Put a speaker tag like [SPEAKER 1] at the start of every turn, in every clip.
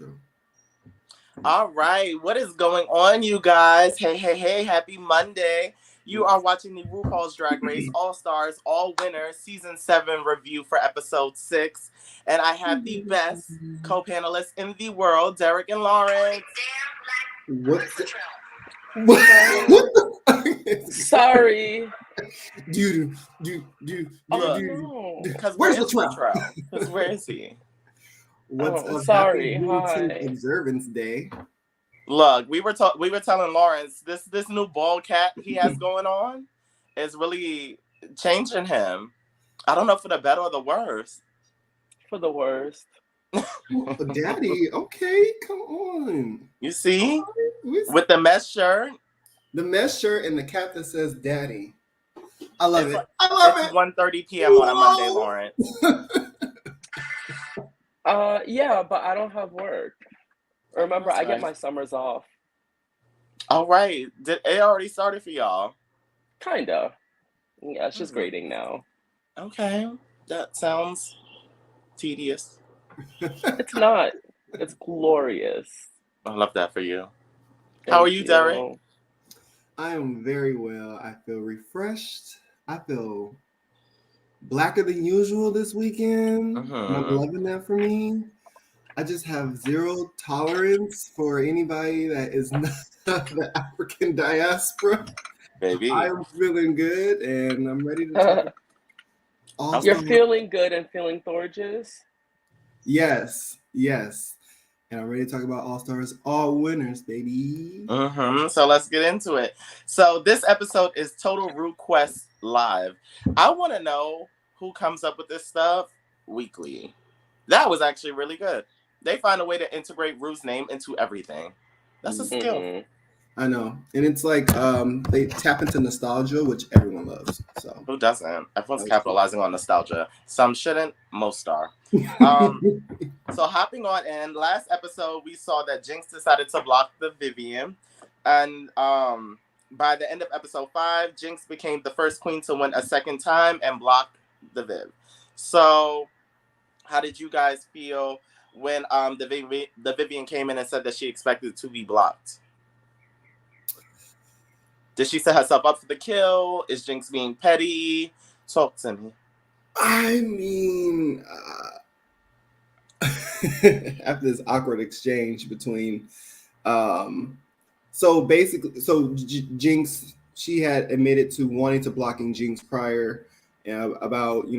[SPEAKER 1] intro.
[SPEAKER 2] All right, what is going on, you guys? Hey, happy Monday. You are watching the Rupaul's Drag Race All Stars, All Winners Season 7 review for Episode 6. And I have the best co-panelists in the world, Derek and Lawrence.
[SPEAKER 1] What's the...
[SPEAKER 3] Sorry.
[SPEAKER 2] Because where's Latrell? Because where is he?
[SPEAKER 1] What's up?
[SPEAKER 3] Sorry.
[SPEAKER 1] Happy
[SPEAKER 3] Hi.
[SPEAKER 1] Observance Day.
[SPEAKER 2] Look, we were telling Lawrence this new bald cat he has going on is really changing him. I don't know for the better or the worse.
[SPEAKER 3] For the worst.
[SPEAKER 1] Daddy, okay, come on.
[SPEAKER 2] You see? With the mesh shirt.
[SPEAKER 1] The mesh shirt and the cap that says Daddy. I love it.
[SPEAKER 2] It's 1:30 p.m. on a Monday, Lawrence.
[SPEAKER 3] Yeah, but I don't have work. Remember, I get my summers off.
[SPEAKER 2] All right. It already started for y'all?
[SPEAKER 3] Kinda. Yeah, it's just grading now.
[SPEAKER 2] Okay. That sounds tedious.
[SPEAKER 3] It's not. It's glorious.
[SPEAKER 2] I love that for you. How are you, Derek?
[SPEAKER 1] I am very well. I feel refreshed. I feel blacker than usual this weekend. And I'm loving that for me. I just have zero tolerance for anybody that is not the African diaspora.
[SPEAKER 2] Baby.
[SPEAKER 1] I'm feeling good and I'm ready to talk.
[SPEAKER 3] You're feeling good and feeling gorgeous?
[SPEAKER 1] Yes. And I'm ready to talk about All Stars, All Winners, baby.
[SPEAKER 2] So let's get into it. So this episode is Total Rue Quest Live. I want to know who comes up with this stuff weekly. That was actually really good. They find a way to integrate Rue's name into everything. That's a skill.
[SPEAKER 1] I know. And it's like they tap into nostalgia, which everyone loves. So
[SPEAKER 2] who doesn't? Everyone's capitalizing on nostalgia. Some shouldn't, most are. So hopping on in, last episode we saw that Jinx decided to block the Vivian. And by the end of episode 5, Jinx became the first queen to win a second time and block the Viv. So how did you guys feel when the Vivian came in and said that she expected to be blocked? Did she set herself up for the kill? Is Jinx being petty? Talk to me.
[SPEAKER 1] I mean, after this awkward exchange between, Jinx, she had admitted to wanting to blocking Jinx prior about,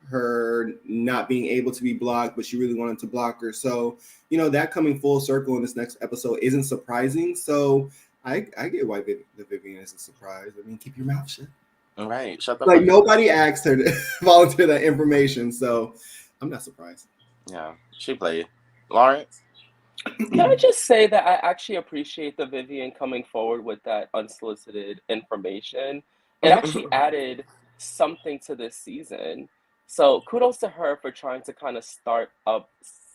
[SPEAKER 1] her not being able to be blocked, but she really wanted to block her. So, that coming full circle in this next episode isn't surprising. So I get why the Vivian is a surprise. I mean, keep your mouth shut.
[SPEAKER 2] All right, shut the
[SPEAKER 1] fuck up. Nobody asked her to volunteer that information, so I'm not surprised.
[SPEAKER 2] Yeah, she played. Lawrence?
[SPEAKER 3] Can I just say that I actually appreciate the Vivian coming forward with that unsolicited information. It actually added something to this season. So kudos to her for trying to kind of start up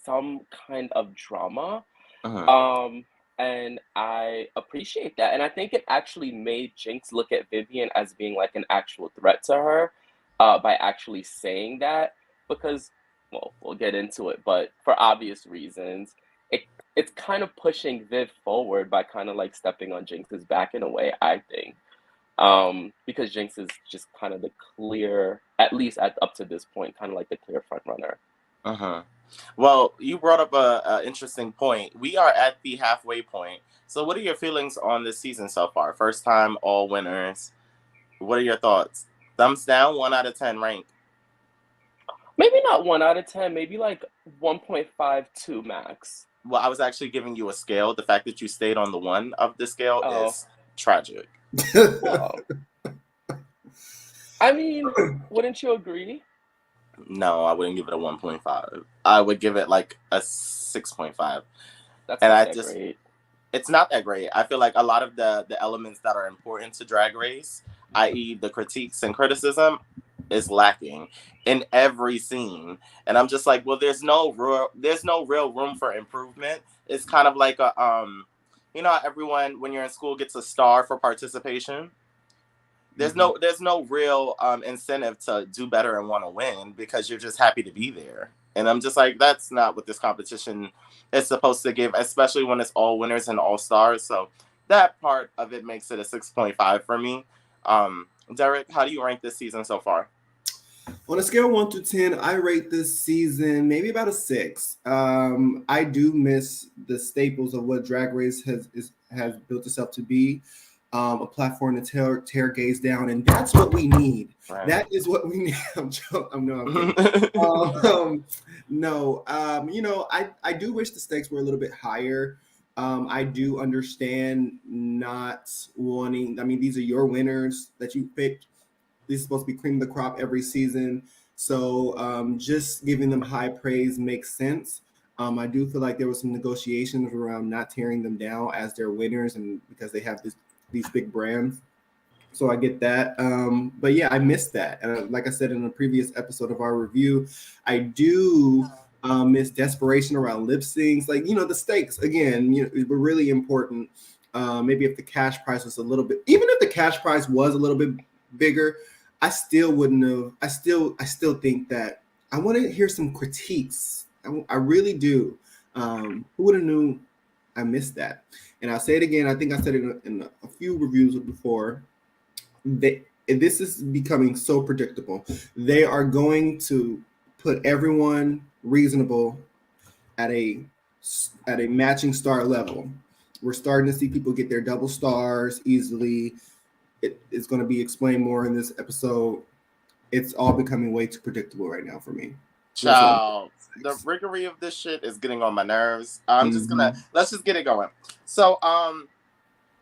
[SPEAKER 3] some kind of drama. And I appreciate that. And I think it actually made Jinx look at Vivian as being like an actual threat to her by actually saying that. Because, well, we'll get into it. But for obvious reasons, it's kind of pushing Viv forward by kind of like stepping on Jinx's back in a way, I think. Because Jinx is just kind of the clear, at least up to this point, kind of like the clear front runner.
[SPEAKER 2] Well, you brought up a interesting point. We are at the halfway point. So what are your feelings on this season so far? First time, all winners. What are your thoughts? Thumbs down, 1 out of 10 rank.
[SPEAKER 3] Maybe not 1 out of 10, maybe like 1.52 max.
[SPEAKER 2] Well, I was actually giving you a scale. The fact that you stayed on the 1 of the scale is tragic.
[SPEAKER 3] Wow. I mean, wouldn't you agree?
[SPEAKER 2] No, I wouldn't give it a 1.5. I would give it like a 6.5.
[SPEAKER 3] Great.
[SPEAKER 2] It's not that great. I feel like a lot of the elements that are important to Drag Race, i.e. the critiques and criticism, is lacking in every scene. And I'm just like, well, there's no real room for improvement. It's kind of like everyone when you're in school gets a star for participation. There's no real incentive to do better and want to win because you're just happy to be there. And I'm just like, that's not what this competition is supposed to give, especially when it's all winners and all stars. So that part of it makes it a 6.5 for me. Derek, how do you rank this season so far?
[SPEAKER 1] On a scale of 1 to 10, I rate this season maybe about a 6. I do miss the staples of what Drag Race has built itself to be. A platform to tear gays down, and that's what we need. Right. That is what we need. I'm kidding. No, I do wish the stakes were a little bit higher. I do understand not wanting. I mean, these are your winners that you picked. This is supposed to be cream of the crop every season, so just giving them high praise makes sense. I do feel like there was some negotiations around not tearing them down as their winners, and because they have these big brands. So I get that. But yeah, I missed that. And like I said in a previous episode of our review, I do miss desperation around lip syncs. Like, the stakes, again, were really important. Maybe if the cash prize was a little bit, even if the cash prize was a little bit bigger, I still wouldn't have. I still think that I want to hear some critiques. I really do. Who would have knew I missed that? And I'll say it again. I think I said it in a few reviews before. This is becoming so predictable. They are going to put everyone reasonable at a matching star level. We're starting to see people get their double stars easily. It's going to be explained more in this episode. It's all becoming way too predictable right now for me.
[SPEAKER 2] Child, the riggery of this shit is getting on my nerves. Let's just get it going. So,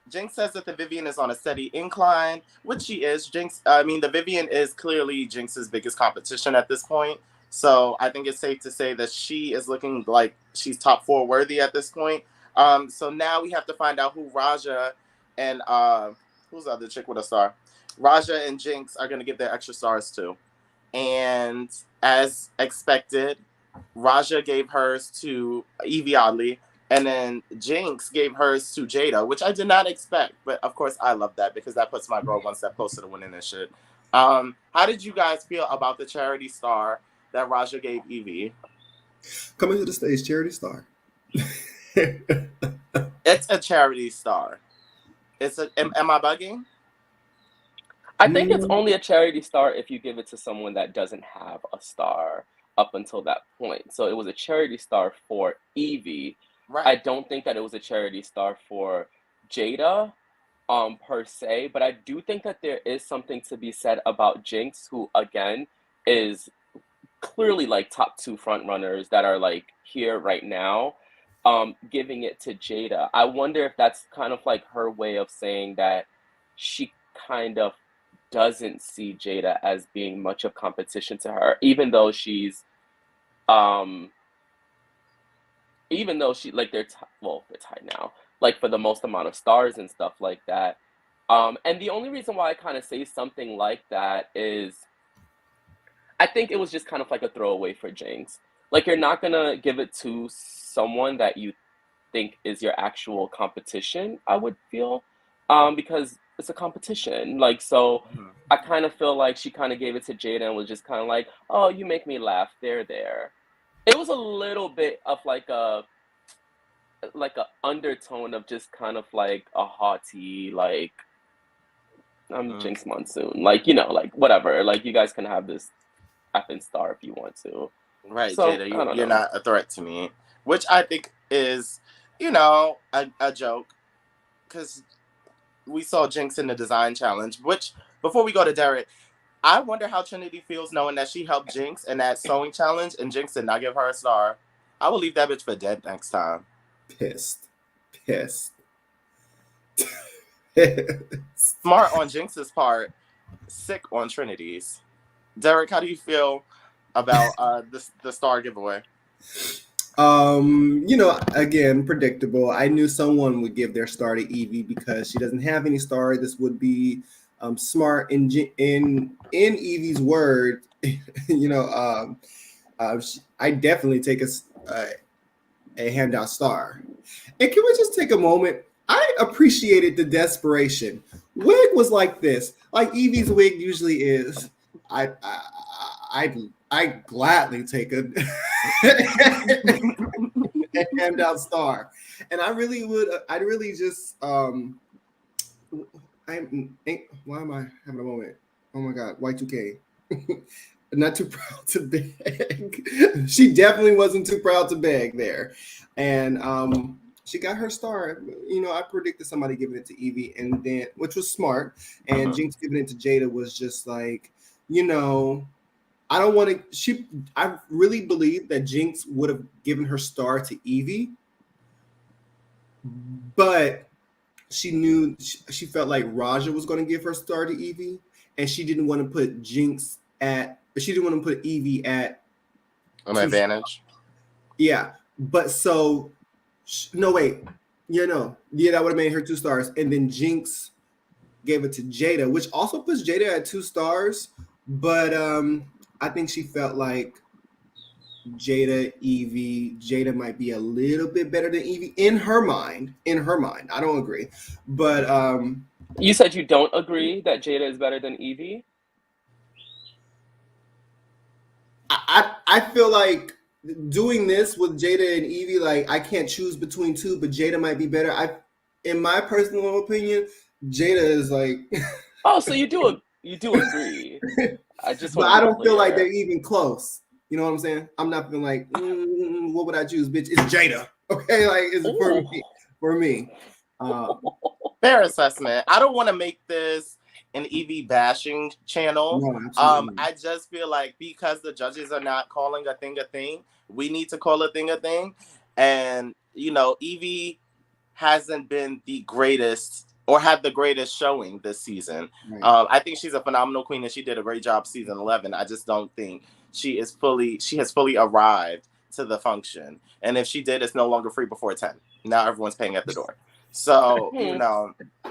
[SPEAKER 2] Jinx says that the Vivienne is on a steady incline, which she is. The Vivienne is clearly Jinx's biggest competition at this point. So I think it's safe to say that she is looking like she's top 4 worthy at this point. So now we have to find out who Raja and who's the other chick with a star? Raja and Jinx are going to give their extra stars to. And as expected, Raja gave hers to Evie Oddly, and then Jinx gave hers to Jada, which I did not expect. But of course, I love that because that puts my girl one step closer to winning this shit. How did you guys feel about the charity star that Raja gave Evie?
[SPEAKER 1] Coming to the stage, charity star.
[SPEAKER 2] It's a charity star. Am I bugging?
[SPEAKER 3] I think it's only a charity star if you give it to someone that doesn't have a star up until that point. So it was a charity star for Evie. Right. I don't think that it was a charity star for Jada per se, but I do think that there is something to be said about Jinx, who again is clearly like top 2 front runners that are like here right now, giving it to Jada. I wonder if that's kind of like her way of saying that she kind of doesn't see Jada as being much of competition to her, even though she's like they're tied now, like for the most amount of stars and stuff like that. And the only reason why I kind of say something like that is I think it was just kind of like a throwaway for Jinx. Like, you're not gonna give it to someone that you think is your actual competition, I would feel, because it's a competition. Like, so I kind of feel like she kind of gave it to Jada and was just kind of like, oh, you make me laugh. There. It was a little bit of like a undertone of just kind of like a haughty, like, I'm Jinx Monsoon. Like, like, whatever. Like, you guys can have this effing star if you want to.
[SPEAKER 2] Right, so, Jada, you're not a threat to me. Which I think is, a joke. Because we saw Jinx in the design challenge. Which, before we go to Derek, I wonder how Trinity feels knowing that she helped Jinx in that sewing challenge and Jinx did not give her a star. I will leave that bitch for dead next time.
[SPEAKER 1] Pissed.
[SPEAKER 2] Smart on Jinx's part, sick on Trinity's. Derek, how do you feel about the star giveaway?
[SPEAKER 1] Again, predictable. I knew someone would give their star to Evie because she doesn't have any star. This would be smart in Evie's word. I definitely take a handout star. And can we just take a moment? I appreciated the desperation. Wig was like this, like Evie's wig usually is. I I gladly take a hand out star, and I really would. I really just why am I having a moment? Oh my God, Y2K. Not too proud to beg. She definitely wasn't too proud to beg there, and she got her star. You know, I predicted somebody giving it to Evie, and then which was smart, and Jinx giving it to Jada was just like, you know, I don't want to. I really believe that Jinx would have given her star to Evie, but she knew she felt like Raja was going to give her star to Evie, and she didn't want to put she didn't want to put Evie at
[SPEAKER 2] an advantage.
[SPEAKER 1] Yeah, but so no wait, that would have made her 2 stars, and then Jinx gave it to Jada, which also puts Jada at 2 stars, but I think she felt like Jada might be a little bit better than Evie in her mind. I don't agree, but
[SPEAKER 3] you said you don't agree that Jada is better than Evie?
[SPEAKER 1] I feel like doing this with Jada and Evie, like I can't choose between 2, but Jada might be better. In my personal opinion, Jada is like
[SPEAKER 3] Oh, so you do agree. I just
[SPEAKER 1] but
[SPEAKER 3] want to
[SPEAKER 1] I
[SPEAKER 3] be
[SPEAKER 1] don't feel like
[SPEAKER 3] clear.
[SPEAKER 1] they're even close. You know what I'm saying? I'm not feeling like what would I choose, bitch? It's Jada. Okay, like it's for me.
[SPEAKER 2] Fair assessment. I don't want to make this an Evie bashing channel.
[SPEAKER 1] No, absolutely.
[SPEAKER 2] I just feel like because the judges are not calling a thing, we need to call a thing. And, Evie hasn't been the greatest or had the greatest showing this season. Right. I think she's a phenomenal queen and she did a great job season 11. I just don't think she has fully arrived to the function. And if she did, it's no longer free before 10. Now everyone's paying at the door. So,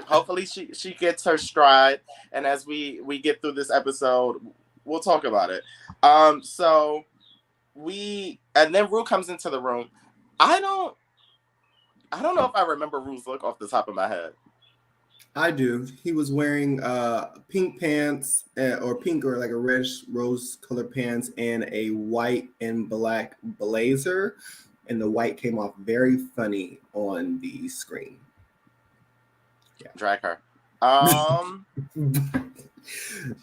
[SPEAKER 2] hopefully she gets her stride. And as we get through this episode, we'll talk about it. And then Rue comes into the room. I don't know if I remember Rue's look off the top of my head.
[SPEAKER 1] I do. He was wearing pink pants or pink or like a reddish rose colored pants and a white and black blazer. And the white came off very funny on the screen.
[SPEAKER 2] Yeah. Drag her.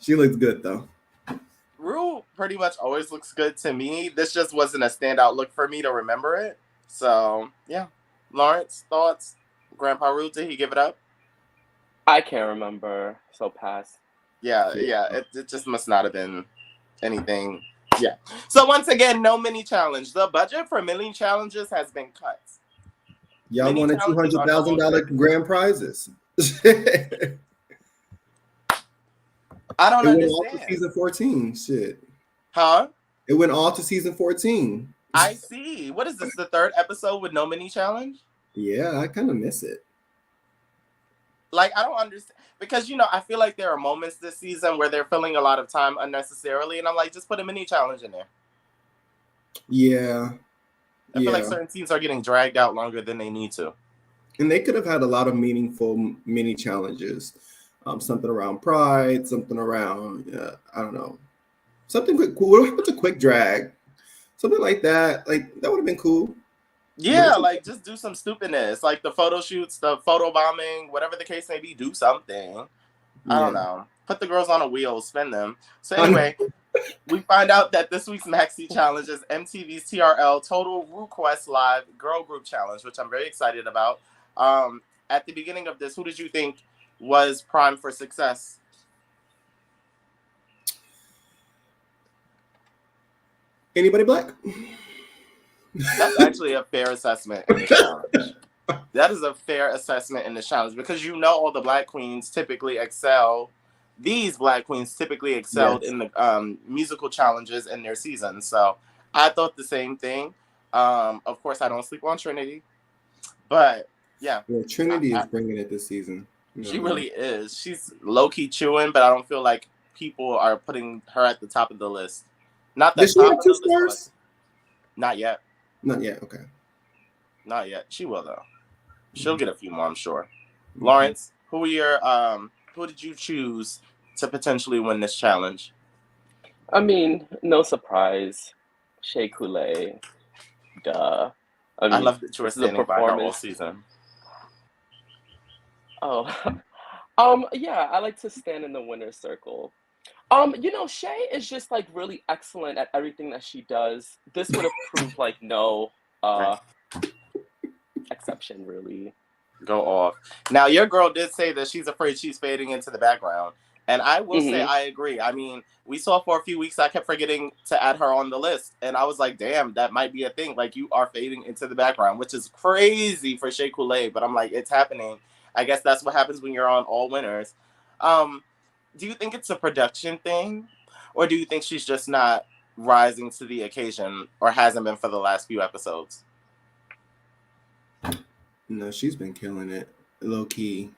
[SPEAKER 1] She looks good though.
[SPEAKER 2] Rue pretty much always looks good to me. This just wasn't a standout look for me to remember it. So, yeah. Lawrence, thoughts? Grandpa Rue, did he give it up?
[SPEAKER 3] I can't remember, so pass.
[SPEAKER 2] Yeah. It just must not have been anything. Yeah. So once again, no mini challenge. The budget for mini challenges has been cut.
[SPEAKER 1] Y'all wanted $200,000 grand prizes.
[SPEAKER 2] I don't understand.
[SPEAKER 1] It went all to season 14. Shit.
[SPEAKER 2] Huh?
[SPEAKER 1] It went all to season 14.
[SPEAKER 2] I see. What is this? The 3rd episode with no mini challenge?
[SPEAKER 1] Yeah, I kind of miss it.
[SPEAKER 2] Like, I don't understand. Because, I feel like there are moments this season where they're filling a lot of time unnecessarily. And I'm like, just put a mini challenge in there.
[SPEAKER 1] Yeah.
[SPEAKER 2] I feel like certain teams are getting dragged out longer than they need to.
[SPEAKER 1] And they could have had a lot of meaningful mini challenges. Something around Pride, something around, I don't know. Something quick. What happened to quick drag? Something like that. Like, that would have been cool.
[SPEAKER 2] Yeah, like just do some stupidness, like the photo shoots, the photo bombing, whatever the case may be. Do something. Yeah. I don't know. Put the girls on a wheel, spin them. So anyway, we find out that this week's Maxi Challenge is MTV's TRL Total RuQuest Live Girl Group Challenge, which I'm very excited about. At the beginning of this, who did you think was primed for success?
[SPEAKER 1] Anybody black?
[SPEAKER 2] That's actually a fair assessment in the challenge. That is a fair assessment in the challenge because all the black queens typically excel. These black queens typically excelled in the musical challenges in their seasons. So I thought the same thing. Of course, I don't sleep on Trinity, but yeah.
[SPEAKER 1] Trinity is bringing it this season.
[SPEAKER 2] She really is. She's low-key chewing, but I don't feel like people are putting her at the top of the list. Not the top of the list. Stars? Not yet.
[SPEAKER 1] Not yet. Okay.
[SPEAKER 2] Not yet. She will though. She'll get a few more, I'm sure. Lawrence, who did you choose to potentially win this challenge?
[SPEAKER 3] I mean, no surprise. Shea Coulee, duh. I
[SPEAKER 2] I
[SPEAKER 3] mean,
[SPEAKER 2] love that you were
[SPEAKER 3] this is a
[SPEAKER 2] standing by her all
[SPEAKER 3] performance.
[SPEAKER 2] season.
[SPEAKER 3] Oh, yeah, I like to stand in the winner's circle. Shay is just like really excellent at everything that she does. This would have proved like no
[SPEAKER 2] Right.
[SPEAKER 3] uh exception really.
[SPEAKER 2] Go off. Now, your girl did say that she's afraid she's fading into the background. And I will say
[SPEAKER 3] Hmm.
[SPEAKER 2] I agree. I mean, we saw for a few weeks I kept forgetting to add her on the list. And I was like, damn, that might be a thing. Like, you are fading into the background, which is crazy for Shea Coulee. But I'm like, it's happening. I guess that's what happens when you're on All Winners. Um, do you think it's a production thing? Or do you think she's just not rising to the occasion or hasn't been for the last few episodes?
[SPEAKER 1] No, she's been killing it, low key.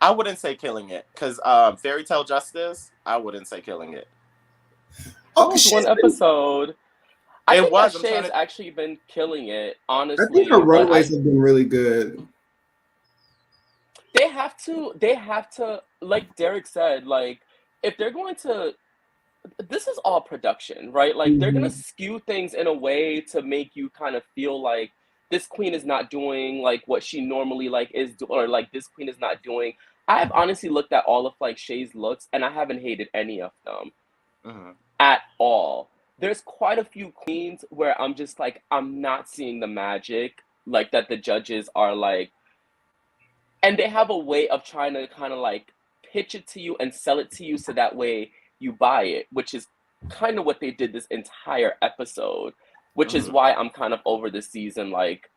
[SPEAKER 2] I wouldn't say killing it because Fairy Tale Justice, I wouldn't say killing it.
[SPEAKER 3] That
[SPEAKER 1] Oh,
[SPEAKER 3] was one episode. I
[SPEAKER 2] It
[SPEAKER 3] think that
[SPEAKER 2] was. I'm
[SPEAKER 3] Shay
[SPEAKER 2] trying
[SPEAKER 3] has
[SPEAKER 2] to.
[SPEAKER 3] actually been killing it,
[SPEAKER 1] I think her
[SPEAKER 3] honestly. But
[SPEAKER 1] runways have been really good.
[SPEAKER 3] they have to, like Derek said, like if they're going to, this is all production, right? Like they're gonna
[SPEAKER 1] Mhm.
[SPEAKER 3] skew things in a way to make you kind of feel like this queen is not doing like what she normally like or like this queen is not doing. I've honestly looked at all of like Shay's looks and I haven't hated any of them
[SPEAKER 2] Mhm.
[SPEAKER 3] at all. There's quite a few queens where I'm just like I'm not seeing the magic like that the judges are like, and they have a way of trying to kind of like pitch it to you and sell it to you so that way you buy it, which is kind of what they did this entire episode, which is
[SPEAKER 2] Mhm.
[SPEAKER 3] why I'm kind of over the season like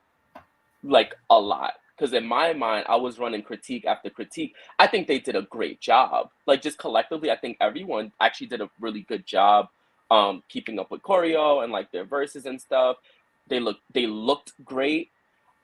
[SPEAKER 3] a lot, because in my mind I was running critique after critique. I think they did a great job, like just collectively I think everyone actually did a really good job keeping up with choreo and like their verses and stuff. They looked great,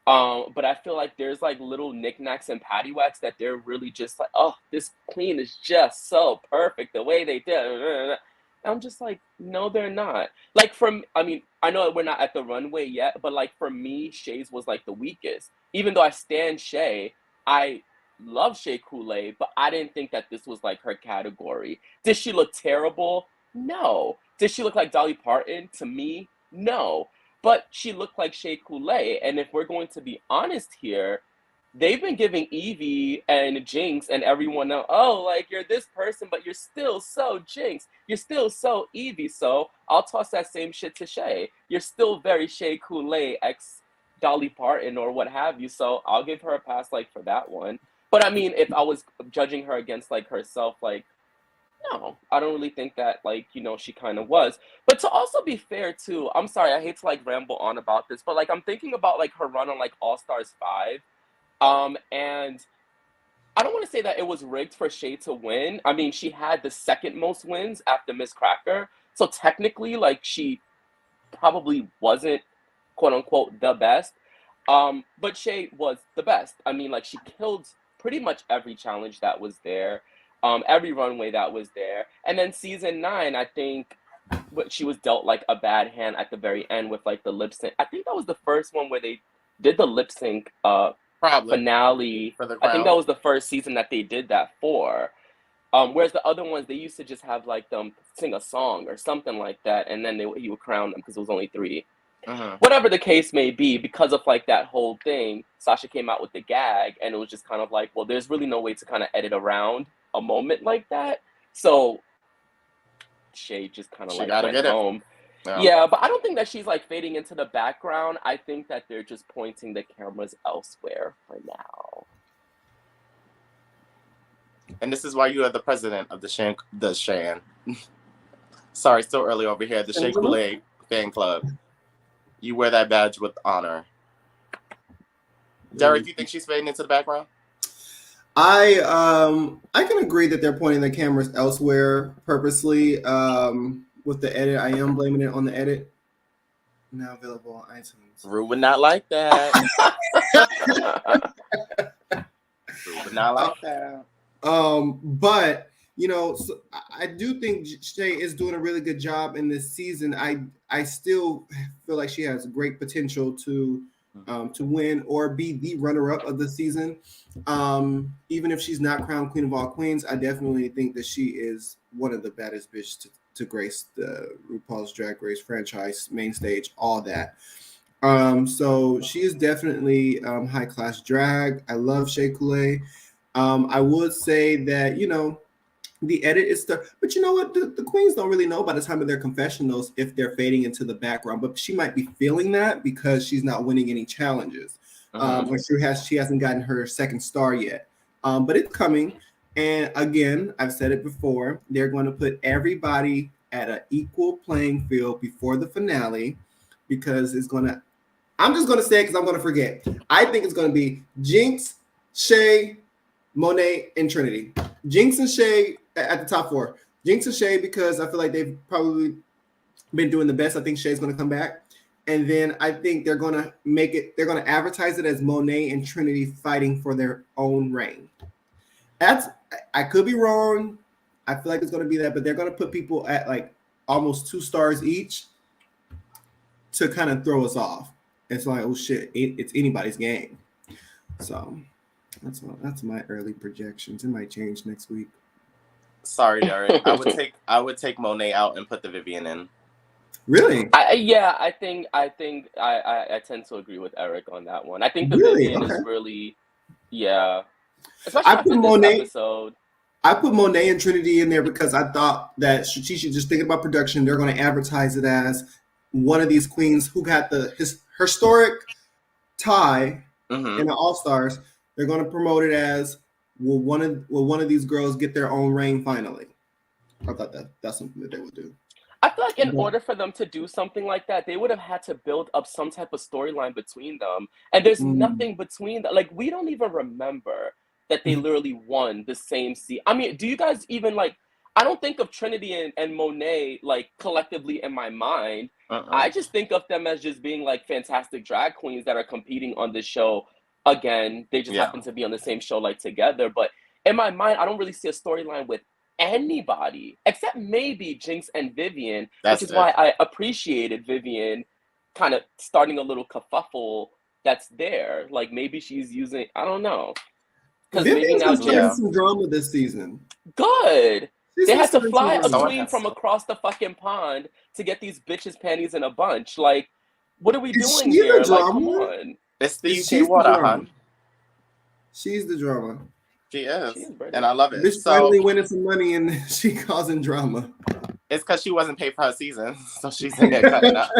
[SPEAKER 3] but I feel like there's like little knickknacks and paddywhacks that they're really just like, oh, this queen is just so perfect the way they did. And I'm just like, no, they're not. Like I mean, I know we're not at the runway yet, but like for me, Shay's was like the weakest. Even though I stand Shay, I love Shay Coulee, but I didn't think that this was like her category. Did she look terrible? No. Did she look like Dolly Parton? To me, no, but she looked like Shea Coulee. And if we're going to be honest here, they've been giving Evie and Jinx and everyone else, oh, like you're this person, but you're still so Jinx. You're still so Evie. So I'll toss that same shit to Shea. You're still very Shea Coulee, ex Dolly Parton or what have you. So I'll give her a pass like for that one. But I mean, if I was judging her against like herself, like no, I don't really think that like, she kind of was. But to also be fair too, I'm sorry, I hate to like ramble on about this, but like I'm thinking about like her run on like All Stars 5. And I don't want to say that it was rigged for Shay to win. I mean, she had the second most wins after Miss Cracker. So technically, like she probably wasn't quote unquote the best. But Shay was the best. I mean, like she killed pretty much every challenge that was there, every runway that was there. And then season 9, I think what she was dealt like a bad hand at the very end with like the lip sync. I think that was the first one where they did the lip sync
[SPEAKER 2] Probably
[SPEAKER 3] finale.
[SPEAKER 2] for the
[SPEAKER 3] I think
[SPEAKER 2] crown.
[SPEAKER 3] that was the first season that they did that for. Whereas the other ones, they used to just have like them sing a song or something like that, and then he would crown them because it was only 3.
[SPEAKER 2] Mhm.
[SPEAKER 3] Whatever the case may be, because of like that whole thing, Sasha came out with the gag, and it was just kind of like, well, there's really no way to kind of edit around a moment like that. So Shay just kind of
[SPEAKER 2] She
[SPEAKER 3] like
[SPEAKER 2] got to
[SPEAKER 3] went
[SPEAKER 2] get it.
[SPEAKER 3] home.
[SPEAKER 2] Yeah.
[SPEAKER 3] Yeah, but I don't think that she's like fading into the background. I think that they're just pointing the cameras elsewhere for now.
[SPEAKER 2] And this is why you are the president of the Shan. Sorry, still early over here. The Shea Coulee fan club. You wear that badge with honor. Derek, you think she's fading into the background?
[SPEAKER 1] I can agree that they're pointing the cameras elsewhere purposely. With the edit, I am blaming it on the edit. Now available on iTunes.
[SPEAKER 2] Rue would not like that. Rue would not like that.
[SPEAKER 1] But so I do think Shay is doing a really good job in this season. I still feel like she has great potential to to win or be the runner-up of the season. Even if she's not crowned Queen of All Queens, I definitely think that she is one of the baddest bitches to grace the RuPaul's Drag Race franchise, main stage, all that. So she is definitely high-class drag. I love Shea Coulee. I would say that, the edit is stuff, but you know what? The queens don't really know by the time of their confessionals if they're fading into the background. But she might be feeling that because she's not winning any challenges, or she hasn't gotten her second star yet. But it's coming. And again, I've said it before. They're going to put everybody at an equal playing field before the finale because it's going to. I'm just going to say it because I'm going to forget. I think it's going to be Jinx, Shea, Monet, and Trinity. Jinx and Shea at the top 4. Jinx and Shea because I feel like they've probably been doing the best. I think Shea's going to come back. And then I think they're going to advertise it as Monet and Trinity fighting for their own reign. I could be wrong. I feel like it's going to be that, but they're going to put people at like almost 2 stars each to kind of throw us off. It's like, oh shit, it's anybody's game. So that's my early projections. It might change next week.
[SPEAKER 2] Sorry, Derek. I would take Monet out and put the Vivian in.
[SPEAKER 1] Really?
[SPEAKER 3] I think I tend to agree with Eric on that one. I think the Vivian is really, especially after this episode.
[SPEAKER 1] I put Monet and Trinity in there because I thought that strategic, just thinking about production, they're going to advertise it as one of these queens who got the historic tie in the All-Stars. They're going to promote it as will one of these girls get their own reign finally. I thought that's something that they would do.
[SPEAKER 3] I feel like in order for them to do something like that, they would have had to build up some type of storyline between them. And there's nothing between that. Like, we don't even remember that they literally won the same season. I mean, do you guys even I don't think of Trinity and Monet collectively in my mind. I just think of them as just being fantastic drag queens that are competing on this show. Again, they just happen to be on the same show together. But in my mind, I don't really see a storyline with anybody except maybe Jinx and Vivian, which is why I appreciated Vivian kind of starting a little kerfuffle that's there. Maybe she's using, I don't know. Because maybe now
[SPEAKER 1] Jinx some drama this season.
[SPEAKER 3] Good. They had to fly a queen from across the fucking pond to get these bitches' panties in a bunch. What are we doing here? Come on.
[SPEAKER 2] It's the UK water, hon.
[SPEAKER 1] She's the drama.
[SPEAKER 2] She is, and I love it.
[SPEAKER 1] Bitch finally winning some money and she causing drama.
[SPEAKER 2] It's because she wasn't paid for her season, so she's in there cutting up.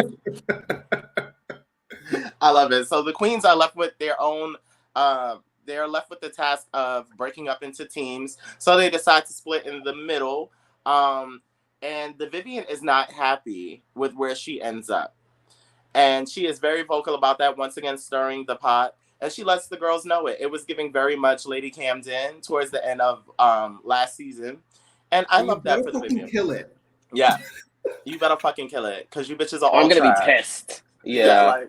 [SPEAKER 2] I love it. So the queens are left with their own. They're left with the task of breaking up into teams. So they decide to split in the middle. And the Vivian is not happy with where she ends up. And she is very vocal about that, once again stirring the pot. And she lets the girls know it. It was giving very much Lady Camden towards the end of last season. And I love that for the Vivian.
[SPEAKER 1] Kill it.
[SPEAKER 2] Yeah. You better fucking kill it. Because you bitches are all
[SPEAKER 3] I'm going to be pissed. Yeah.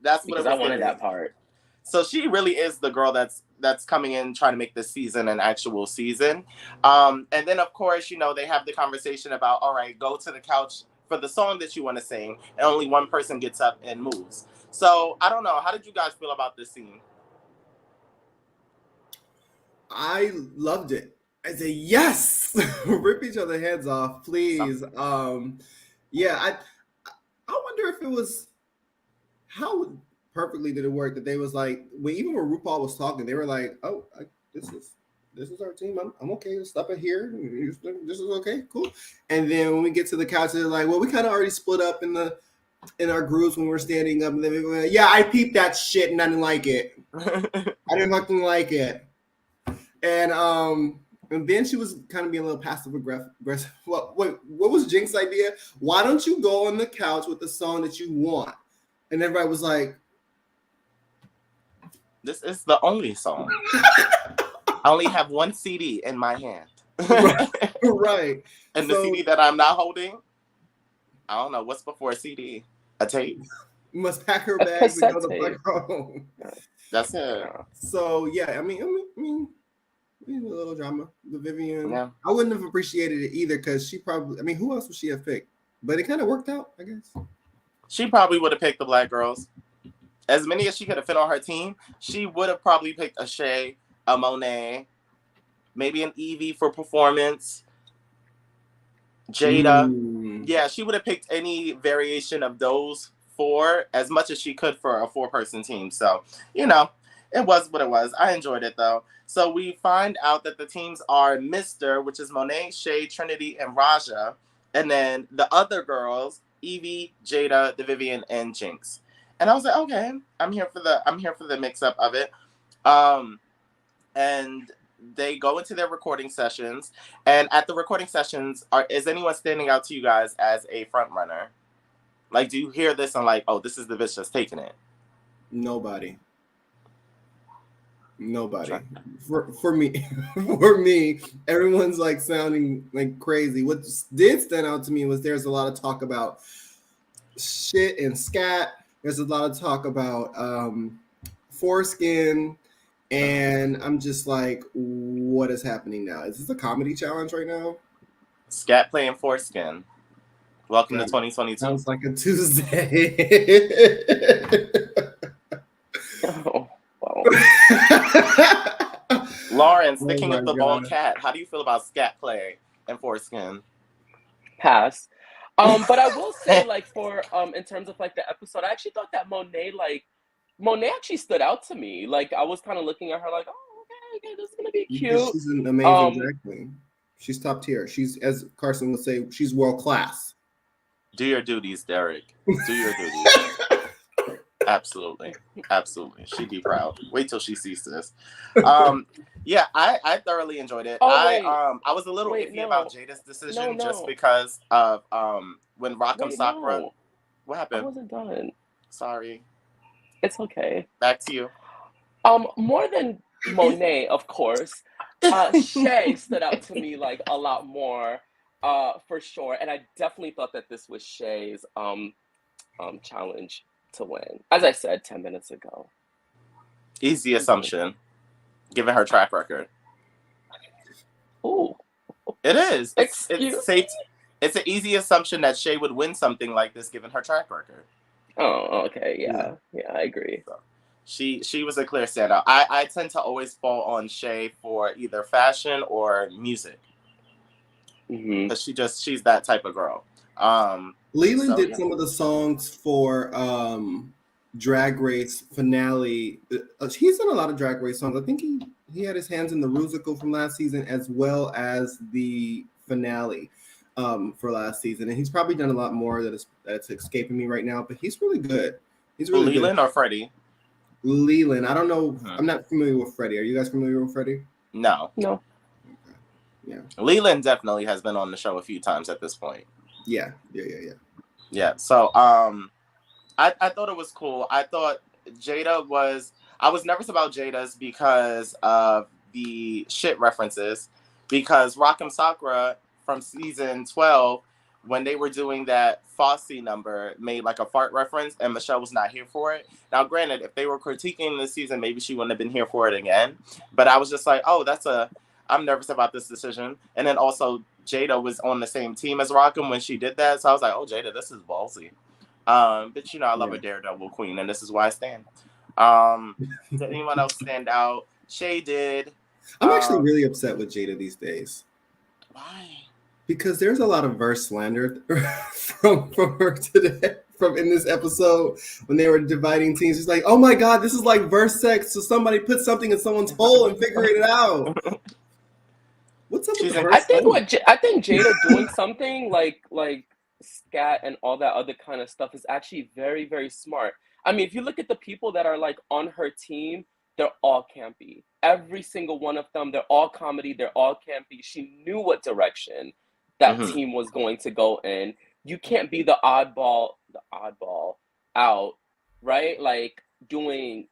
[SPEAKER 2] That's what
[SPEAKER 3] because I wanted that part.
[SPEAKER 2] So she really is the girl that's coming in trying to make this season an actual season. And then, of course, they have the conversation about, all right, go to the couch for the song that you want to sing. And only one person gets up and moves. So, I don't know. How did you guys feel about this scene?
[SPEAKER 1] I loved it. I said, yes! Rip each other's heads off, please. I wonder if it was... How perfectly did it work that they was even when RuPaul was talking, they were like, oh, this is our team. I'm okay. Stop it here. This is okay. Cool. And then when we get to the couch, they're like, well, we kind of already split up in our groups when we're standing up. And then we went, I peeped that shit and I didn't like it. I didn't fucking like it. And then she was kind of being a little passive aggressive. What was Jinx's idea? Why don't you go on the couch with the song that you want? And everybody was like,
[SPEAKER 2] this is the only song. I only have one CD in my hand.
[SPEAKER 1] Right.
[SPEAKER 2] And the CD that I'm not holding, I don't know. What's before a CD? A tape?
[SPEAKER 1] You must pack her bags and go to home.
[SPEAKER 2] That's it.
[SPEAKER 1] So, I mean, a little drama. The Vivian. Yeah. I wouldn't have appreciated it either because she probably, who else would she have picked? But it kind of worked out, I guess.
[SPEAKER 2] She probably would have picked the black girls. as many as she could have fit on her team, she would have probably picked a Shea, a Monet, maybe an Evie for performance, Jada. Yeah, she would have picked any variation of those four as much as she could for a 4-person team. So, you know, it was what it was. I enjoyed it though. So we find out that the teams are Mr., which is Monet, Shea, Trinity, and Raja. And then the other girls, Evie, Jada, the Vivian, and Jinx. And I was like, okay, I'm here for the mix up of it. And they go into their recording sessions. And at the recording sessions, is anyone standing out to you guys as a front runner? Like, do you hear this and like, oh, this is the bitch that's taking it?
[SPEAKER 1] Nobody. For me, for me, everyone's like sounding like crazy. What did stand out to me was there's a lot of talk about shit and scat. There's a lot of talk about foreskin, and I'm just like, what is happening now? Is this a comedy challenge right now?
[SPEAKER 2] Scat playing foreskin. Welcome to 2022.
[SPEAKER 1] Sounds like a Tuesday.
[SPEAKER 3] Oh, wow.
[SPEAKER 2] Lauren, sticking with the bald cat, how do you feel about scat play and foreskin?
[SPEAKER 3] Pass. But I will say, like, for in terms of like the episode, I actually thought that Monet actually stood out to me. Like, I was kind of looking at her like, oh, okay, this is gonna be cute.
[SPEAKER 1] She's an amazing drag queen. She's top tier. She's, as Carson would say, she's world class.
[SPEAKER 2] Do your duties, Derek. Do your duties. Absolutely. She'd be proud. Wait till she sees this. Yeah, I thoroughly enjoyed it. I was a little iffy about Jada's decision just because of when Rock'em Sakura.
[SPEAKER 3] No.
[SPEAKER 2] What happened?
[SPEAKER 3] I wasn't done.
[SPEAKER 2] Sorry.
[SPEAKER 3] It's okay.
[SPEAKER 2] Back to you.
[SPEAKER 3] More than Monet, of course. Shea stood out to me like a lot more, for sure. And I definitely thought that this was Shea's challenge to win. As I said 10 minutes ago.
[SPEAKER 2] Easy assumption, given her track record.
[SPEAKER 3] Ooh.
[SPEAKER 2] It is. It's safe. It's an easy assumption that Shea would win something like this, given her track record.
[SPEAKER 3] Oh, okay. Yeah, I agree.
[SPEAKER 2] So, she was a clear standout. I tend to always fall on Shea for either fashion or music. Because she's that type of girl.
[SPEAKER 1] Leland did some of the songs for Drag Race finale. He's done a lot of Drag Race songs. I think he had his hands in the Rusical from last season as well as the finale for last season. And he's probably done a lot more that's escaping me right now, but he's really good. He's really
[SPEAKER 2] Leland
[SPEAKER 1] good.
[SPEAKER 2] Or Freddie?
[SPEAKER 1] Leland. I don't know. I'm not familiar with Freddie. Are you guys familiar with Freddie?
[SPEAKER 2] No.
[SPEAKER 3] No.
[SPEAKER 1] Yeah.
[SPEAKER 2] Leland definitely has been on the show a few times at this point.
[SPEAKER 1] Yeah.
[SPEAKER 2] So I thought it was cool. I thought I was nervous about Jada's because of the shit references, because Rock'em Sakura from season 12, when they were doing that Fosse number, made like a fart reference, and Michelle was not here for it. Now, granted, if they were critiquing this season, maybe she wouldn't have been here for it again. But I was just like, oh, I'm nervous about this decision. And then also, Jada was on the same team as Rock'em when she did that. So I was like, oh, Jada, this is ballsy. But, I love a daredevil queen, and this is why I stand. Did anyone else stand out? Shea did.
[SPEAKER 1] I'm actually really upset with Jada these days.
[SPEAKER 2] Why?
[SPEAKER 1] Because there's a lot of verse slander from her today, from in this episode when they were dividing teams. It's like, oh my God, this is like verse sex. So somebody put something in someone's hole and figure it out. What's up with verse?
[SPEAKER 3] I think Jada doing something like scat and all that other kind of stuff is actually very, very smart. I mean, if you look at the people that are like on her team, they're all campy. Every single one of them, they're all comedy. They're all campy. She knew what direction that team was going to go in. You can't be the oddball out, right? Like doing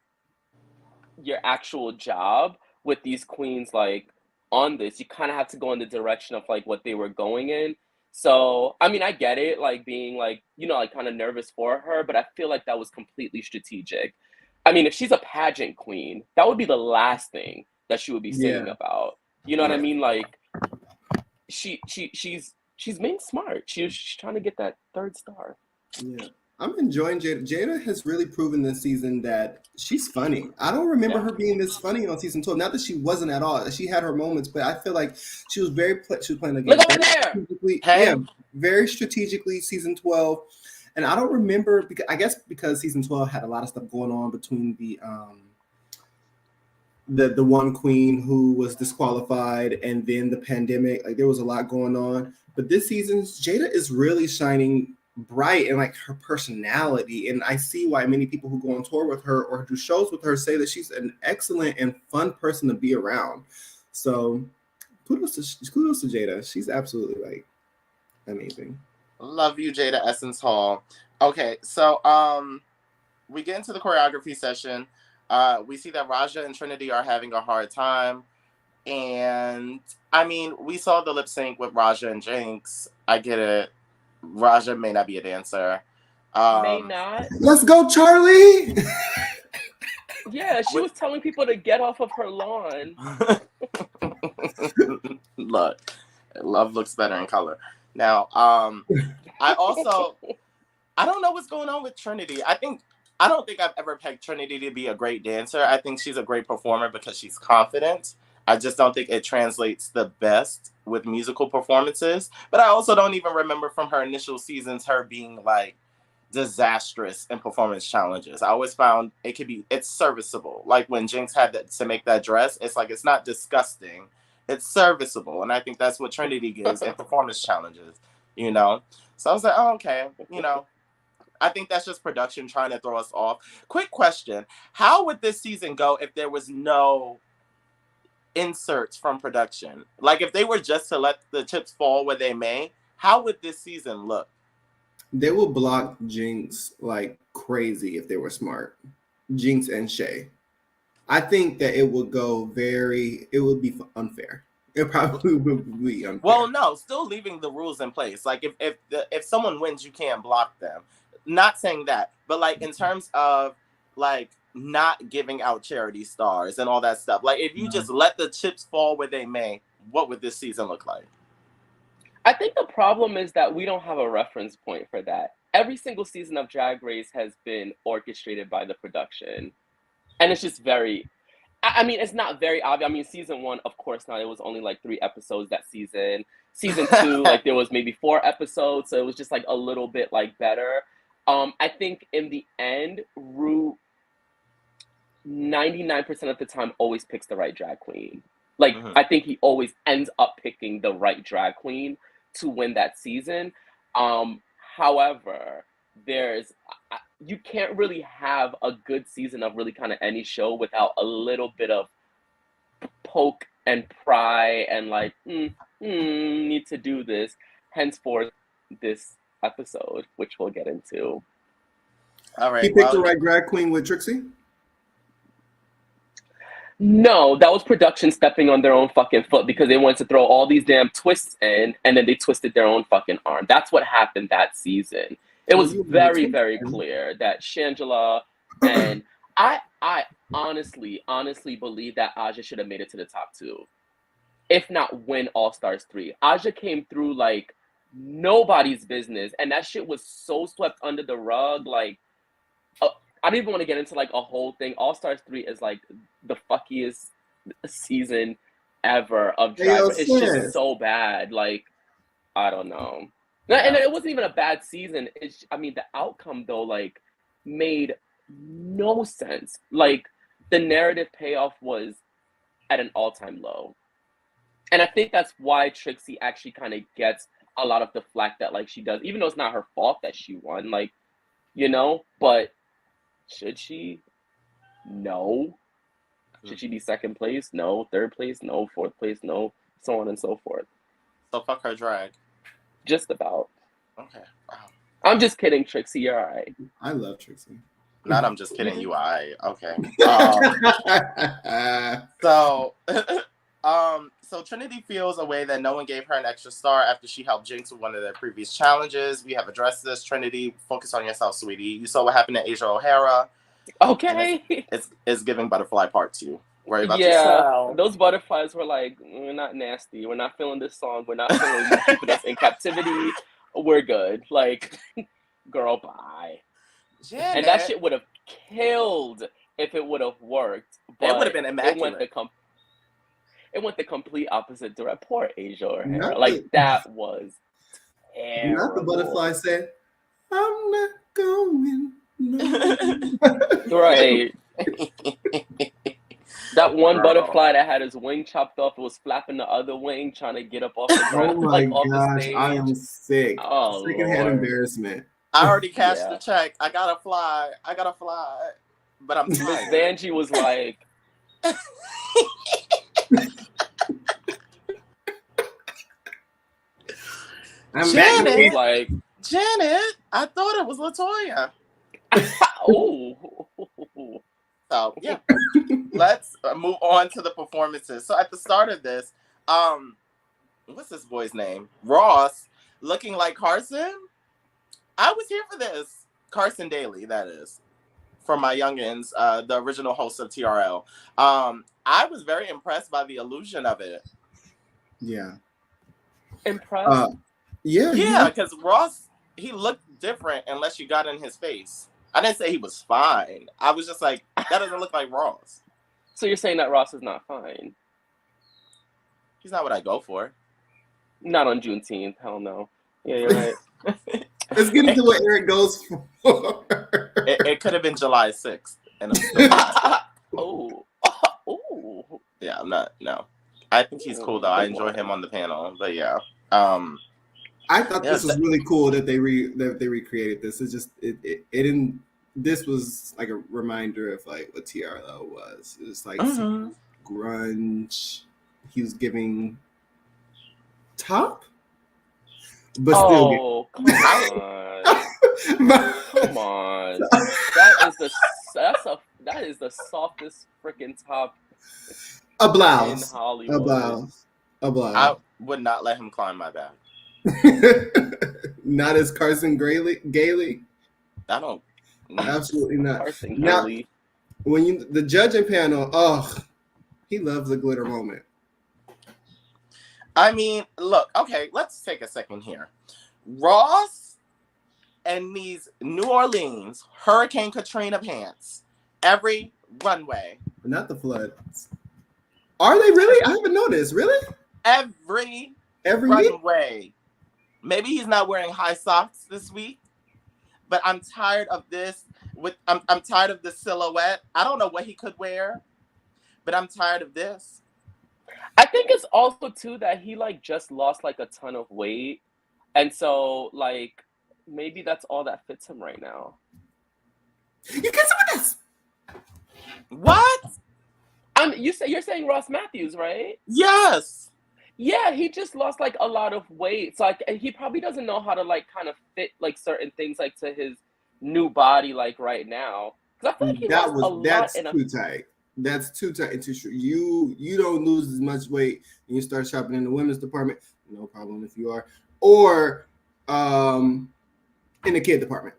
[SPEAKER 3] your actual job with these queens like on this. You kind of have to go in the direction of like what they were going in. So, I mean, I get it, like being like, like kind of nervous for her, but I feel like that was completely strategic. I mean, if she's a pageant queen, that would be the last thing that she would be singing about. You know what I mean? Like, she's being smart. She's trying to get that third star.
[SPEAKER 1] Yeah. I'm enjoying Jada. Jada has really proven this season that she's funny. I don't remember
[SPEAKER 3] Yeah.
[SPEAKER 1] her being this funny on season 12. Not that she wasn't at all. She had her moments, but I feel like she was she was playing the game
[SPEAKER 3] Look over
[SPEAKER 1] very
[SPEAKER 3] there.
[SPEAKER 1] strategically.
[SPEAKER 2] Hey.
[SPEAKER 1] Yeah, very strategically. Season 12, and I don't remember because I guess because season 12 had a lot of stuff going on between the one queen who was disqualified and then the pandemic. Like there was a lot going on. But this season, Jada is really shining bright and like her personality. And I see why many people who go on tour with her or do shows with her say that she's an excellent and fun person to be around. So kudos to Jada. She's absolutely like amazing.
[SPEAKER 2] Love you, Jada Essence Hall. Okay, so we get into the choreography session. We see that Raja and Trinity are having a hard time. And I mean, we saw the lip sync with Raja and Jinx. I get it. Raja may not be a dancer.
[SPEAKER 3] May not.
[SPEAKER 1] Let's go, Charlie.
[SPEAKER 3] Yeah, she was telling people to get off of her lawn.
[SPEAKER 2] Look, love looks better in color. Now, I don't know what's going on with Trinity. I don't think I've ever pegged Trinity to be a great dancer. I think she's a great performer because she's confident. I just don't think it translates the best with musical performances. But I also don't even remember from her initial seasons her being like disastrous in performance challenges. I always found it's serviceable. Like when Jinx had to make that dress, it's like it's not disgusting. It's serviceable. And I think that's what Trinity gives in performance challenges, you know? So I was like, oh, okay, you know. I think that's just production trying to throw us off. Quick question. How would this season go if there was no inserts from production? Like if they were just to let the chips fall where they may, how would this season look?
[SPEAKER 1] They will block Jinx like crazy if they were smart. Jinx and Shay. I think that it would be unfair. It probably would be unfair.
[SPEAKER 2] Well, no, still leaving the rules in place. Like if someone wins, you can't block them. Not saying that, but like in terms of like not giving out charity stars and all that stuff. Like if you just let the chips fall where they may, what would this season look like?
[SPEAKER 3] I think the problem is that we don't have a reference point for that. Every single season of Drag Race has been orchestrated by the production. And it's just I mean, it's not very obvious. I mean, season 1, of course not. It was only like 3 episodes that season. Season 2, like there was maybe 4 episodes. So it was just like a little bit like better. I think in the end, Ru 99% of the time always picks the right drag queen. Like, I think he always ends up picking the right drag queen to win that season. However, you can't really have a good season of really kind of any show without a little bit of poke and pry and like, need to do this. Henceforth, this episode, which we'll get into.
[SPEAKER 2] All right.
[SPEAKER 1] He picked the right drag queen with Trixie?
[SPEAKER 3] No, that was production stepping on their own fucking foot because they wanted to throw all these damn twists in and then they twisted their own fucking arm. That's what happened that season. It was very, very clear that Shangela and I honestly believe that Aja should have made it to the top 2. If not win All Stars 3. Aja came through like nobody's business and that shit was so swept under the rug. Like I don't even want to get into like a whole thing. All Stars 3 is like the fuckiest season ever of Drag Race. It's just so bad. Like, I don't know. Yeah. And it wasn't even a bad season. I mean, the outcome though, like, made no sense. Like, the narrative payoff was at an all-time low. And I think that's why Trixie actually kind of gets a lot of the flack that like she does, even though it's not her fault that she won, like, you know, but should she? No. Should she be second place? No. Third place? No. Fourth place? No. So on and so forth.
[SPEAKER 2] So fuck her drag.
[SPEAKER 3] Just about.
[SPEAKER 2] Okay. Wow.
[SPEAKER 3] I'm just kidding, Trixie. You're all right.
[SPEAKER 1] I love Trixie.
[SPEAKER 2] Not I'm just kidding. You I. Okay. So Trinity feels a way that no one gave her an extra star after she helped Jinx with one of their previous challenges. We have addressed this. Trinity, focus on yourself, sweetie. You saw what happened to Asia O'Hara.
[SPEAKER 3] Okay.
[SPEAKER 2] It's giving butterfly part 2. Worry about
[SPEAKER 3] yourself. Those butterflies were like, we're not nasty. We're not feeling this song. We're not feeling you keeping us in captivity. We're good. Like, girl, bye. And that shit would have killed if it would have worked. But
[SPEAKER 2] it would have been immaculate.
[SPEAKER 3] It went the complete opposite direction. Poor Asia O'Hara.
[SPEAKER 1] Not
[SPEAKER 3] Like,
[SPEAKER 1] the-
[SPEAKER 3] that was terrible.
[SPEAKER 1] Not the butterfly said, "I'm not going." No.
[SPEAKER 3] Right. That one
[SPEAKER 2] Girl.
[SPEAKER 3] butterfly that had his wing chopped off was flapping the other wing, trying to get up off the
[SPEAKER 1] Oh
[SPEAKER 3] ground,
[SPEAKER 1] my
[SPEAKER 3] like off the
[SPEAKER 1] gosh,
[SPEAKER 3] stage.
[SPEAKER 1] I am sick.
[SPEAKER 3] Oh,
[SPEAKER 1] Secondhand
[SPEAKER 3] Lord.
[SPEAKER 1] embarrassment.
[SPEAKER 2] I already cashed
[SPEAKER 3] Yeah.
[SPEAKER 2] the check. I gotta fly. But I'm
[SPEAKER 3] Miss
[SPEAKER 2] tired.
[SPEAKER 3] Vanjie was like,
[SPEAKER 2] Janet!
[SPEAKER 3] she was like,
[SPEAKER 2] Janet, I thought it was Latoya.
[SPEAKER 3] oh.
[SPEAKER 2] So yeah, let's move on to the performances. So at the start of this, what's this boy's name? Ross, looking like Carson. I was here for this. Carson Daly, that is, from my youngins, the original host of TRL. I was very impressed by the illusion of it.
[SPEAKER 1] Yeah.
[SPEAKER 3] Impressed?
[SPEAKER 2] Yeah, because Ross, he looked different unless you got in his face. I didn't say he was fine. I was just like, that doesn't look like Ross.
[SPEAKER 3] So you're saying that Ross is not fine?
[SPEAKER 2] He's not what I go for.
[SPEAKER 3] Not on Juneteenth. Hell no. Yeah, you're right.
[SPEAKER 1] Let's get into what Eric goes for.
[SPEAKER 2] It could have been July 6th. And
[SPEAKER 3] Oh. Oh.
[SPEAKER 2] yeah, I'm not. No, I think he's cool though. I enjoy him on the panel. But yeah,
[SPEAKER 1] I thought this was really cool that they recreated this. It's just it didn't. This was like a reminder of like what TRL was. It was like some grunge. He was giving top, but still.
[SPEAKER 3] Come on. Come on. That is the softest freaking top
[SPEAKER 1] A
[SPEAKER 3] in
[SPEAKER 1] blouse.
[SPEAKER 3] Hollywood.
[SPEAKER 1] A blouse.
[SPEAKER 2] I would not let him climb my back.
[SPEAKER 1] Not as Carson Gailey.
[SPEAKER 2] I don't.
[SPEAKER 1] Absolutely not.
[SPEAKER 3] Carson
[SPEAKER 1] Now,
[SPEAKER 3] Gailey.
[SPEAKER 1] when the judging panel, he loves a glitter moment.
[SPEAKER 2] I mean, look. Okay, let's take a second here. Ross and these New Orleans Hurricane Katrina pants, every runway.
[SPEAKER 1] Not the floods. Are they really? I haven't noticed. Really?
[SPEAKER 2] Every
[SPEAKER 1] week?
[SPEAKER 2] runway. Maybe he's not wearing high socks this week, but I'm tired of this. I'm tired of the silhouette. I don't know what he could wear, but I'm tired of this.
[SPEAKER 3] I think it's also too that he like just lost like a ton of weight, and so like maybe that's all that fits him right now.
[SPEAKER 1] You get some of this.
[SPEAKER 2] What?
[SPEAKER 3] You're saying Ross Matthews, right?
[SPEAKER 2] Yes.
[SPEAKER 3] Yeah, he just lost like a lot of weight. So like he probably doesn't know how to like kind of fit like certain things like to his new body like right now. Because I feel like he lost a lot.
[SPEAKER 1] That's too tight. That's too tight and too short. You don't lose as much weight when you start shopping in the women's department. No problem if you are, or in the kid department.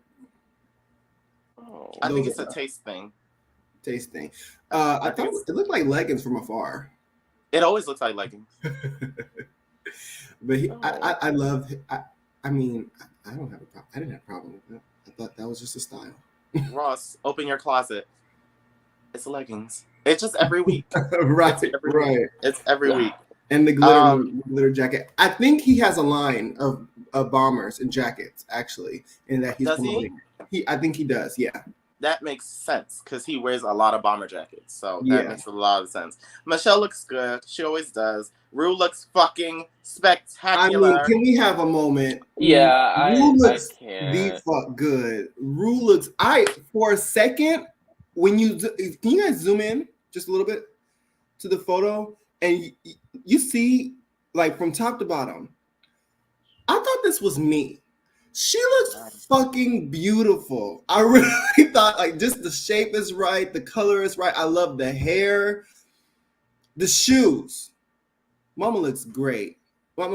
[SPEAKER 3] Oh,
[SPEAKER 2] I think it's a taste thing.
[SPEAKER 1] Taste thing. I thought it looked like leggings from afar.
[SPEAKER 2] It always looks like leggings.
[SPEAKER 1] But I love. I mean, I don't have a problem. I didn't have a problem with that. I thought that was just a style.
[SPEAKER 2] Ross, open your closet. It's leggings. It's just every week.
[SPEAKER 1] Right.
[SPEAKER 2] It's every week.
[SPEAKER 1] And the glitter jacket. I think he has a line of bombers and jackets actually, in that he's promoting. I think he does. Yeah.
[SPEAKER 2] That makes sense because he wears a lot of bomber jackets. So that makes a lot of sense. Michelle looks good. She always does. Rue looks fucking spectacular.
[SPEAKER 1] I mean, can we have a moment?
[SPEAKER 3] Yeah,
[SPEAKER 1] Rue looks
[SPEAKER 3] can't.
[SPEAKER 1] the fuck good. Rue looks. For a second, can you guys zoom in just a little bit to the photo, and you see like from top to bottom. I thought this was me. She looks fucking beautiful. I really thought like just the shape is right, the color is right. I love the hair, the shoes. Mama looks great. I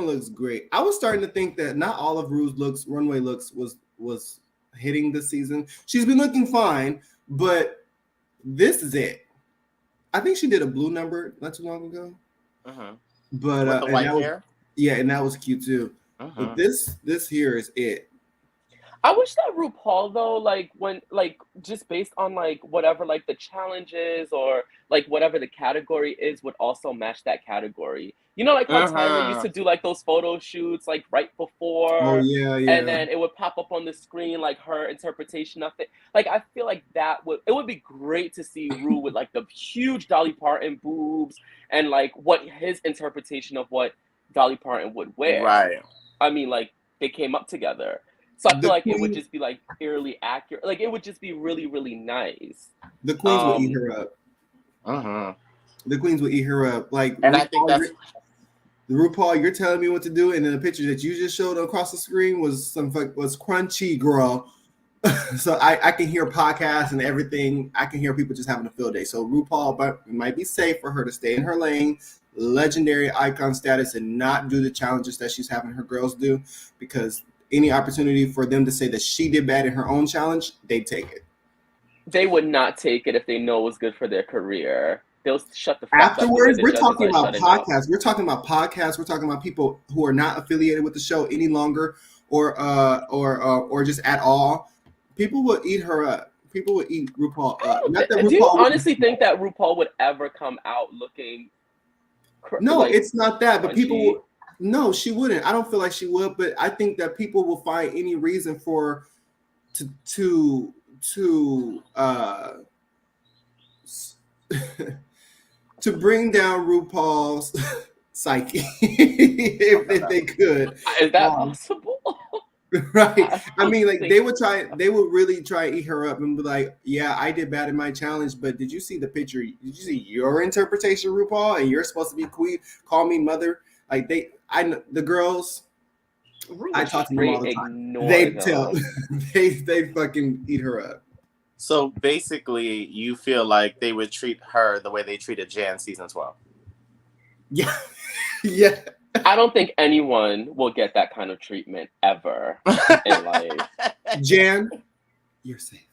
[SPEAKER 1] was starting to think that not all of Rue's runway looks was hitting this season. She's been looking fine, but this is it. I think she did a blue number not too long ago. But
[SPEAKER 2] with the white hair.
[SPEAKER 1] And that was cute too. But this here is it.
[SPEAKER 3] I wish that RuPaul though, like when like just based on like whatever like the challenges or like whatever the category is would also match that category. You know, like how Tyra used
[SPEAKER 2] Mm-hmm.
[SPEAKER 3] to do like those photo shoots like right
[SPEAKER 1] Oh
[SPEAKER 3] before,
[SPEAKER 1] yeah,
[SPEAKER 3] and
[SPEAKER 1] yeah.
[SPEAKER 3] then it would pop up on the screen like her interpretation of it. Like I feel like that would it would be great to see Ru with like the huge Dolly Parton boobs and like what his interpretation of what Dolly Parton would wear.
[SPEAKER 2] Right.
[SPEAKER 3] I mean, like they came up together. So I feel
[SPEAKER 1] The
[SPEAKER 3] like it would
[SPEAKER 1] queen,
[SPEAKER 3] just be like eerily accurate. Like it would just be really, really nice.
[SPEAKER 1] the queens will eat
[SPEAKER 3] Um,
[SPEAKER 1] her up.
[SPEAKER 2] Mm-hmm.
[SPEAKER 1] The queens will eat her up. Like
[SPEAKER 2] And I think
[SPEAKER 1] RuPaul,
[SPEAKER 2] that's
[SPEAKER 1] RuPaul, you're telling me what to do, and then the picture that you just showed across the screen was was crunchy, girl. So I can hear podcasts and everything. I can hear people just having a field day. So RuPaul, but it might be safe for her to stay in her lane, legendary icon status, and not do the challenges that she's having her girls do, because any opportunity for them to say that she did bad in her own challenge, they take it.
[SPEAKER 3] they would not take it if they know it was good for their career. They'll shut the fuck up the way
[SPEAKER 1] Afterwards,
[SPEAKER 3] the
[SPEAKER 1] we're
[SPEAKER 3] judges
[SPEAKER 1] talking
[SPEAKER 3] are
[SPEAKER 1] about
[SPEAKER 3] shutting up.
[SPEAKER 1] podcasts. We're talking about podcasts. We're talking about people who are not affiliated with the show any longer, or just at all. People will eat her up. People will eat RuPaul up. Not that
[SPEAKER 3] Do you
[SPEAKER 1] RuPaul wouldn't.
[SPEAKER 3] honestly think that RuPaul would ever come out looking
[SPEAKER 1] No,
[SPEAKER 3] like
[SPEAKER 1] it's not that. But people
[SPEAKER 3] crunchy?
[SPEAKER 1] will. No, she wouldn't. I don't feel like she would. But I think that people will find any reason for to to to to bring down RuPaul's psyche if they could.
[SPEAKER 3] Is that possible?
[SPEAKER 1] Right. I mean, like
[SPEAKER 3] think
[SPEAKER 1] they would really try to eat her up and be like, yeah, I did bad in my challenge, but did you see the picture? Did you see your interpretation, RuPaul? And you're supposed to be queen, call me mother. Like the girls,
[SPEAKER 3] Ru
[SPEAKER 1] I
[SPEAKER 3] would
[SPEAKER 1] talk to them all
[SPEAKER 3] straight
[SPEAKER 1] the time.
[SPEAKER 3] ignore
[SPEAKER 1] They tell
[SPEAKER 3] them.
[SPEAKER 1] they fucking eat her up.
[SPEAKER 2] so basically you feel like they would treat her the way they treated Jan season 12.
[SPEAKER 1] Yeah. Yeah.
[SPEAKER 3] I don't think anyone will get that kind of treatment ever in life.
[SPEAKER 1] Jan, you're safe.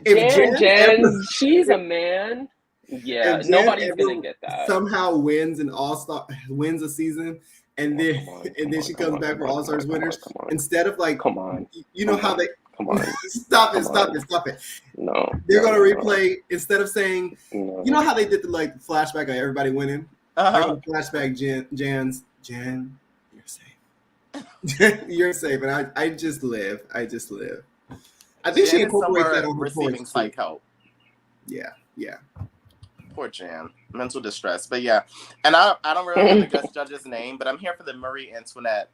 [SPEAKER 1] If
[SPEAKER 3] Jan, she's a man. Yeah,
[SPEAKER 1] if Jan
[SPEAKER 3] nobody's
[SPEAKER 1] ever
[SPEAKER 3] gonna get that.
[SPEAKER 1] somehow wins an all-star, wins a season, and then she comes back for All Stars winners, instead of like,
[SPEAKER 3] Come on.
[SPEAKER 1] you know how they
[SPEAKER 3] Come on.
[SPEAKER 1] stop it.
[SPEAKER 3] No.
[SPEAKER 1] They're gonna replay instead of saying,
[SPEAKER 3] No.
[SPEAKER 1] you know how they did the like flashback of everybody winning. They're
[SPEAKER 2] Uh-huh.
[SPEAKER 1] gonna flashback Jan, you're safe. You're safe, and I just live. I think she
[SPEAKER 2] Jan is
[SPEAKER 1] incorporates that
[SPEAKER 2] somewhere
[SPEAKER 1] on her
[SPEAKER 2] receiving
[SPEAKER 1] points,
[SPEAKER 2] psych
[SPEAKER 1] too.
[SPEAKER 2] help.
[SPEAKER 1] Yeah.
[SPEAKER 2] Poor Jan. Mental distress. But yeah. And I don't remember the guest judge's name, but I'm here for the Marie Antoinette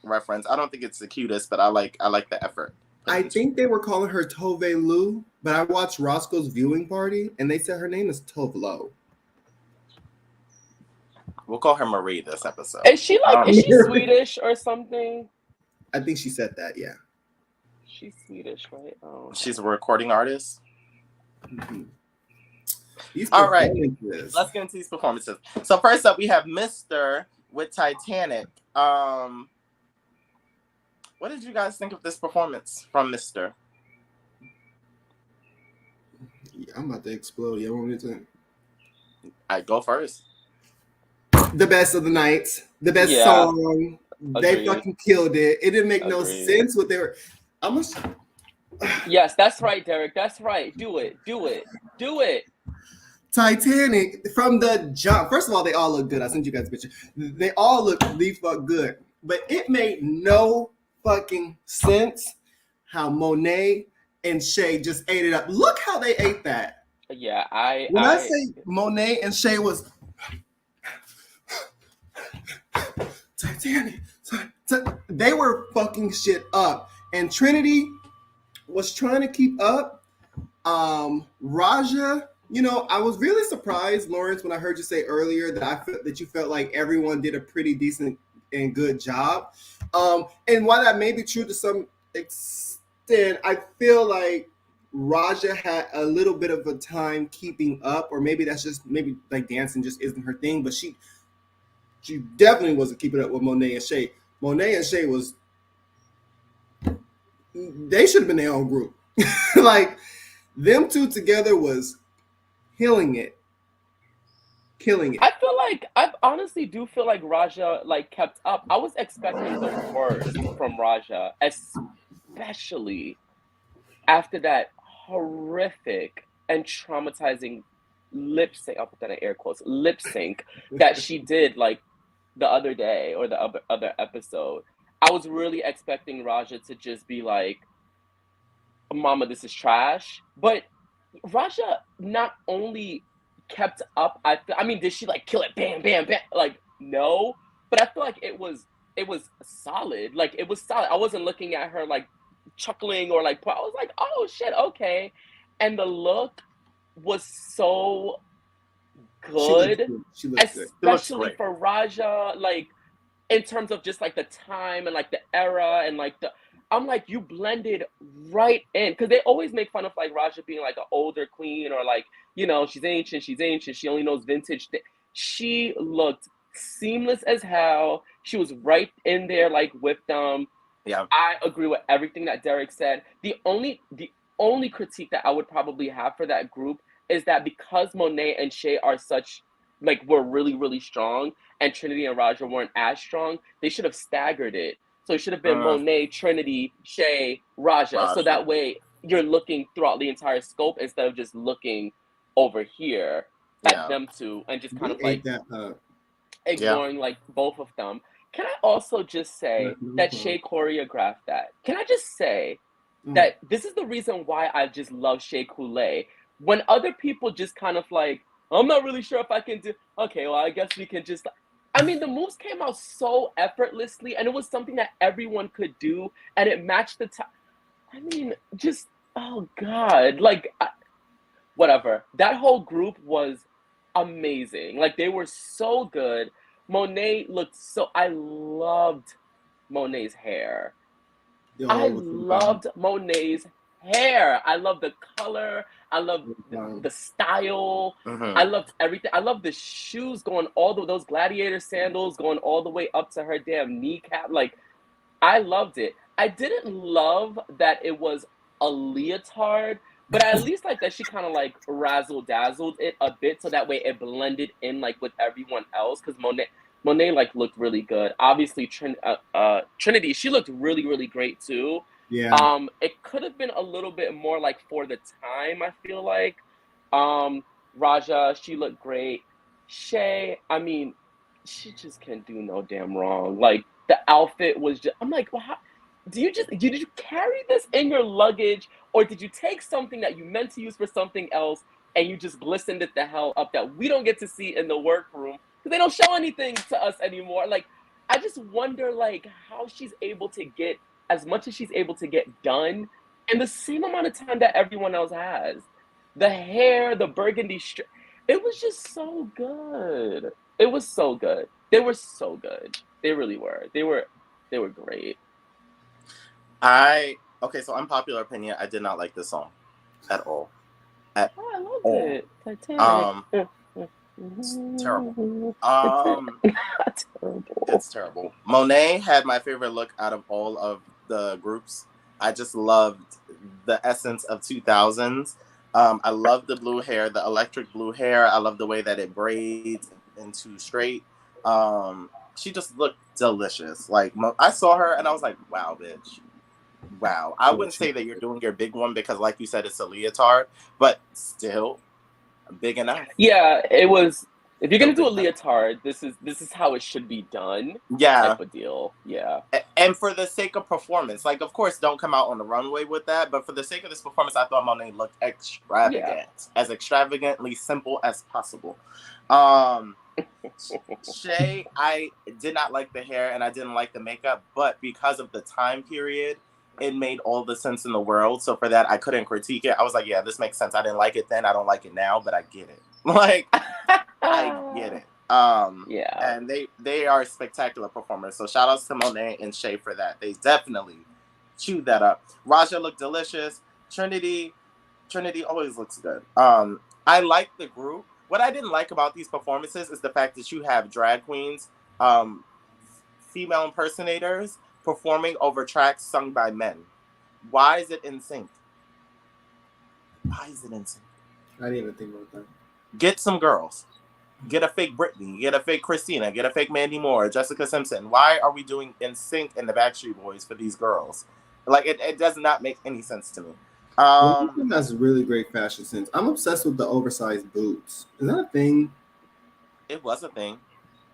[SPEAKER 2] reference. I don't think it's the cutest, but I like the effort.
[SPEAKER 1] I think they were calling her Tove Lu, but I watched Roscoe's viewing party and they said her name is Tove Lo.
[SPEAKER 2] We'll call her Marie this episode.
[SPEAKER 3] Is she like is she Swedish or something?
[SPEAKER 1] I think she said that, yeah.
[SPEAKER 3] She's Swedish, right? Oh.
[SPEAKER 2] She's a recording artist.
[SPEAKER 1] Mm-hmm.
[SPEAKER 2] All right, let's get into these performances. So first up, we have Mr. with Titanic. What did you guys think of this performance from Mr.?
[SPEAKER 1] Yeah, I'm about to explode. You want me to?
[SPEAKER 2] I go first.
[SPEAKER 1] The best of the night, the best song.
[SPEAKER 3] Agreed.
[SPEAKER 1] They fucking killed it. It didn't make no
[SPEAKER 3] Agreed.
[SPEAKER 1] sense what they were. Almost.
[SPEAKER 3] Yes, that's right, Derek. That's right. Do it.
[SPEAKER 1] Titanic from the jump. First of all, they all look good. I sent you guys a picture. They all look the fuck good, but it made no fucking sense how Monet and Shay just ate it up. Look how they ate that.
[SPEAKER 3] Yeah,
[SPEAKER 1] When I say Monet and Shay was Titanic, they were fucking shit up, and Trinity was trying to keep up. Raja, you know, I was really surprised, Lawrence, when I heard you say earlier that you felt like everyone did a pretty decent and good job. And while that may be true to some extent, I feel like Raja had a little bit of a time keeping up, or maybe that's just like dancing just isn't her thing, but she definitely wasn't keeping up with Monet and Shay. Monet and Shay they should have been their own group. Like them two together was killing it.
[SPEAKER 3] I honestly do feel like Raja like kept up. I was expecting the worst from Raja, especially after that horrific and traumatizing lip sync, I'll put that in air quotes, lip sync that she did like the other day or the other episode. I was really expecting Raja to just be like, Mama, this is trash. But Raja not only kept up, I mean, did she like kill it? Bam, bam, bam. Like, no. But I feel like it was solid. Like it was solid. I wasn't looking at her like chuckling or like I was like, oh shit, okay. And the look was so
[SPEAKER 1] She looks
[SPEAKER 3] good,
[SPEAKER 1] good. She looks good.
[SPEAKER 2] It looks
[SPEAKER 3] especially
[SPEAKER 2] great.
[SPEAKER 3] for Raja, like in terms of just like the time and like the era and like the I'm like you blended right in because they always make fun of like Raja being like an older queen or like she's ancient, she only knows vintage. She looked seamless as hell. She was right in there like with them.
[SPEAKER 2] Yeah.
[SPEAKER 3] I agree with everything that Derek said. The only critique that I would probably have for that group is that because Monet and Shay are such like were really really strong and Trinity and Raja weren't as strong, they should have staggered it. So it should have been Monet, Trinity, Shay, Raja. So that way you're looking throughout the entire scope instead of just looking over here at them two and just kind
[SPEAKER 1] We
[SPEAKER 3] of like
[SPEAKER 1] ate that up.
[SPEAKER 3] ignoring like both of them. Can I also just say that Shay choreographed that? Can I just say that this is the reason why I just love Shea Coulee? When other people just kind of like, I'm not really sure if I can do. Okay, well, I guess we can just. I mean, the moves came out so effortlessly, and it was something that everyone could do, and it matched the time. I mean, just oh god, like whatever. That whole group was amazing. Like they were so good. Monet looked so. I loved Monet's hair. I loved Monet's hair. I love the color. I love the style. I loved everything. I love the shoes going those gladiator sandals going all the way up to her damn kneecap. Like, I loved it. I didn't love that it was a leotard, but I at least like that she kind of like razzle dazzled it a bit so that way it blended in like with everyone else. Because Monet like looked really good. Obviously, Trinity, she looked really really great too.
[SPEAKER 1] Yeah.
[SPEAKER 3] It could have been a little bit more like for the time. I feel like, Raja, she looked great. Shay, I mean, she just can't do no damn wrong. Like the outfit was just. I'm like, well, how, did you carry this in your luggage, or did you take something that you meant to use for something else and you just glistened it the hell up that we don't get to see in the workroom because they don't show anything to us anymore? Like, I just wonder like how she's able to get as much as she's able to get done in the same amount of time that everyone else has. The hair, the burgundy it was just so good. It was so good. They were so good. They really were. They were great.
[SPEAKER 2] Okay, so unpopular opinion, I did not like this song at all.
[SPEAKER 3] I loved it. Titanic.
[SPEAKER 2] It's terrible. It's terrible. Monet had my favorite look out of all of the groups. I just loved the essence of 2000s. I love the blue hair, the electric blue hair. I love the way that it braids into straight. She just looked delicious. Like I saw her and I was like, wow, bitch. Wow. I wouldn't say that you're doing your big one because like you said, it's a leotard, but still big enough.
[SPEAKER 3] Yeah, it was. If you're gonna do a leotard, this is how it should be done.
[SPEAKER 2] Yeah,
[SPEAKER 3] type of deal. Yeah,
[SPEAKER 2] and for the sake of performance, like of course, don't come out on the runway with that. But for the sake of this performance, I thought Monet looked extravagant, as extravagantly simple as possible. Shay, I did not like the hair and I didn't like the makeup, but because of the time period, it made all the sense in the world. So for that, I couldn't critique it. I was like, yeah, this makes sense. I didn't like it then. I don't like it now, but I get it. Like, I get it.
[SPEAKER 3] Yeah.
[SPEAKER 2] And they are spectacular performers. So shout outs to Monet and Shay for that. They definitely chewed that up. Raja looked delicious. Trinity always looks good. I like the group. What I didn't like about these performances is the fact that you have drag queens, female impersonators, performing over tracks sung by men. Why is it in sync? Why is it in sync?
[SPEAKER 1] I didn't even think about that.
[SPEAKER 2] Get some girls. Get a fake Britney. Get a fake Christina. Get a fake Mandy Moore. Jessica Simpson. Why are we doing in sync in the Backstreet Boys for these girls? Like it does not make any sense to me.
[SPEAKER 1] One thing has really great fashion sense. I'm obsessed with the oversized boots. Is that a thing?
[SPEAKER 2] It was a thing.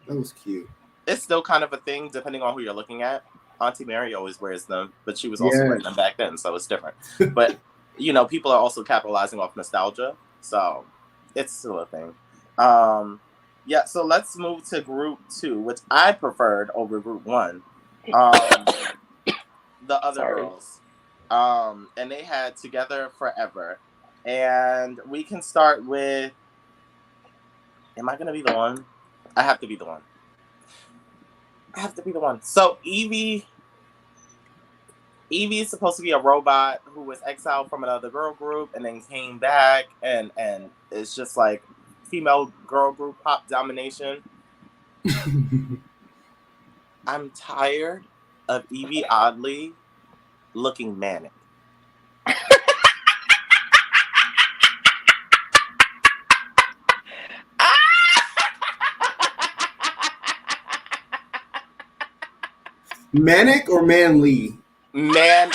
[SPEAKER 1] That was cute.
[SPEAKER 2] It's still kind of a thing depending on who you're looking at. Auntie Mary always wears them, but she was also wearing them back then, so it's different. But people are also capitalizing off nostalgia, so it's still a thing. Yeah, so let's move to group 2, which I preferred over group 1. The other girls. And they had Together Forever. And we can start with, am I going to be the one? I have to be the one. So Evie is supposed to be a robot who was exiled from another girl group and then came back, and it's just like female girl group pop domination. I'm tired of Evie Oddly looking manic.
[SPEAKER 1] Manic or manly?
[SPEAKER 2] Man.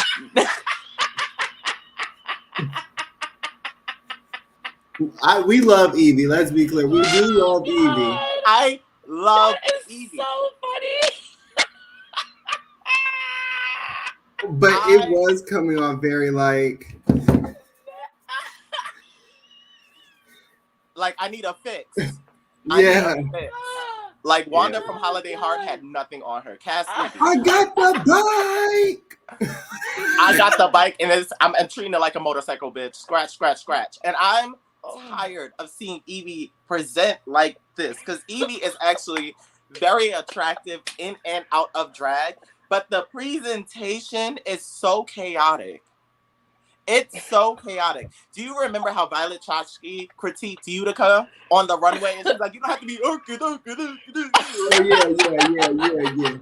[SPEAKER 1] We love Evie. Let's be clear. We do love Evie.
[SPEAKER 2] I love Evie.
[SPEAKER 3] So funny.
[SPEAKER 1] But it was coming off very like
[SPEAKER 2] I need a fix. Like Wanda from Holiday Heart had nothing on her. Cast Evie.
[SPEAKER 1] I got the bike.
[SPEAKER 2] I got the bike, and I'm treating it like a motorcycle, bitch. Scratch, scratch, scratch. And I'm tired of seeing Evie present like this, because Evie is actually very attractive in and out of drag, but the presentation is so chaotic. It's so chaotic. Do you remember how Violet Chachki critiqued Utica on the runway? And she's like, you don't have to be
[SPEAKER 1] Yeah.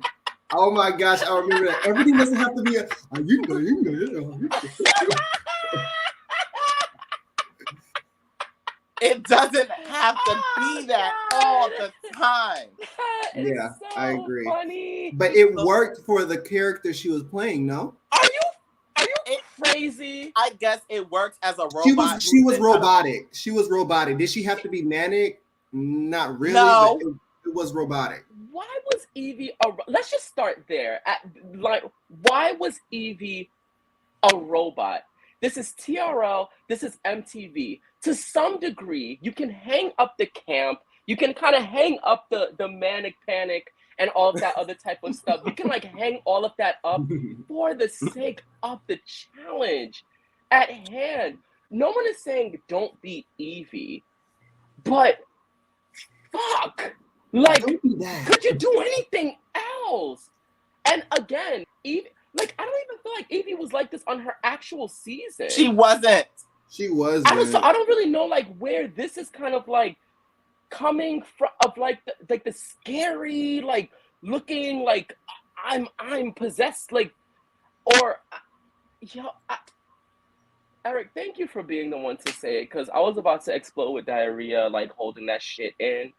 [SPEAKER 1] Oh my gosh, I remember that. Everything doesn't have to be
[SPEAKER 2] It doesn't have to be that all the time.
[SPEAKER 1] Yeah,
[SPEAKER 3] so
[SPEAKER 1] I agree.
[SPEAKER 3] Funny.
[SPEAKER 1] But it worked for the character she was playing, no?
[SPEAKER 3] Are you crazy?
[SPEAKER 2] I guess it works as a robot.
[SPEAKER 1] She was robotic. She was robotic. Did she have to be manic? Not really,
[SPEAKER 2] no.
[SPEAKER 1] But it was robotic.
[SPEAKER 3] Why was Evie let's just start there. Why was Evie a robot? This is TRL, this is MTV. To some degree, you can hang up the camp, you can kind of hang up the manic panic and all of that other type of stuff. You can hang all of that up for the sake of the challenge at hand. No one is saying don't beat Evie, but fuck. Could you do anything else? And again, Evie, I don't even feel like Evie was like this on her actual season.
[SPEAKER 2] She wasn't.
[SPEAKER 3] I don't really know where this is kind of coming from, of the scary looking I'm possessed Eric, thank you for being the one to say it, because I was about to explode with diarrhea holding that shit in.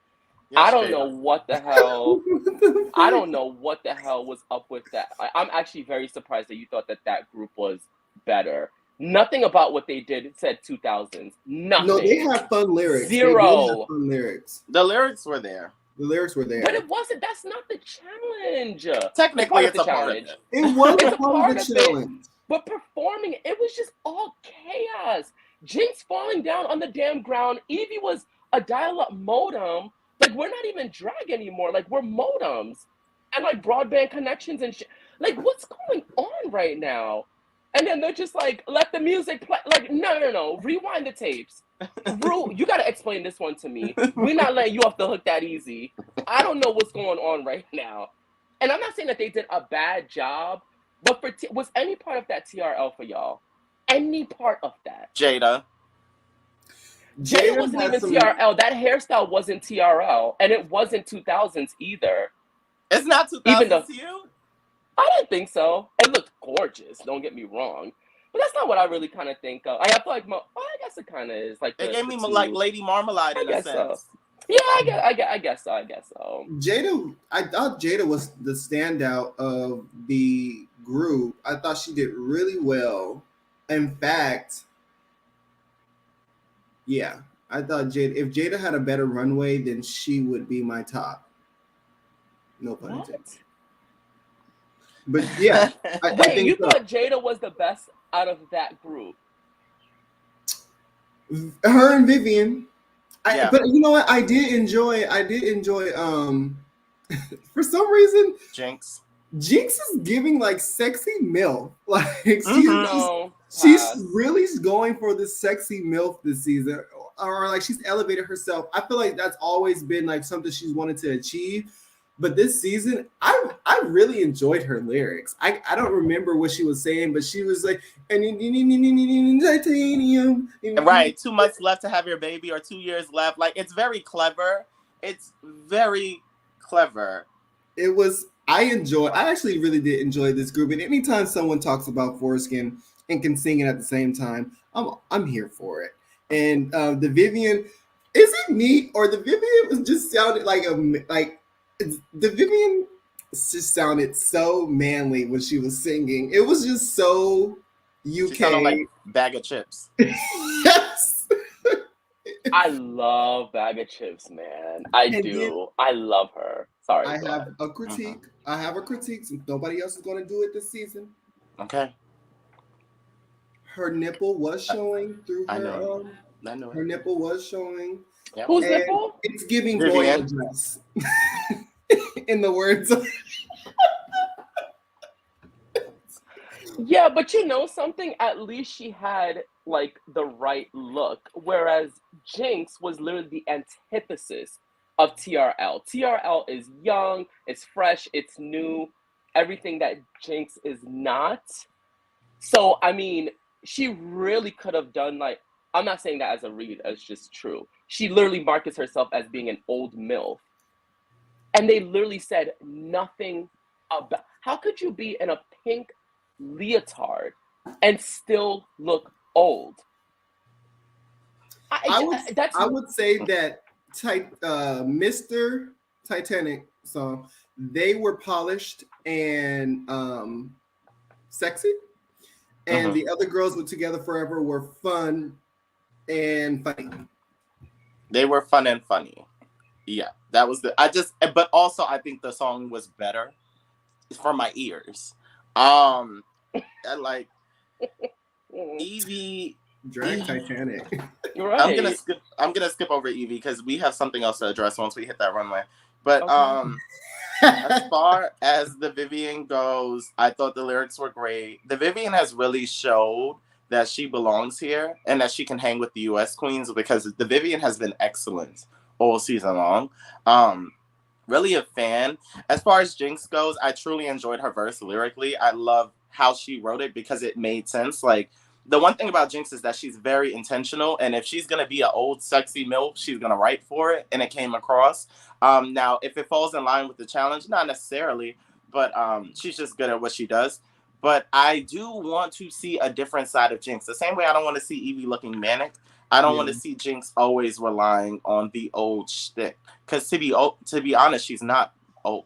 [SPEAKER 3] I don't know what the hell. I don't know what the hell was up with that. I'm actually very surprised that you thought that group was better. Nothing about what they did said 2000s. Nothing.
[SPEAKER 1] No, they had fun lyrics.
[SPEAKER 3] Zero.
[SPEAKER 1] They did have fun lyrics.
[SPEAKER 2] The lyrics were there.
[SPEAKER 1] But
[SPEAKER 3] it wasn't. That's not the challenge.
[SPEAKER 2] Technically, it's a part of it.
[SPEAKER 1] It was a part of the challenge.
[SPEAKER 3] But performing it was just all chaos. Jinx falling down on the damn ground. Evie was a dial-up modem. We're not even drag anymore. We're modems and broadband connections and shit. What's going on right now? And then they're just let the music play. No. Rewind the tapes. You got to explain this one to me. We're not letting you off the hook that easy. I don't know what's going on right now. And I'm not saying that they did a bad job, but was any part of that TRL for y'all? Any part of that?
[SPEAKER 2] Jada
[SPEAKER 3] wasn't even TRL. That hairstyle wasn't TRL, and it wasn't 2000s either.
[SPEAKER 2] It's not 2000s to you?
[SPEAKER 3] I didn't think so. It looked gorgeous. Don't get me wrong, but that's not what I really kind of think of. I feel I guess it kind of is
[SPEAKER 2] it gave me Lady Marmalade in a sense.
[SPEAKER 3] So. Yeah, I guess so.
[SPEAKER 1] Jada, I thought Jada was the standout of the group, I thought she did really well. In fact, yeah, I thought if Jada had a better runway, then she would be my top. No pun intended. But yeah, I
[SPEAKER 3] Wait,
[SPEAKER 1] think
[SPEAKER 3] you
[SPEAKER 1] so.
[SPEAKER 3] thought Jada was the best out of that group?
[SPEAKER 1] Her and Vivian.
[SPEAKER 2] Yeah.
[SPEAKER 1] But you know what? I did enjoy for some reason
[SPEAKER 2] Jinx.
[SPEAKER 1] Jinx is giving like sexy MILF. Like
[SPEAKER 3] No,
[SPEAKER 1] she's
[SPEAKER 3] pass.
[SPEAKER 1] really going for the sexy MILF this season. Or like she's elevated herself. I feel like that's always been like something she's wanted to achieve. But this season, I really enjoyed her lyrics. I don't remember what she was saying, but she was like, titanium.
[SPEAKER 2] Right, 2 months left to have your baby, or 2 years left. Like, it's very clever. It's very clever.
[SPEAKER 1] It was. I actually really did enjoy this group. And anytime someone talks about foreskin and can sing it at the same time, I'm here for it. And the Vivian, is it me or the Vivian was just sounded like the Vivian just sounded so manly when she was singing. It was just so UK. She
[SPEAKER 2] sounded like Bag of Chips.
[SPEAKER 1] Yes.
[SPEAKER 3] I love Bag of Chips, man. I do. I love her. Sorry.
[SPEAKER 1] I have a critique. I have a critique since nobody else is going to do it this season.
[SPEAKER 2] Okay.
[SPEAKER 1] Her nipple was showing through her.
[SPEAKER 2] I know
[SPEAKER 1] her nipple was showing.
[SPEAKER 3] Yep. Whose nipple?
[SPEAKER 1] It's giving royal dress. In the words of
[SPEAKER 3] yeah, but you know something? At least she had like the right look, whereas Jinx was literally the antithesis of TRL. TRL is young, it's fresh, it's new, everything that Jinx is not. So I mean, she really could have done like, I'm not saying that as a read, it's just true. She literally markets herself as being an old MILF. And they literally said nothing about, how could you be in a pink leotard and still look old?
[SPEAKER 1] I would say that Mr. Titanic song, they were polished and sexy. And the other girls with Together Forever were fun and funny.
[SPEAKER 2] They were fun and funny. Yeah, that was but also I think the song was better for my ears. Like Evie
[SPEAKER 1] Drag Titanic.
[SPEAKER 3] Right.
[SPEAKER 2] I'm gonna skip over Evie because we have something else to address once we hit that runway. But as far as the Vivian goes, I thought the lyrics were great. The Vivian has really showed that she belongs here and that she can hang with the US queens, because the Vivian has been excellent all season long. Really a fan. As far as Jinx goes, I truly enjoyed her verse lyrically. I love how she wrote it because it made sense. Like, the one thing about Jinx is that she's very intentional, and if she's going to be an old sexy MILF, she's going to write for it, and it came across. Now, if it falls in line with the challenge, not necessarily, but she's just good at what she does. But I do want to see a different side of Jinx. The same way I don't want to see Evie looking manic, I don't want to see Jinx always relying on the old shtick. Because to be honest, she's not old.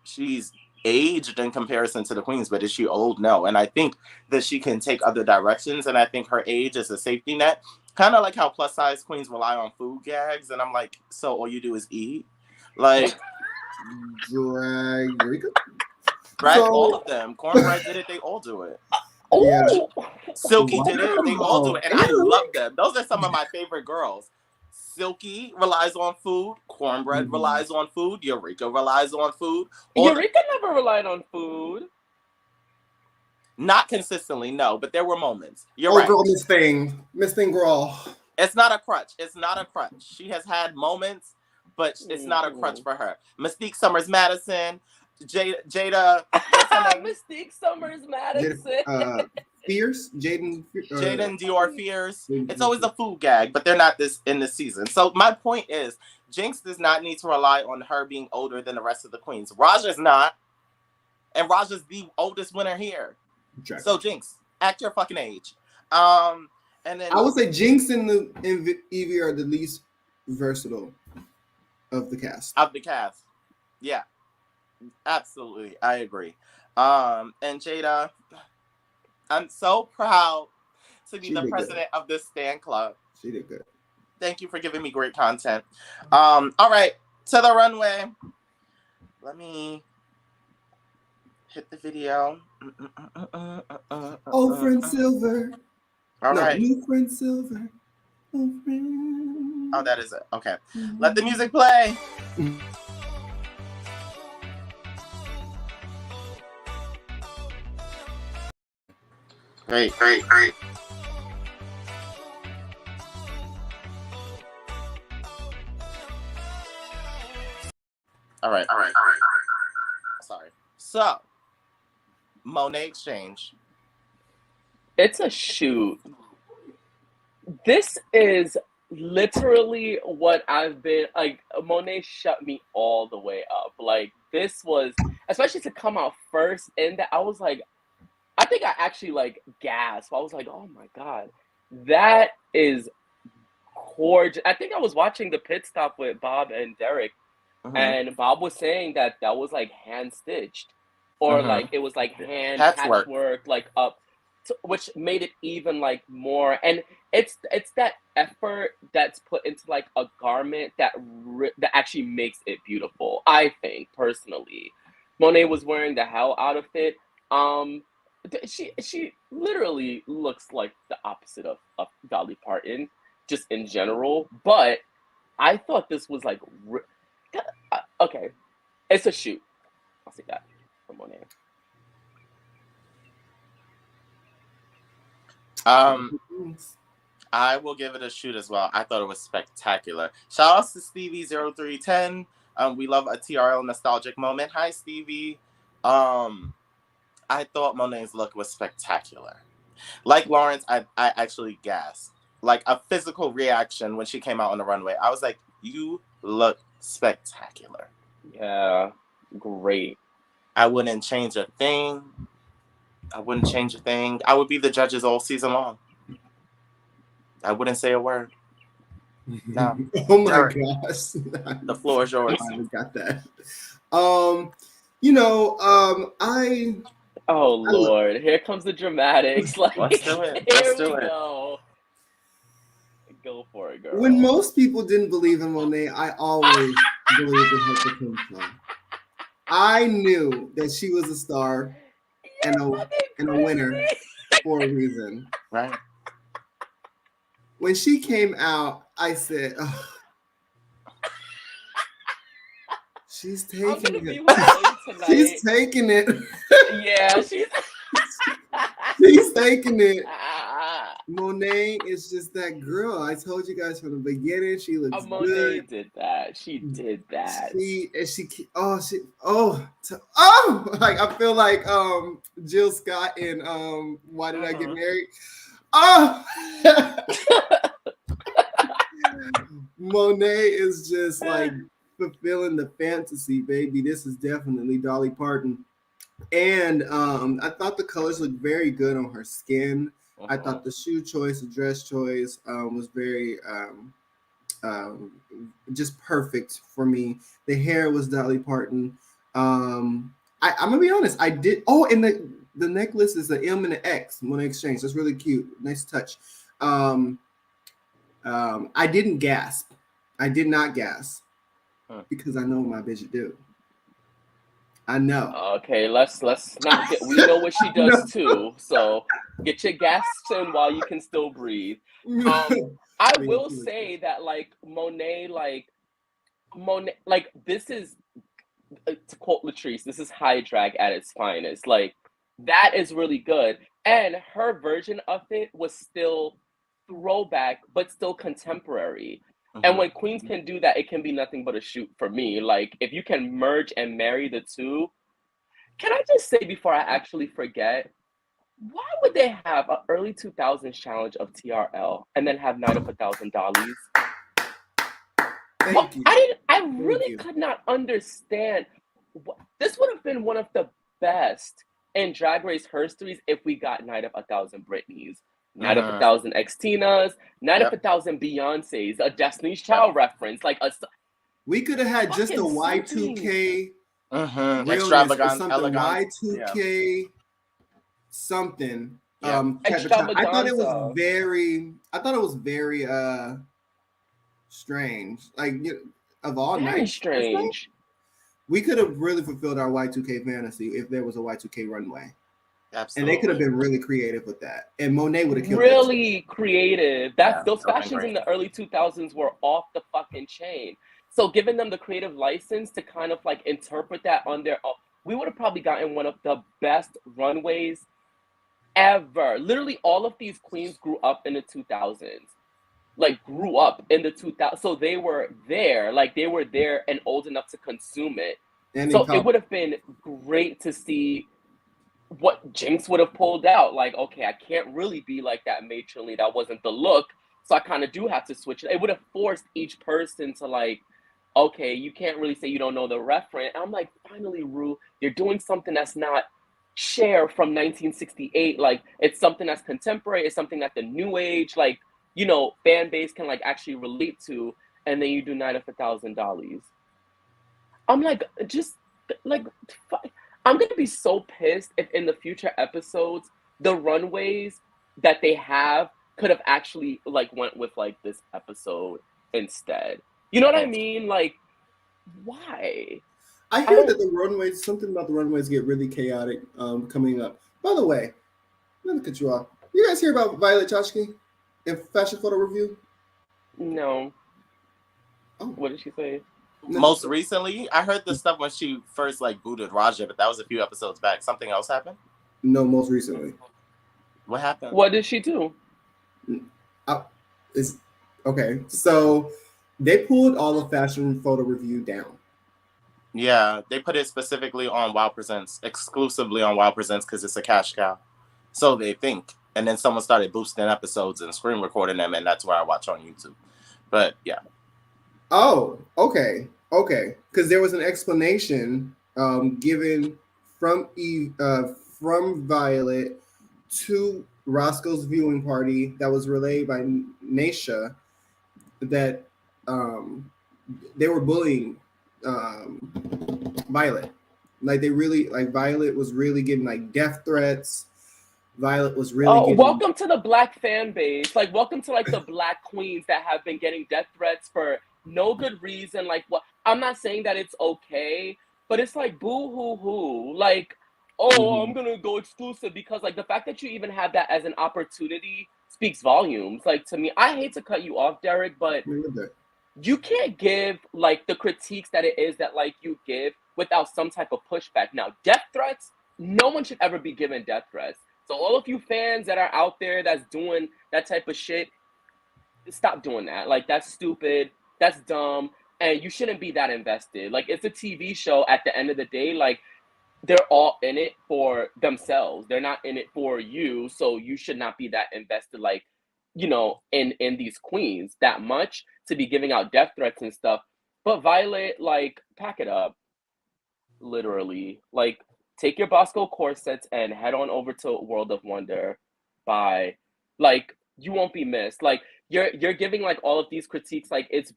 [SPEAKER 2] She's aged in comparison to the queens, but is she old? No. And I think that she can take other directions, and I think her age is a safety net. Kind of like how plus size queens rely on food gags, and I'm like, so all you do is eat? Like,
[SPEAKER 1] drag
[SPEAKER 2] all of them. Cornbread did it, they all do it.
[SPEAKER 1] Yeah.
[SPEAKER 2] Silky did it, they all do it, and I love them. Those are some of my favorite girls. Silky relies on food. Cornbread relies on food. Eureka relies on food.
[SPEAKER 3] Eureka never relied on food.
[SPEAKER 2] Not consistently, no, but there were moments. You're right.
[SPEAKER 1] Girl, Miss Thing Girl.
[SPEAKER 2] It's not a crutch. It's not a crutch. She has had moments, but it's not a crutch for her. Mystique Summers Madison, Jada.
[SPEAKER 3] Mystique Summers Madison.
[SPEAKER 1] Fierce, Jaden
[SPEAKER 2] Dior Fierce. It's always a food gag, but they're not in this season. So my point is, Jinx does not need to rely on her being older than the rest of the queens. Raja's not, and Raja's the oldest winner here. Exactly. So Jinx, act your fucking age. And then
[SPEAKER 1] I would say Jinx and Evie are the least versatile of the cast.
[SPEAKER 2] Yeah. Absolutely, I agree. And Jada, I'm so proud to be
[SPEAKER 1] She
[SPEAKER 2] the
[SPEAKER 1] did good.
[SPEAKER 2] president of this stan club.
[SPEAKER 1] She did good.
[SPEAKER 2] Thank you for giving me great content. All right, to the runway. Let me hit the video.
[SPEAKER 1] Old friend Silver.
[SPEAKER 2] All right.
[SPEAKER 1] New friend Silver. Old friend.
[SPEAKER 2] Oh, that is it. Okay. Let the music play. Great. All right. Sorry. So, Monet Exchange.
[SPEAKER 3] It's a shoot. This is literally what I've been like. Monet shut me all the way up. Like, this was, especially to come out first, and that I was like, I think I actually like gasped. I was like, oh my God, that is gorgeous. I think I was watching the pit stop with Bob and Derek, and Bob was saying that was like hand stitched, or like it was like hand patchwork, like up, which made it even like more. And it's that effort that's put into like a garment that that actually makes it beautiful. I think personally, Monet was wearing the hell out of it. She literally looks like the opposite of Dolly Parton, just in general. But I thought this was like okay, it's a shoot. I'll say that for Monet.
[SPEAKER 2] I will give it a shoot as well. I thought it was spectacular. Shout out to Stevie0310. We love a TRL nostalgic moment. Hi, Stevie. I thought Monet's look was spectacular. Like Lawrence, I actually gasped. Like a physical reaction when she came out on the runway. I was like, you look spectacular.
[SPEAKER 3] Yeah, great.
[SPEAKER 2] I wouldn't change a thing. I would be the judges all season long. I wouldn't say a word. No.
[SPEAKER 1] Oh my gosh.
[SPEAKER 2] The floor is yours.
[SPEAKER 1] I got that.
[SPEAKER 3] Oh Lord, here comes the dramatics. Like,
[SPEAKER 2] let's do it.
[SPEAKER 3] Here we go. Go for it, girl.
[SPEAKER 1] When most people didn't believe in Monet, I always believed in her potential. I knew that she was a star and a winner for a reason.
[SPEAKER 2] Right.
[SPEAKER 1] When she came out, I said, oh, she's taking it. She's taking it.
[SPEAKER 3] Yeah, she's
[SPEAKER 1] taking it. Monet is just that girl. I told you guys from the beginning. She looks
[SPEAKER 3] Monet
[SPEAKER 1] good.
[SPEAKER 3] Did that. She did that.
[SPEAKER 1] Like I feel like Jill Scott in Why Did I Get Married? Oh, Monet is just like fulfilling the fantasy, baby. This is definitely Dolly Parton. And I thought the colors looked very good on her skin. I thought the shoe choice, the dress choice was very just perfect for me. The hair was Dolly Parton. I'm gonna be honest. I did. Oh, and the necklace is the M and the X Monet Exchange. That's really cute. Nice touch. I didn't gasp. I did not gasp because I know what my bitch do. I know.
[SPEAKER 3] Okay, let's not get. We know what she does too. So get your gasps in while you can still breathe. I will say that Monet, this is, to quote Latrice, this is high drag at its finest. Like, that is really good. And her version of it was still throwback, but still contemporary. And when queens can do that, it can be nothing but a shoot for me. Like, if you can merge and marry the two, can I just say before I actually forget, why would they have an early 2000s challenge of TRL and then have Night of 1,000 Dollies?
[SPEAKER 1] Thank you.
[SPEAKER 3] I really could not understand. This would have been one of the best in Drag Race histories if we got Night of 1,000 Britneys. Night of 1,000 Xtinas, Night of 1,000 Beyonces, a Destiny's Child reference, like
[SPEAKER 1] we could have had just a Y2K
[SPEAKER 2] Mm-hmm.
[SPEAKER 1] Realness or
[SPEAKER 2] Extravagant,
[SPEAKER 1] something.
[SPEAKER 2] elegant.
[SPEAKER 1] Y2K something.
[SPEAKER 2] Yeah.
[SPEAKER 1] I thought it was
[SPEAKER 3] Extravaganza.
[SPEAKER 1] very strange. Like of all
[SPEAKER 3] Very
[SPEAKER 1] nights,
[SPEAKER 3] strange.
[SPEAKER 1] we could have really fulfilled our Y2K fantasy if there was a Y2K runway.
[SPEAKER 2] Absolutely.
[SPEAKER 1] And they could have been really creative with that. And Monet would have killed
[SPEAKER 3] Really creative. Those
[SPEAKER 2] that would've been
[SPEAKER 3] fashions
[SPEAKER 2] great.
[SPEAKER 3] in the early 2000s were off the fucking chain. So giving them the creative license to kind of like interpret that on their own, we would have probably gotten one of the best runways ever. Literally all of these queens grew up in the 2000s. Like grew up in the 2000s. So they were there. Like they were there and old enough to consume it.
[SPEAKER 1] And
[SPEAKER 3] So it would have been great to see what Jinx would have pulled out. Like, okay, I can't really be like that matronly. That wasn't the look. So I kind of do have to switch it. It would have forced each person to like, okay, you can't really say you don't know the reference. And I'm like, finally, Rue, you're doing something that's not Cher from 1968. Like, it's something that's contemporary. It's something that the new age, like, fan base can like actually relate to. And then you do Night of $1,000. I'm like, just like, I'm gonna be so pissed if in the future episodes the runways that they have could have actually like went with like this episode instead. You know what I mean? Like, why?
[SPEAKER 1] I hear that the runways, something about the runways get really chaotic coming up. By the way, let me cut you off. You guys hear about Violet Chachki in Fashion Photo Review?
[SPEAKER 3] No.
[SPEAKER 1] Oh.
[SPEAKER 3] What did she say?
[SPEAKER 2] Most recently, I heard the stuff when she first like booted Raja, but that was a few episodes back. Something else happened?
[SPEAKER 1] No, most recently.
[SPEAKER 2] What happened?
[SPEAKER 3] What did she do?
[SPEAKER 1] Okay, so they pulled all of Fashion Photo Review down.
[SPEAKER 2] Yeah, they put it specifically on Wow Presents, exclusively on Wow Presents because it's a cash cow. So they think. And then someone started boosting episodes and screen recording them, and that's where I watch on YouTube. But yeah.
[SPEAKER 1] Oh, okay. Because there was an explanation given from Violet to Roscoe's viewing party that was relayed by Naisha that they were bullying Violet. Like Violet was really getting like death threats. Violet was really getting...
[SPEAKER 3] welcome to the black fan base. Like, welcome to like the black queens that have been getting death threats for no good reason. Like, what? I'm not saying that it's okay, but it's like boo hoo hoo. Like, I'm gonna go exclusive because like the fact that you even have that as an opportunity speaks volumes. Like, to me, I hate to cut you off, Derek, but you can't give like the critiques that it is that like you give without some type of pushback. Now, death threats, no one should ever be given death threats. So all of you fans that are out there that's doing that type of shit, stop doing that. Like, that's stupid. That's dumb. And you shouldn't be that invested. Like, it's a TV show at the end of the day. Like, they're all in it for themselves. They're not in it for you. So you should not be that invested, like, in these queens that much to be giving out death threats and stuff. But Violet, like, pack it up. Literally. Like, take your Bosco corsets and head on over to World of Wonder. Bye. Like, you won't be missed. Like, you're giving like all of these critiques. Like, it's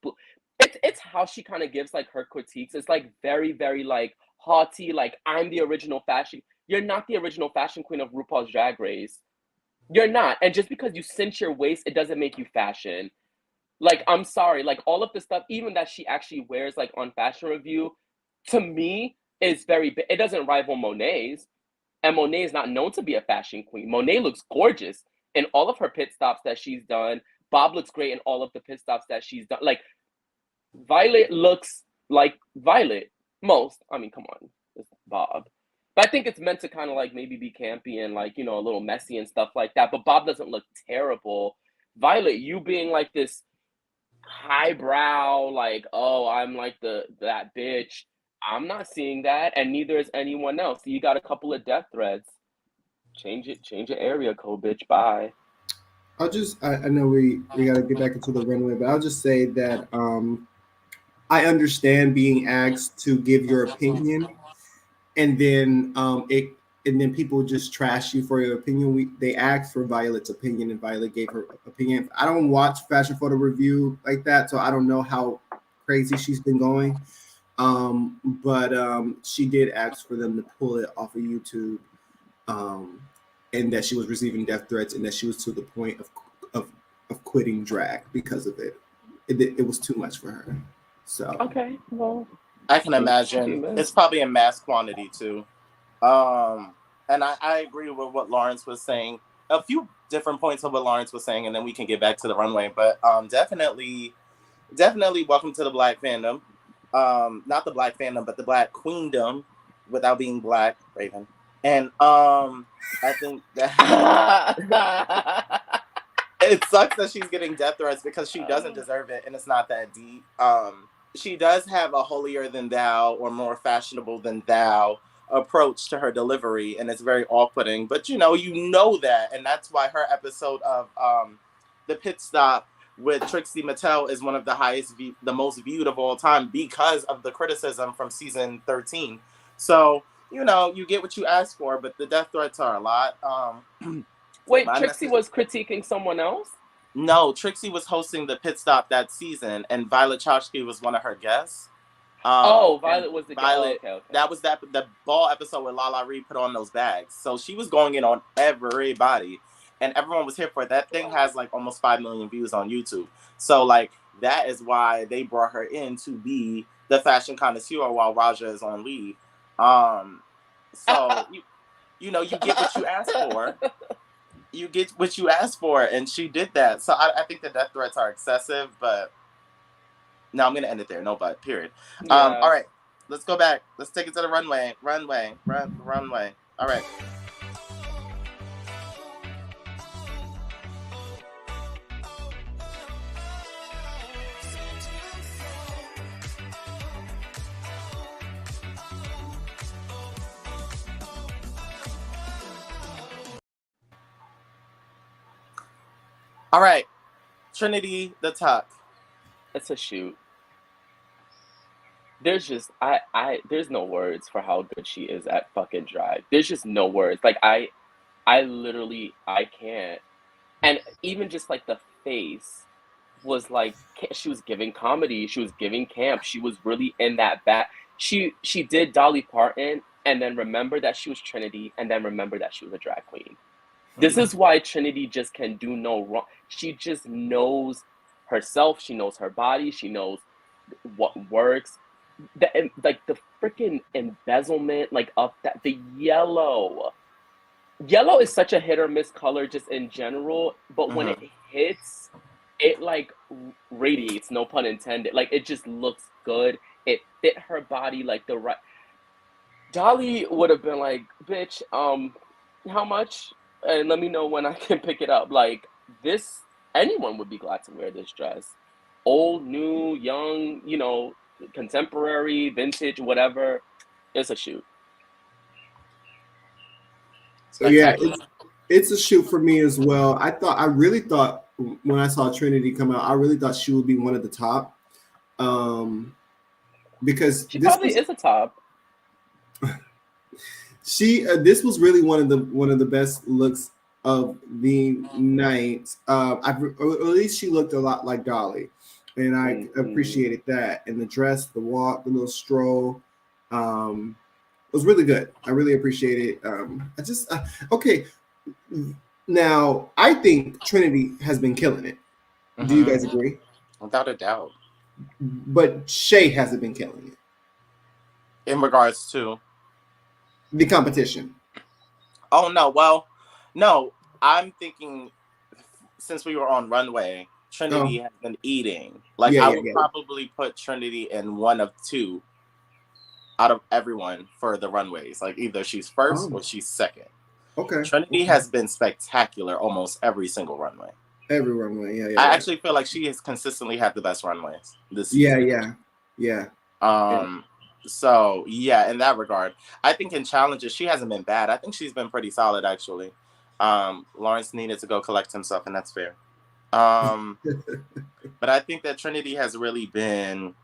[SPEAKER 3] how she kind of gives like her critiques. It's like very, very like haughty. Like, I'm the original fashion. You're not the original fashion queen of RuPaul's Drag Race. You're not. And just because you cinch your waist, it doesn't make you fashion. Like, I'm sorry. Like, all of the stuff, even that she actually wears like on Fashion Review, to me, is very it doesn't rival Monet's, and Monet is not known to be a fashion queen. Monet looks gorgeous in all of her pit stops that she's done. Bob looks great in all of the pit stops that she's done. Like, Violet looks like Violet most. I mean, come on, it's Bob. But I think it's meant to kind of like maybe be campy and like, a little messy and stuff like that. But Bob doesn't look terrible. Violet, you being like this highbrow, like, I'm like that bitch. I'm not seeing that, and neither is anyone else. You got a couple of death threats. Change your area code, bitch. Bye.
[SPEAKER 1] I know we gotta get back into the runway, but I'll just say that I understand being asked to give your opinion, and then people just trash you for your opinion. They asked for Violet's opinion, and Violet gave her opinion. I don't watch Fashion Photo Review like that, so I don't know how crazy she's been going. But she did ask for them to pull it off of YouTube, and that she was receiving death threats, and that she was to the point of quitting drag because of it. It was too much for her. So
[SPEAKER 3] Okay, well,
[SPEAKER 2] I can imagine it's probably in mass quantity too. And I agree with what Lawrence was saying. A few different points of what Lawrence was saying, and then we can get back to the runway. But definitely welcome to the Black fandom. Not the Black fandom, but the Black queendom, without being Black, Raven. And I think that it sucks that she's getting death threats because she doesn't deserve it, and it's not that deep. She does have a holier than thou or more fashionable than thou approach to her delivery, and it's very off-putting. But you know that, and that's why her episode of the pit stop with Trixie Mattel is one of the most viewed of all time because of the criticism from season 13. So you get what you ask for, but the death threats are a lot.
[SPEAKER 3] Wait, Trixie was critiquing someone else?
[SPEAKER 2] No, Trixie was hosting the pit stop that season, and Violet Chachki was one of her guests.
[SPEAKER 3] Violet was the
[SPEAKER 2] Violet.
[SPEAKER 3] Okay.
[SPEAKER 2] That was the ball episode where Lala Reed put on those bags. So she was going in on everybody, and everyone was here for it. That thing has like almost 5 million views on YouTube. So like that is why they brought her in to be the fashion connoisseur while Raja is on leave. So you get what you ask for. You get what you asked for, and she did that. So I think the death threats are excessive, but no, I'm gonna end it there. No, but period.
[SPEAKER 3] Yeah.
[SPEAKER 2] All right, let's go back. Let's take it to the runway. Runway. All right. All right, Trinity the Tuck.
[SPEAKER 3] It's a shoot. There's just there's no words for how good she is at fucking drag. There's just no words. Like I literally can't. And even just like the face was like she was giving comedy, she was giving camp, she was really in that back. She did Dolly Parton, and then remember that she was Trinity, and then remember that she was a drag queen. This is why Trinity just can do no wrong. She just knows herself. She knows her body. She knows what works. Like the freaking embezzlement, like of that. The yellow is such a hit or miss color just in general. But when it hits, it like radiates. No pun intended. Like it just looks good. It fit her body like the right. Dolly would have been like, "Bitch, how much?" And let me know when I can pick it up. Like this, anyone would be glad to wear this dress. Old, new, young, contemporary, vintage, whatever. It's a shoot.
[SPEAKER 1] So yeah, it's a shoot for me as well. I really thought when I saw Trinity come out, I really thought she would be one of the top. Because
[SPEAKER 3] she probably is a top.
[SPEAKER 1] This was really one of the best looks of the night. Or at least she looked a lot like Dolly, and I appreciated that. And the dress, the walk, the little stroll, was really good. I really appreciate it. Okay. Now I think Trinity has been killing it. Do you guys agree?
[SPEAKER 2] Without a doubt.
[SPEAKER 1] But Shay hasn't been killing it.
[SPEAKER 2] In regards to
[SPEAKER 1] the competition.
[SPEAKER 2] Oh no, well, no, I'm thinking since we were on runway, Trinity has been eating. Like I would probably put Trinity in one of two out of everyone for the runways. Like either she's first or she's second.
[SPEAKER 1] Okay.
[SPEAKER 2] Trinity has been spectacular almost every single runway.
[SPEAKER 1] Every runway, yeah.
[SPEAKER 2] I actually feel like she has consistently had the best runways this season.
[SPEAKER 1] Yeah.
[SPEAKER 2] So yeah, in that regard, I think in challenges she hasn't been bad. I think she's been pretty solid actually. Lawrence needed to go collect himself, and that's fair. But I think that Trinity has really been.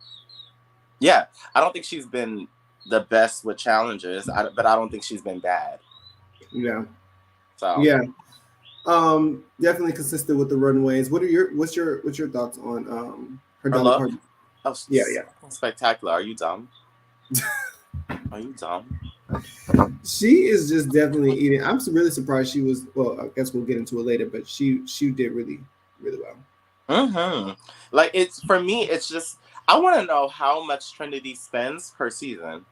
[SPEAKER 2] Yeah, I don't think she's been the best with challenges, but I don't think she's been bad.
[SPEAKER 1] Yeah.
[SPEAKER 2] So
[SPEAKER 1] yeah, definitely consistent with the runways. What's your thoughts on her
[SPEAKER 2] look?
[SPEAKER 1] Party? Yeah.
[SPEAKER 2] Spectacular. Are you dumb? Are you dumb?
[SPEAKER 1] She is just definitely eating. I'm really surprised she was. Well, I guess we'll get into it later, but she did really really well.
[SPEAKER 2] Mm-hmm. Like it's for me, it's just I want to know how much Trinity spends per season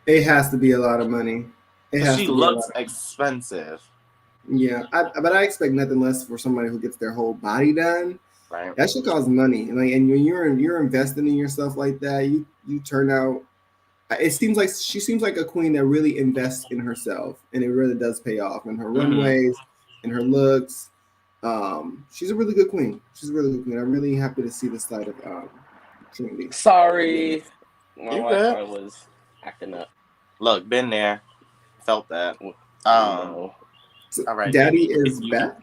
[SPEAKER 1] It has to be a lot of money. It
[SPEAKER 2] because
[SPEAKER 1] has
[SPEAKER 2] she
[SPEAKER 1] to be a lot.
[SPEAKER 2] looks expensive,
[SPEAKER 1] Yeah, but I expect nothing less for somebody who gets their whole body done.
[SPEAKER 2] right?
[SPEAKER 1] That should cost money. And when you're investing in yourself like that, you turn out. It seems like she seems like a queen that really invests in herself, and it really does pay off in her
[SPEAKER 2] Mm-hmm.
[SPEAKER 1] runways, in her looks. She's a really good queen. She's a really good queen. I'm really happy to see the side of Trinity.
[SPEAKER 3] Sorry, my
[SPEAKER 2] You good?
[SPEAKER 3] Wi-Fi was acting up.
[SPEAKER 2] Look, been there, felt that.
[SPEAKER 3] We
[SPEAKER 2] Um,
[SPEAKER 3] know.
[SPEAKER 1] So,
[SPEAKER 2] all right,
[SPEAKER 1] Daddy
[SPEAKER 2] maybe
[SPEAKER 1] is
[SPEAKER 2] if you
[SPEAKER 1] back.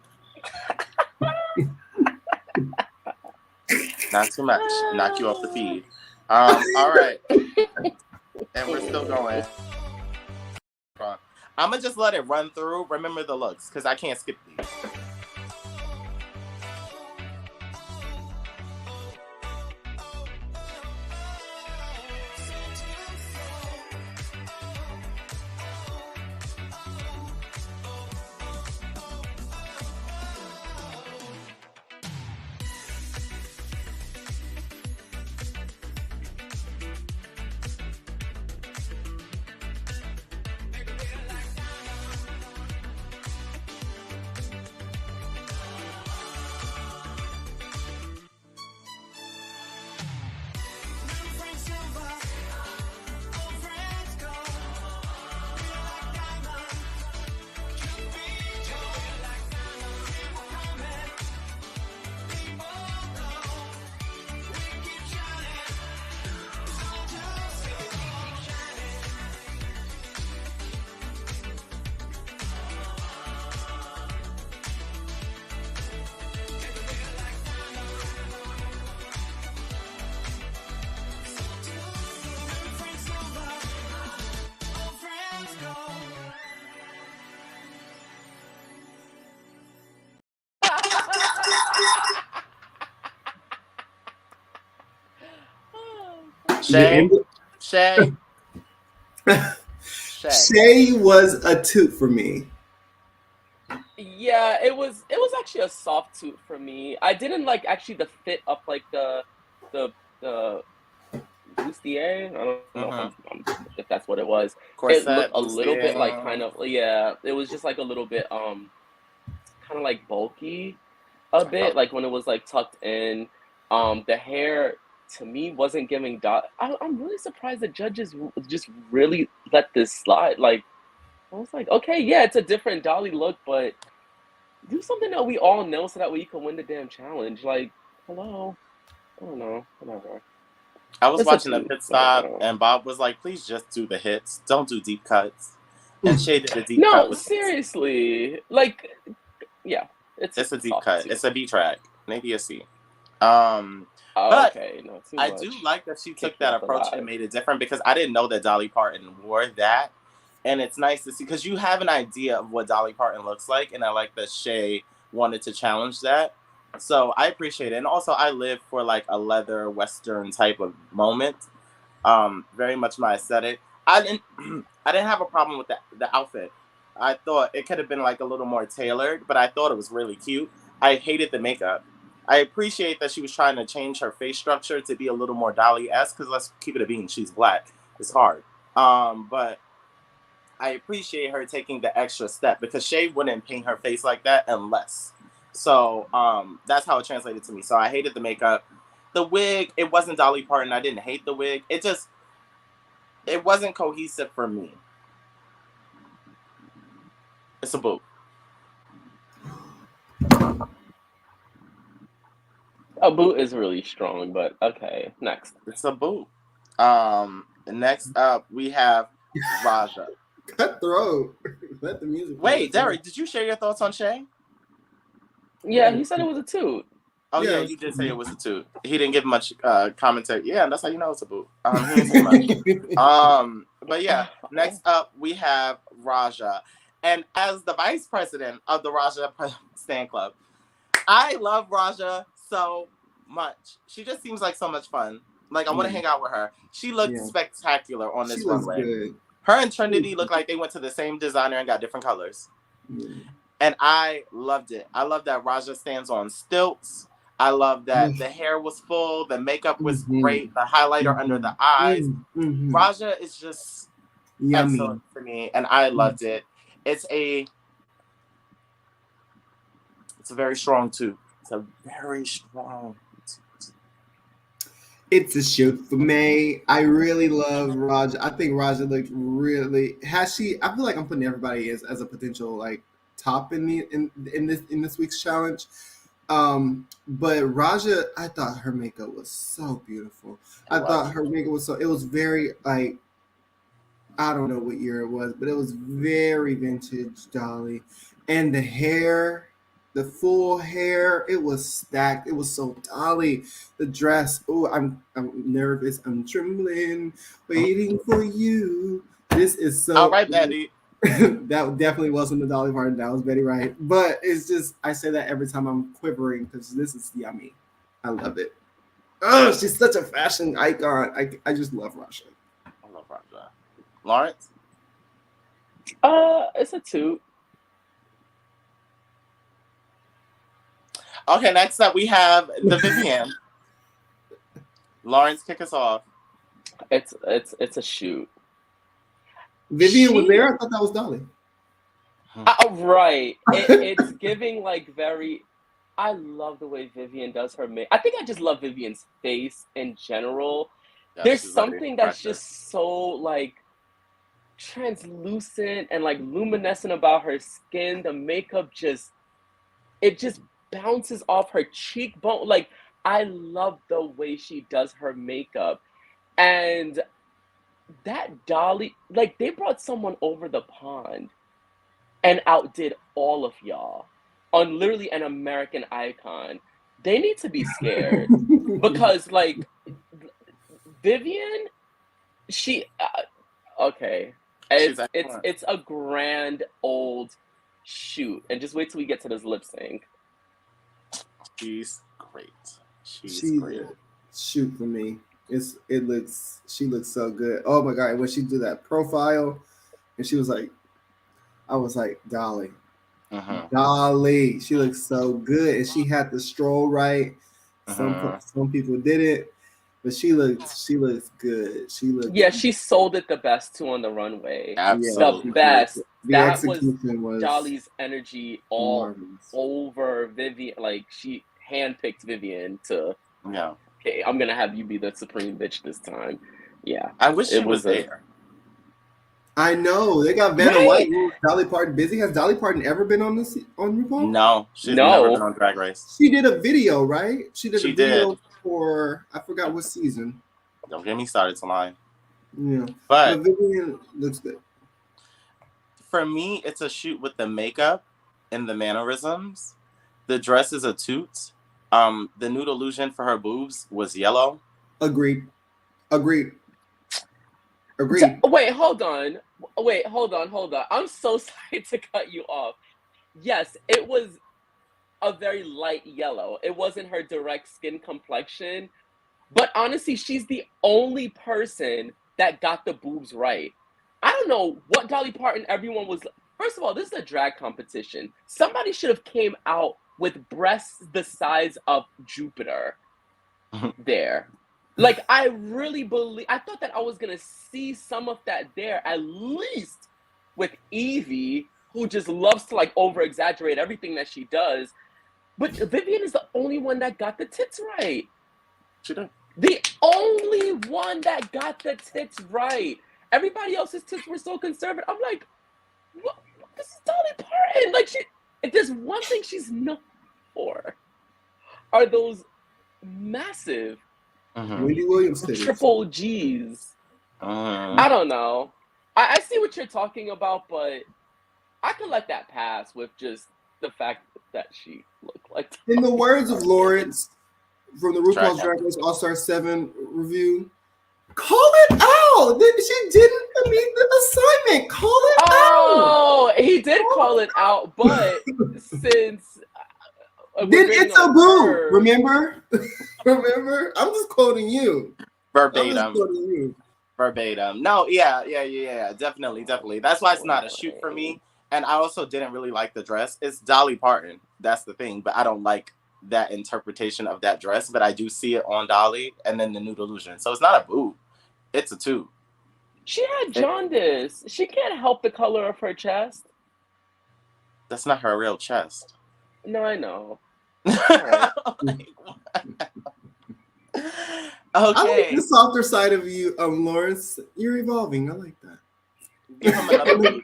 [SPEAKER 2] not too much, knock you off the feed. All right, and we're still going. I'm gonna just let it run through. Remember the looks, because I can't skip these.
[SPEAKER 1] The
[SPEAKER 2] Shay,
[SPEAKER 1] end.
[SPEAKER 2] Shay, Shay.
[SPEAKER 1] Shay was a toot for me.
[SPEAKER 3] Yeah, it was actually a soft toot for me. I didn't like actually the fit of like the bustier. I don't know if
[SPEAKER 2] Mm-hmm.
[SPEAKER 3] if that's what it was. It looked
[SPEAKER 2] Corset,
[SPEAKER 3] a little bit like
[SPEAKER 2] bustier.
[SPEAKER 3] kind of, yeah. It was just like a little bit kind of like bulky a
[SPEAKER 2] I
[SPEAKER 3] bit,
[SPEAKER 2] felt
[SPEAKER 3] like when it was like tucked in. The hair to me wasn't giving dot. I'm really surprised the judges just really let this slide. Like I was like, okay, yeah, it's a different Dolly look, but do something that we all know so that way you can win the damn challenge. Like, hello, I don't know, whatever.
[SPEAKER 2] I was
[SPEAKER 3] It's a
[SPEAKER 2] watching a
[SPEAKER 3] two.
[SPEAKER 2] pit stop, and Bob was like, "Please just do the hits. Don't do deep cuts." And Shay did a deep cut
[SPEAKER 3] No,
[SPEAKER 2] with.
[SPEAKER 3] seriously, like, yeah, it's
[SPEAKER 2] It's
[SPEAKER 3] just
[SPEAKER 2] a
[SPEAKER 3] a
[SPEAKER 2] deep
[SPEAKER 3] soft
[SPEAKER 2] cut.
[SPEAKER 3] two.
[SPEAKER 2] It's a B track, maybe a C. Um,
[SPEAKER 3] Oh,
[SPEAKER 2] but
[SPEAKER 3] okay, no, too
[SPEAKER 2] I do
[SPEAKER 3] much.
[SPEAKER 2] like that she
[SPEAKER 3] Kick
[SPEAKER 2] took
[SPEAKER 3] you
[SPEAKER 2] that
[SPEAKER 3] out the
[SPEAKER 2] approach and
[SPEAKER 3] live.
[SPEAKER 2] made it different because I didn't know that Dolly Parton wore that, and it's nice to see because you have an idea of what Dolly Parton looks like, and I like that Shay wanted to challenge that. So I appreciate it, and also I live for like a leather western type of moment. Very much my aesthetic. I didn't I didn't have a problem with the outfit. I thought it could have been like a little more tailored, but I thought it was really cute. I hated the makeup. I appreciate that she was trying to change her face structure to be a little more Dolly-esque, because let's keep it a bean, she's black. It's hard. But I appreciate her taking the extra step because Shay wouldn't paint her face like that unless. So that's how it translated to me. So I hated the makeup. The wig, it wasn't Dolly Parton. I didn't hate the wig. It wasn't cohesive for me. It's a boo.
[SPEAKER 3] A boot is really strong, but okay, next.
[SPEAKER 2] It's a boo. Next up we have Raja.
[SPEAKER 1] Cutthroat. Let the music play.
[SPEAKER 2] Wait, Derek, did you share your thoughts on Shay?
[SPEAKER 3] Yeah, he said it was a two.
[SPEAKER 2] Oh yeah,
[SPEAKER 1] Yeah.
[SPEAKER 2] you did say it was a two. He didn't give much commentary. Yeah, and that's how you know it's a boo. He didn't say much. But yeah, next up we have Raja. And as the vice president of the Raja Stan Club, I love Raja so much. She just seems like so much fun. Like, I want to hang out with her. She looked spectacular on this runway.
[SPEAKER 1] Good.
[SPEAKER 2] Her and Trinity looked like they went to the same designer and got different colors.
[SPEAKER 1] Yeah.
[SPEAKER 2] And I loved it. I love that Raja stands on stilts. I love that the hair was full. The makeup was great. The highlighter under the eyes. Raja is just excellent for me. And I loved it. It's a very strong toot. It's a very strong toot.
[SPEAKER 1] It's a shoot for me. I really love Raja. I think Raja looked really. I feel like I'm putting everybody as a potential like top in this week's challenge. But Raja, I thought her makeup was so beautiful. I thought her makeup was it was very like, I don't know what year it was, but it was very vintage Dolly. And the hair, the full hair, it was stacked. It was so Dolly. The dress, oh, I'm nervous. I'm trembling, waiting for you. This is so.
[SPEAKER 2] All right, Betty.
[SPEAKER 1] That definitely wasn't the Dolly Parton. That was Betty Wright. But it's just, I say that every time I'm quivering because this is yummy. I love it. Oh, she's such a fashion icon. I just love Raja.
[SPEAKER 2] I love Raja. Lawrence?
[SPEAKER 3] It's a toot.
[SPEAKER 2] Okay, next up we have the Vivienne. Lawrence, kick us off.
[SPEAKER 3] It's a shoot.
[SPEAKER 1] Vivienne was there? I thought that was Dolly.
[SPEAKER 3] Right. It's giving like very. I love the way Vivienne does her make. I think I just love Vivienne's face in general. Yeah, there's something that's just so like translucent and like luminescent about her skin. The makeup just bounces off her cheekbone. Like, I love the way she does her makeup. And that Dolly, like, they brought someone over the pond and outdid all of y'all on literally an American icon. They need to be scared because, like, Vivienne, she, okay, it's a grand old shoot, and just wait till we get to this lip sync.
[SPEAKER 2] She's great. She's great.
[SPEAKER 1] Shoot for me. She looks so good. Oh my God. When she did that profile and she was like, I was like, Dolly. Dolly. She looks so good. And she had the stroll right. Some people did it, but she looks good.
[SPEAKER 3] She sold it the best too on the runway.
[SPEAKER 2] Absolutely.
[SPEAKER 3] The best.
[SPEAKER 1] The execution was
[SPEAKER 3] Dolly's energy all over Vivienne. Like, she handpicked Vivienne to, okay, I'm going to have you be the supreme bitch this time. Yeah.
[SPEAKER 2] I wish she was there.
[SPEAKER 1] I know. They got Vanna White, Dolly Parton busy. Has Dolly Parton ever been on RuPaul?
[SPEAKER 2] No. She's never been on Drag Race.
[SPEAKER 1] She did a video, right? She did a video for, I forgot what season.
[SPEAKER 2] Don't get me started, Tamai.
[SPEAKER 1] Yeah.
[SPEAKER 2] But
[SPEAKER 1] Vivienne looks good.
[SPEAKER 2] For me, it's a shoot with the makeup and the mannerisms. The dress is a toot. The nude illusion for her boobs was yellow.
[SPEAKER 1] Agreed.
[SPEAKER 3] Wait, hold on. I'm so sorry to cut you off. Yes, it was a very light yellow. It wasn't her direct skin complexion. But honestly, she's the only person that got the boobs right. I don't know what Dolly Parton everyone was. First of all, this is a drag competition. Somebody should have came out with breasts the size of Jupiter there. Like, I thought that I was going to see some of that there, at least with Evie, who just loves to, like, over-exaggerate everything that she does. But Vivienne is the only one that got the tits right.
[SPEAKER 2] She did.
[SPEAKER 3] The only one that got the tits right. Everybody else's tits were so conservative. I'm like, what? This is Dolly Parton. Like, if there's one thing she's known for, are those massive
[SPEAKER 1] Wendy Williams titties.
[SPEAKER 3] Triple G's. I don't know. I see what you're talking about, but I can let that pass with just the fact that she looked like that.
[SPEAKER 1] In the words of Lawrence from the RuPaul's Drag Race All-Star 7 review, call it out. She didn't meet the assignment. Call it out.
[SPEAKER 3] Oh, he did call it out, but since
[SPEAKER 1] then it's a boo. Remember? I'm just quoting you.
[SPEAKER 2] verbatim.
[SPEAKER 1] quoting you.
[SPEAKER 2] Verbatim. No, yeah. Definitely. That's why it's not a shoot for me. And I also didn't really like the dress. It's Dolly Parton. That's the thing. But I don't like that interpretation of that dress. But I do see it on Dolly and then the Nude Illusion. So it's not a boob. It's a tube.
[SPEAKER 3] She had jaundice. She can't help the color of her chest.
[SPEAKER 2] That's not her real chest.
[SPEAKER 3] No, I know.
[SPEAKER 2] Right.
[SPEAKER 1] I like
[SPEAKER 2] Okay.
[SPEAKER 1] the softer side of you, Lawrence. You're evolving. I like that.
[SPEAKER 2] Give him another boob.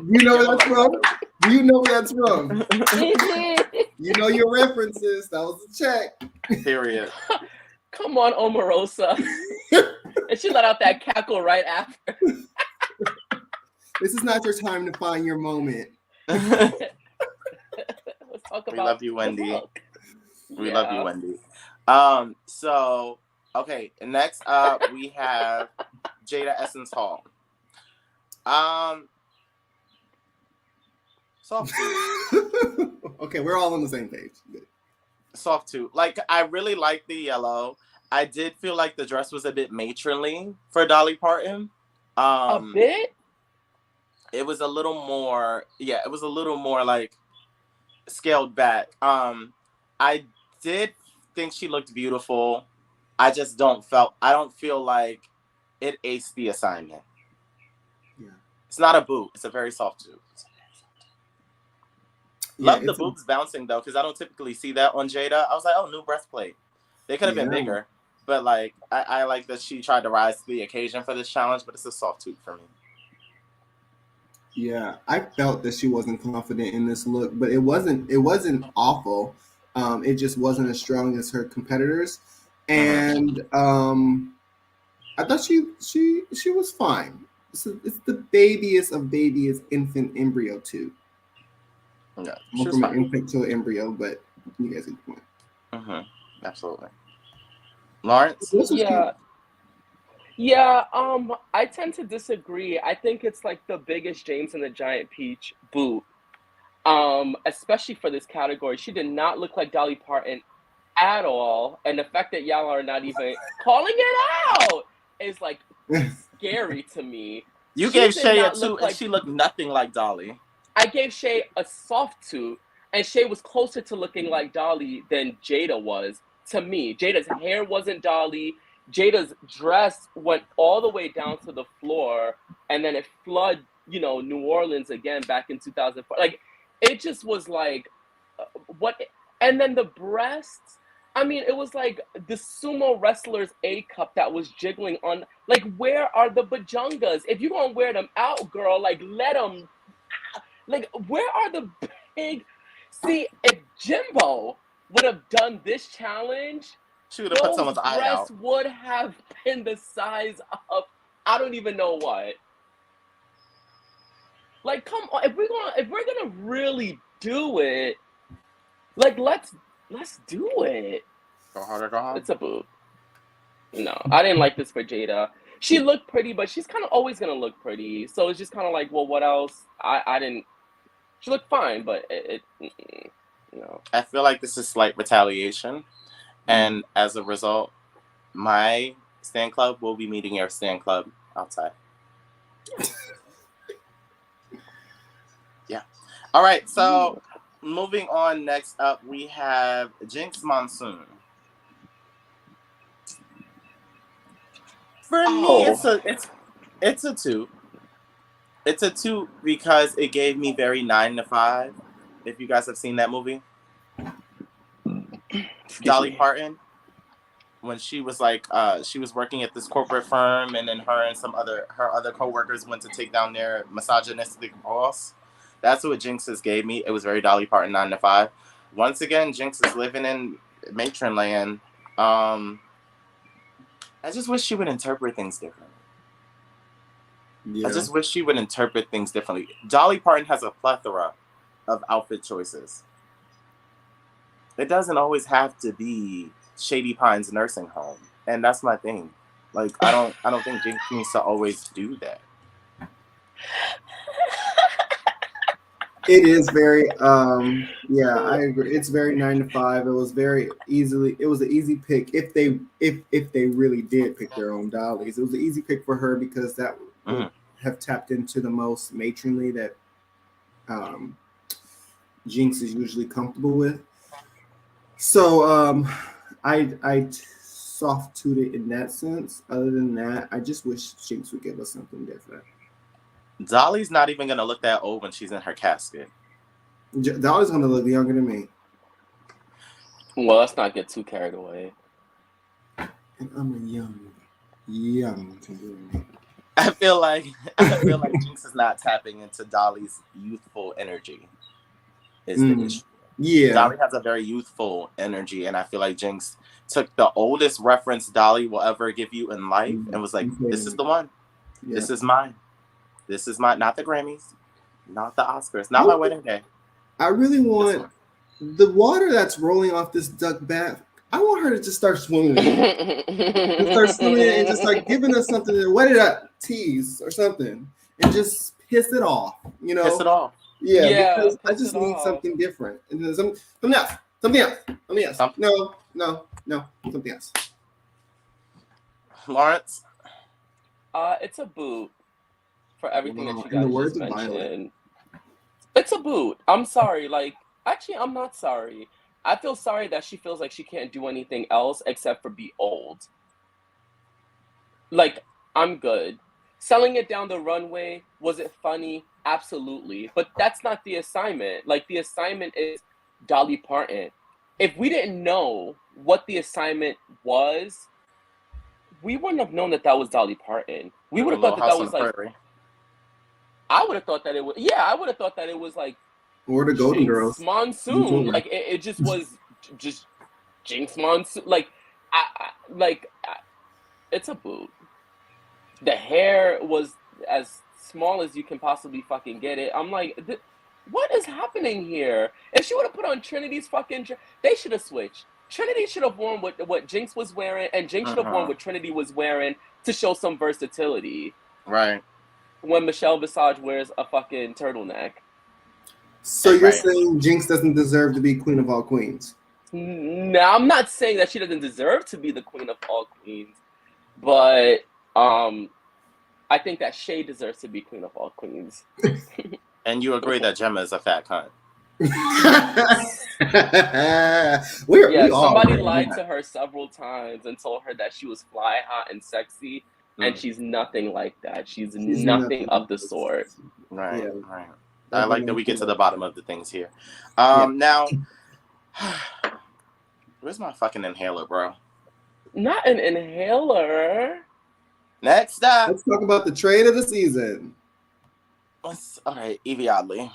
[SPEAKER 1] You know where that's from? You know where that's from. You know your references. That was a check.
[SPEAKER 2] Period.
[SPEAKER 3] Come on, Omarosa. And she let out that cackle right after.
[SPEAKER 1] This is not your time to find your moment.
[SPEAKER 3] Let's talk about.
[SPEAKER 2] We love you, Wendy. We love you, Wendy. So okay, next up we have Jada Essence Hall. Soft too.
[SPEAKER 1] Okay, we're all on the same page. Good.
[SPEAKER 2] Soft too. Like, I really like the yellow. I did feel like the dress was a bit matronly for Dolly Parton.
[SPEAKER 3] A bit?
[SPEAKER 2] It was a little more, it was a little more like scaled back. I did think she looked beautiful. I don't feel like it aced the assignment. Yeah. It's not a boob. It's a very soft tube. Love the boobs bouncing though, because I don't typically see that on Jada. I was like, oh, new breastplate. They could have been bigger, but like I like that she tried to rise to the occasion for this challenge, but it's a soft tube for me.
[SPEAKER 1] Yeah, I felt that she wasn't confident in this look, but it wasn't awful. It just wasn't as strong as her competitors, and I thought she was fine. It's the babyest of babyest infant embryo tube.
[SPEAKER 2] Yeah,
[SPEAKER 1] from an infant to an embryo, but you guys get the point.
[SPEAKER 2] Absolutely. Lawrence?
[SPEAKER 3] Yeah, I tend to disagree. I think it's like the biggest James and the Giant Peach boob. Especially for this category. She did not look like Dolly Parton at all. And the fact that y'all are not even calling it out is like scary to me.
[SPEAKER 2] You gave Shay a 2 and she looked nothing like Dolly.
[SPEAKER 3] I gave Shay a soft 2, and Shay was closer to looking like Dolly than Jada was to me. Jada's hair wasn't Dolly. Jada's dress went all the way down to the floor, and then it flooded, New Orleans again back in 2004. Like, it just was like, what? And then the breasts, I mean, it was like the sumo wrestler's A cup that was jiggling on. Like, where are the bajungas? If you're going to wear them out, girl, like, let them. Like, where are the big... See, if Jimbo would have done this challenge,
[SPEAKER 2] she would have put someone's eye out.
[SPEAKER 3] Would have been the size of I don't even know what. Like, come on, if we're gonna really do it, like let's do it.
[SPEAKER 2] Go harder, go harder.
[SPEAKER 3] It's a boob. No, I didn't like this for Jada. She looked pretty, but she's kind of always gonna look pretty. So it's just kind of like, well, what else? I didn't. She looked fine, but no.
[SPEAKER 2] I feel like this is slight retaliation, and as a result, my stan club will be meeting your stan club outside. Yeah. All right. So moving on. Next up, we have Jinx Monsoon. For me, it's a 2. It's a 2 because it gave me very 9 to 5. If you guys have seen that movie, Dolly Parton, when she was like, she was working at this corporate firm, and then her and her other coworkers went to take down their misogynistic boss. That's what Jinx's gave me. It was very Dolly Parton 9 to 5. Once again, Jinx is living in matron land. I just wish she would interpret things differently. Yeah. I just wish she would interpret things differently. Dolly Parton has a plethora of outfit choices. It doesn't always have to be Shady Pines nursing home, and that's my thing. Like, I don't think Jinx needs to always do that.
[SPEAKER 1] It is very yeah, I agree. It's very 9 to 5. It was an easy pick if they really did pick their own dollies. It was an easy pick for her because that would have tapped into the most matronly that um Jinx is usually comfortable with. So I soft tooth it in that sense. Other than that, I just wish Jinx would give us something different.
[SPEAKER 2] Dolly's not even gonna look that old when she's in her casket.
[SPEAKER 1] Dolly's gonna look younger than me.
[SPEAKER 3] Well, let's not get too carried away.
[SPEAKER 1] And I'm a young Timberlake.
[SPEAKER 2] I feel like Jinx is not tapping into Dolly's youthful energy. Is the issue.
[SPEAKER 1] Yeah.
[SPEAKER 2] Dolly has a very youthful energy, and I feel like Jinx took the oldest reference Dolly will ever give you in life and was like, "This is the one. Yeah. This is mine. This is mine. Not the Grammys, not the Oscars, not my wedding day.
[SPEAKER 1] I really want the water that's rolling off this duck bath. I want her to just start swimming. And start swimming and just start giving us something to wet it up, tease or something, and just piss it off. You know,
[SPEAKER 2] piss it off.
[SPEAKER 1] Yeah, because I just need something different. And then something else. No, something else.
[SPEAKER 2] Lawrence?
[SPEAKER 3] It's a boot for everything that you guys just mentioned. It's a boot. I'm sorry. Like, actually, I'm not sorry. I feel sorry that she feels like she can't do anything else except for be old. Like, I'm good. Selling it down the runway, was it funny? Absolutely. But that's not the assignment. Like, the assignment is Dolly Parton. If we didn't know what the assignment was, we wouldn't have known that was Dolly Parton. We would have thought that was like... I would have thought that it was... Yeah, I would have thought that it was like...
[SPEAKER 1] Or the Golden Girls.
[SPEAKER 3] Monsoon. Like, it just was just Jinx Monsoon. Like, it's a boot. The hair was as small as you can possibly fucking get it. I'm like, what is happening here? If she would have put on Trinity's fucking... They should have switched. Trinity should have worn what Jinx was wearing, and Jinx should have worn what Trinity was wearing to show some versatility.
[SPEAKER 2] Right.
[SPEAKER 3] When Michelle Visage wears a fucking turtleneck.
[SPEAKER 1] So you're saying Jinx doesn't deserve to be queen of all queens?
[SPEAKER 3] No, I'm not saying that she doesn't deserve to be the queen of all queens, but I think that Shay deserves to be queen of all queens.
[SPEAKER 2] And you agree that Gemma is a fat cunt?
[SPEAKER 3] Somebody lied to her several times and told her that she was fly, hot, and sexy, and she's nothing like that. She's nothing of the sort.
[SPEAKER 2] Right, right. I like that we get to the bottom of the things here. Now, where's my fucking inhaler, bro?
[SPEAKER 3] Not an inhaler.
[SPEAKER 2] Next up.
[SPEAKER 1] Let's talk about the trade of the season.
[SPEAKER 2] All right, Evie Oddly.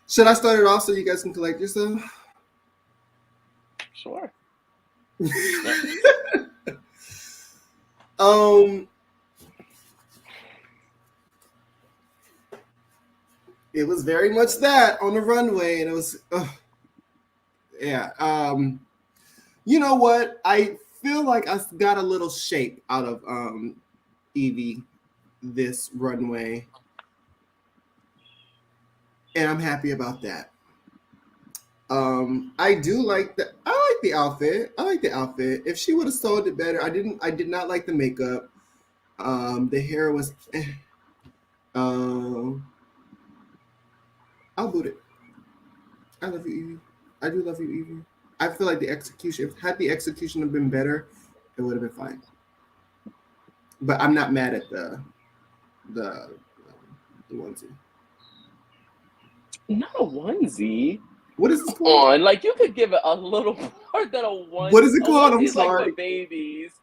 [SPEAKER 1] Should I start it off so you guys can collect yourself?
[SPEAKER 3] Sure.
[SPEAKER 1] It was very much that on the runway, and it was, you know what? I feel like I got a little shape out of Evie this runway, and I'm happy about that. I do like the. I like the outfit. If she would have sold it better, I did not like the makeup. The hair was. I'll boot it. I love you, Evie. I do love you, Evie. I feel like the execution. Had the execution have been better, it would have been fine. But I'm not mad at the onesie.
[SPEAKER 3] Not a onesie.
[SPEAKER 1] What is this called?
[SPEAKER 3] Like, you could give it a little more than a onesie.
[SPEAKER 1] What is it called? I'm sorry.
[SPEAKER 3] Like for babies.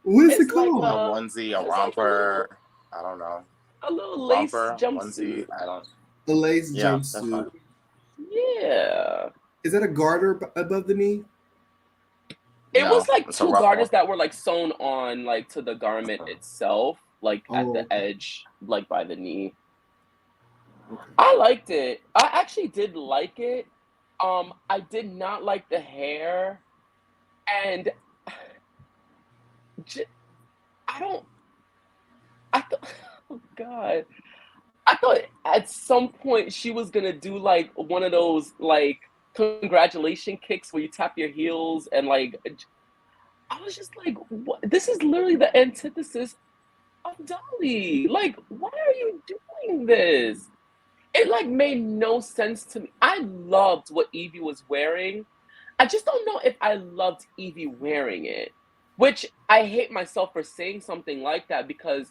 [SPEAKER 1] What is it called?
[SPEAKER 2] Like a onesie, a romper. Like I don't know.
[SPEAKER 3] A little lace jumpsuit.
[SPEAKER 2] I don't.
[SPEAKER 1] The lace jumpsuit.
[SPEAKER 3] Yeah.
[SPEAKER 1] Is that a garter above the knee?
[SPEAKER 3] It was like two garters that were like sewn on like to the garment itself, like at the edge, like by the knee. I liked it. I actually did like it. I did not like the hair, and oh God, thought at some point she was gonna do like one of those like congratulation kicks where you tap your heels and like I was just like, what? This is literally the antithesis of Dolly. Like, why are you doing this? It like made no sense to me. I loved what Evie was wearing. I just don't know if I loved Evie wearing it, which I hate myself for saying something like that because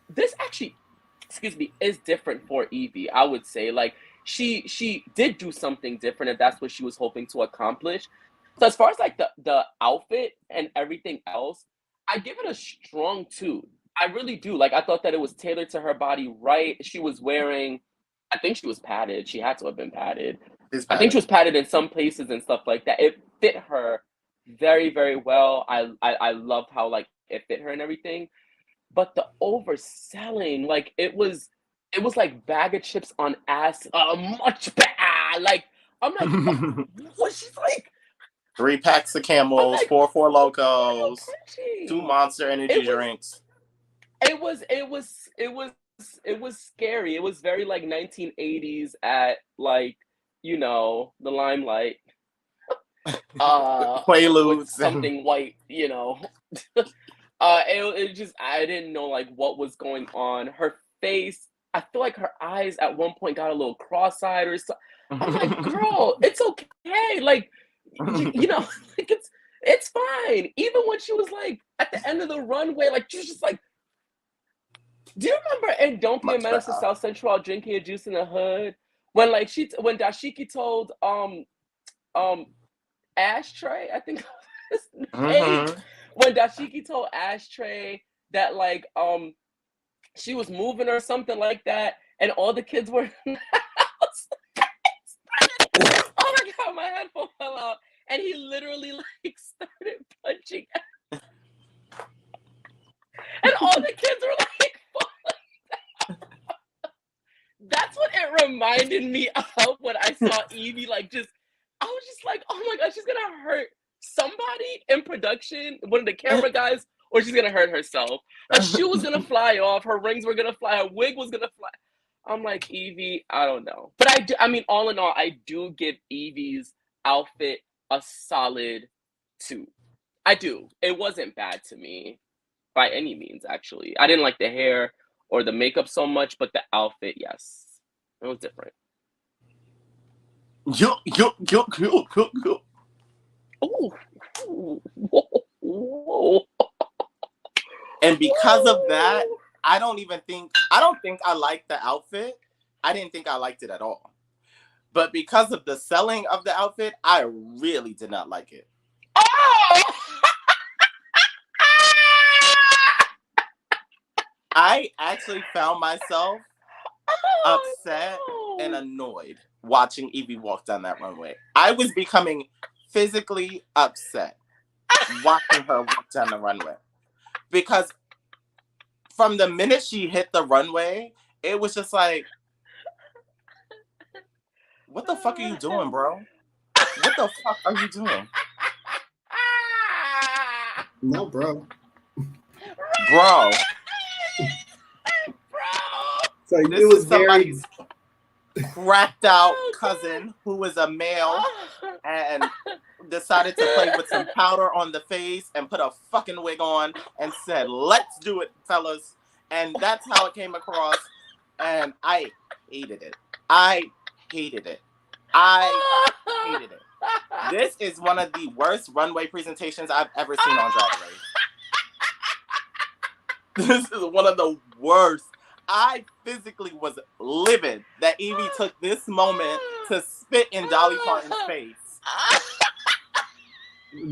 [SPEAKER 3] this actually, excuse me, is different for Evie. I would say like she did do something different, and that's what she was hoping to accomplish. So as far as like the outfit and everything else, I give it a strong 2. I really do. Like I thought that it was tailored to her body right. She was wearing, I think she was padded. She had to have been padded.
[SPEAKER 2] It's
[SPEAKER 3] I think
[SPEAKER 2] bad.
[SPEAKER 3] she was padded in some places and stuff like that. It fit her very, very well. I loved how like it fit her and everything. But the overselling, like it was like bag of chips on ass, much better. Like I'm like, what? She's like,
[SPEAKER 2] 3 packs of
[SPEAKER 3] I'm
[SPEAKER 2] Camels,
[SPEAKER 3] like,
[SPEAKER 2] 4
[SPEAKER 3] why are you
[SPEAKER 2] Locos, 2
[SPEAKER 3] cringing?
[SPEAKER 2] Monster Energy
[SPEAKER 3] It was,
[SPEAKER 2] drinks.
[SPEAKER 3] it was scary. It was very like 1980s at like, the limelight, with
[SPEAKER 2] Quaaludes and
[SPEAKER 3] something white, it just I didn't know like what was going on. Her face, I feel like her eyes at one point got a little cross-eyed or so. I'm like, girl, it's okay. Like, like it's fine. Even when she was like at the end of the runway, like she was just like, do you remember in Don't Be a
[SPEAKER 2] much
[SPEAKER 3] Menace to
[SPEAKER 2] better.
[SPEAKER 3] South Central while drinking a juice in the hood? When like when Dashiki told Ashtray, I think his name, when Dashiki told Ashtray that like she was moving or something like that, and all the kids were in the house. Oh my god, my headphone fell out, and he literally like started punching, and all the kids were like falling down. That's what it reminded me of when I saw Evie like just. I was just like, oh my god, she's gonna hurt somebody in production, one of the camera guys, or she's gonna hurt herself. Her shoe was gonna fly off, her rings were gonna fly, her wig was gonna fly. I'm like, Evie, I don't know. But I mean, all in all, I do give Evie's outfit a solid 2. I do. It wasn't bad to me by any means, actually. I didn't like the hair or the makeup so much, but the outfit, yes. It was different.
[SPEAKER 2] Yo.
[SPEAKER 3] Ooh. Whoa.
[SPEAKER 2] And because of that, I don't think I liked the outfit. I didn't think I liked it at all. But because of the selling of the outfit, I really did not like it.
[SPEAKER 3] Oh!
[SPEAKER 2] I actually found myself upset and annoyed watching Evie walk down that runway. I was becoming physically upset watching her walk down the runway. Because from the minute she hit the runway, it was just like, what the fuck are you doing, bro? What the fuck are you doing?
[SPEAKER 1] No, bro.
[SPEAKER 2] Bro.
[SPEAKER 1] So
[SPEAKER 2] This
[SPEAKER 1] it was
[SPEAKER 2] is somebody's cracked out cousin who was a male and decided to play with some powder on the face and put a fucking wig on and said, let's do it, fellas. And that's how it came across. And I hated it. I hated it. This is one of the worst runway presentations I've ever seen on Drag Race. This is one of the worst. I physically was livid that Evie took this moment to spit in Dolly Parton's face.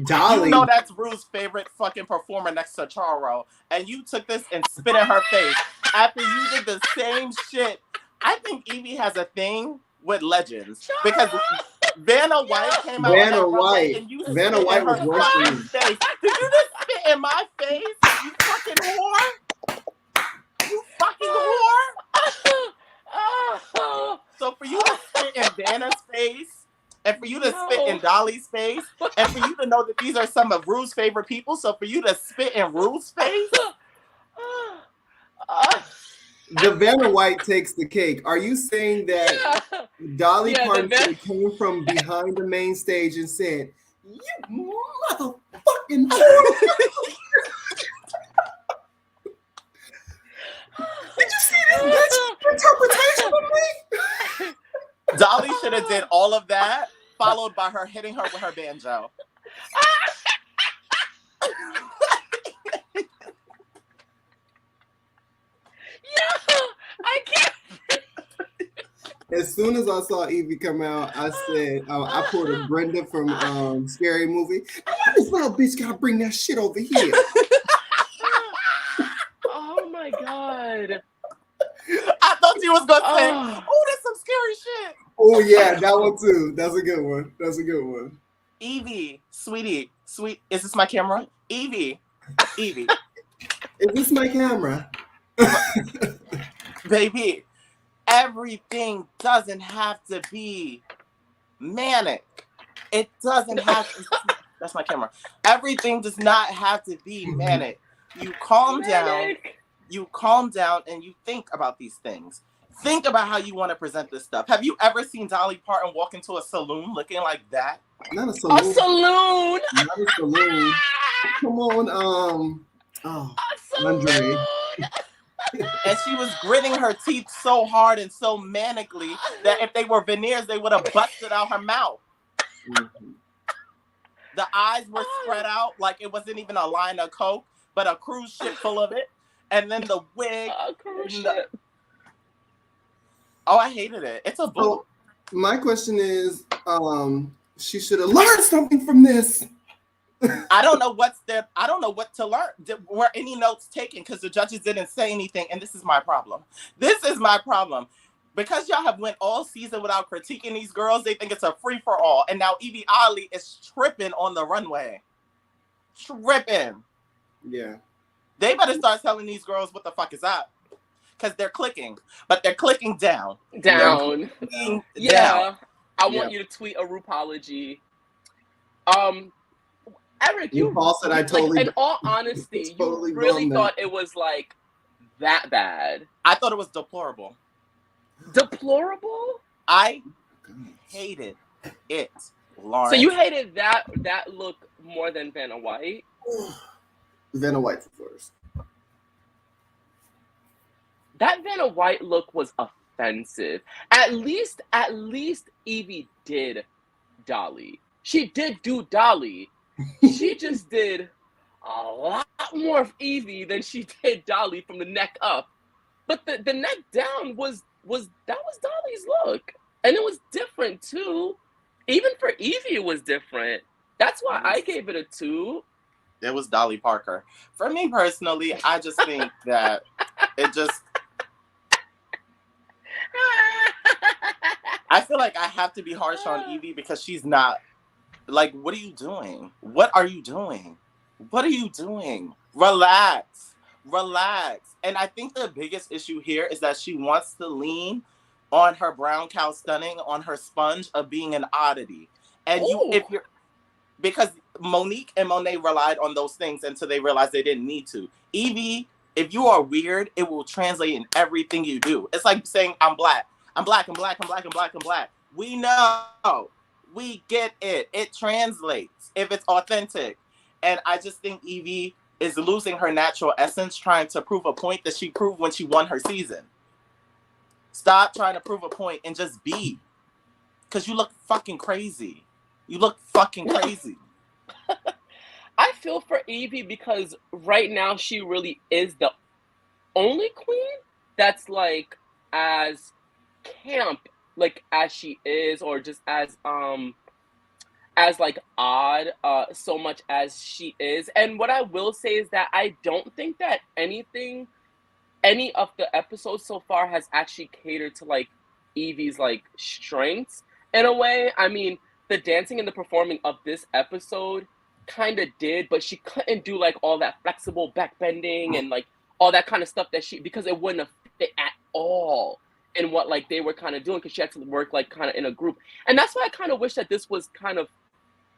[SPEAKER 1] Dolly.
[SPEAKER 2] You know that's Rue's favorite fucking performer next to Charo, and you took this and spit in her face after you did the same shit. I think Evie has a thing with legends because Vanna White came out on that runway and you spit in her fucking face. Did you just spit in my face, you fucking whore? You fucking whore! So for you to spit in Vanna's face, and for you to spit in Dolly's face, and for you to know that these are some of Rue's favorite people, so for you to spit in Rue's face?
[SPEAKER 1] the Vanna White takes the cake. Are you saying that Dolly Parton should have came from behind the main stage and said, "You motherfucking whore." Did you see this bitch interpretation of me?
[SPEAKER 2] Dolly should have did all of that, followed by her hitting her with her banjo.
[SPEAKER 3] I can't.
[SPEAKER 1] As soon as I saw Evie come out, I said, I pulled a Brenda from Scary Movie. Why this little bitch gotta bring that shit over here?
[SPEAKER 3] Oh my God.
[SPEAKER 2] I thought you was gonna say, "Oh, that's some scary shit."
[SPEAKER 1] Oh yeah, that one too. That's a good one. That's a good one.
[SPEAKER 2] Evie, sweetie, is this my camera? Evie.
[SPEAKER 1] Is this my camera?
[SPEAKER 2] Baby, everything doesn't have to be manic. It doesn't have to. That's my camera. Everything does not have to be manic. You calm down. You calm down and you think about these things. Think about how you want to present this stuff. Have you ever seen Dolly Parton walk into a saloon looking like that?
[SPEAKER 1] Not a saloon.
[SPEAKER 3] A saloon.
[SPEAKER 1] Not a saloon. Come on, Andre.
[SPEAKER 2] And she was gritting her teeth so hard and so manically that if they were veneers, they would have busted out her mouth. Mm-hmm. The eyes were spread out like it wasn't even a line of Coke, but a cruise ship full of it. And then the wig. Oh, I hated it. It's a book.
[SPEAKER 1] So, my question is, she should have learned something from this.
[SPEAKER 2] I don't know what to learn. Were any notes taken? Because the judges didn't say anything, and this is my problem. This is my problem. Because y'all have went all season without critiquing these girls, they think it's a free-for-all. And now Evie Oddly is tripping on the runway. Tripping.
[SPEAKER 1] Yeah.
[SPEAKER 2] They better start telling these girls what the fuck is up. Because they're clicking. But they're clicking down.
[SPEAKER 3] Down. Yeah.
[SPEAKER 2] Down.
[SPEAKER 3] I want you to tweet a Rupology. Eric,
[SPEAKER 1] Rupaul said I totally.
[SPEAKER 3] In all honesty, totally you really thought it was like that bad.
[SPEAKER 2] I thought it was deplorable.
[SPEAKER 3] Deplorable?
[SPEAKER 2] I hated it, Lawrence.
[SPEAKER 3] So you hated that look more than Vanna White?
[SPEAKER 1] Vanna White first.
[SPEAKER 3] That Vanna White look was offensive. At least Evie did Dolly. She did do Dolly. She just did a lot more of Evie than she did Dolly from the neck up. But the neck down was Dolly's look. And it was different too. Even for Evie it was different. That's why I gave it a 2.
[SPEAKER 2] It was Dolly Parker. For me personally, I just think that it just I feel like I have to be harsh on Evie because she's not. Like, what are you doing? What are you doing? What are you doing? Relax. And I think the biggest issue here is that she wants to lean on her brown cow stunning, on her sponge of being an oddity. And because Monique and Monet relied on those things until they realized they didn't need to. Evie, if you are weird, it will translate in everything you do. It's like saying, I'm black. We know. We get it. It translates if it's authentic. And I just think Evie is losing her natural essence trying to prove a point that she proved when she won her season. Stop trying to prove a point and just be. Because you look fucking crazy.
[SPEAKER 3] I feel for Evie because right now she really is the only queen that's like as camp like as she is, or just as like odd so much as she is. And what I will say is that I don't think that any of the episodes so far has actually catered to like Evie's like strengths in a way. I mean, the dancing and the performing of this episode kind of did, but she couldn't do like all that flexible back bending and like all that kind of stuff because it wouldn't have fit at all in what like they were kind of doing, because she had to work like kind of in a group. And that's why I kind of wish that this was kind of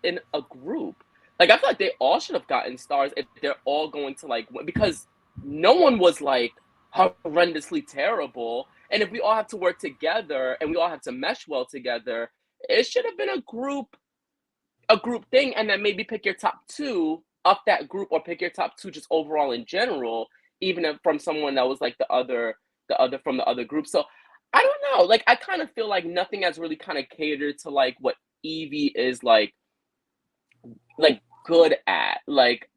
[SPEAKER 3] in a group. Like, I feel like they all should have gotten stars if they're all going to like, because no one was like horrendously terrible. And if we all have to work together and we all have to mesh well together, it should have been a group thing, and then maybe pick your top two of that group, or pick your top two just overall in general, even if from someone that was like the other from the other group. So I don't know. Like I kind of feel like nothing has really kind of catered to like what Evie is like good at, like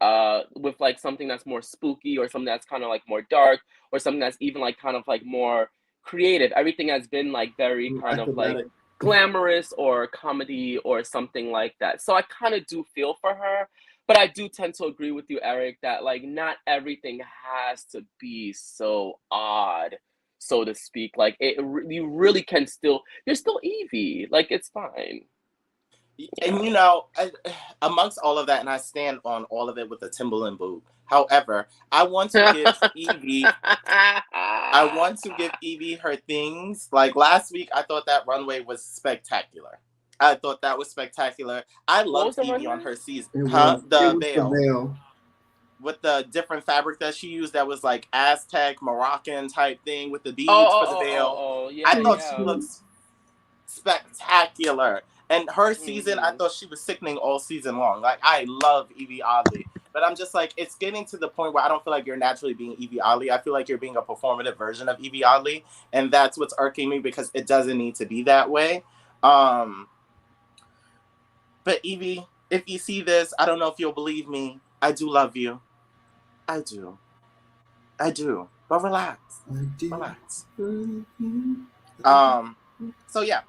[SPEAKER 3] with like something that's more spooky, or something that's kind of like more dark, or something that's even like kind of like more creative. Everything has been like very kind of like
[SPEAKER 1] Acrobatic.
[SPEAKER 3] glamorous or comedy or something like that. So I kind of do feel for her, but I do tend to agree with you, Eric, that like not everything has to be so odd, so to speak. Like you really can still, you're still Evie. Like it's fine.
[SPEAKER 2] And amongst all of that, and I stand on all of it with a Timberland boot. However, I want to give Evie her things. Like last week, I thought that runway was spectacular. I thought that was spectacular. I loved Evie on her season.
[SPEAKER 1] It was
[SPEAKER 2] The
[SPEAKER 1] the veil.
[SPEAKER 2] With the different fabric that she used, that was like Aztec, Moroccan type thing with the beads for the veil.
[SPEAKER 3] Yeah,
[SPEAKER 2] I thought she looked spectacular. And her season, I thought she was sickening all season long. Like, I love Evie Oddly. But I'm just like, it's getting to the point where I don't feel like you're naturally being Evie Oddly. I feel like you're being a performative version of Evie Oddly. And that's what's irking me, because it doesn't need to be that way. But Evie, if you see this, I don't know if you'll believe me. I do love you. I do. But relax. Relax. So yeah.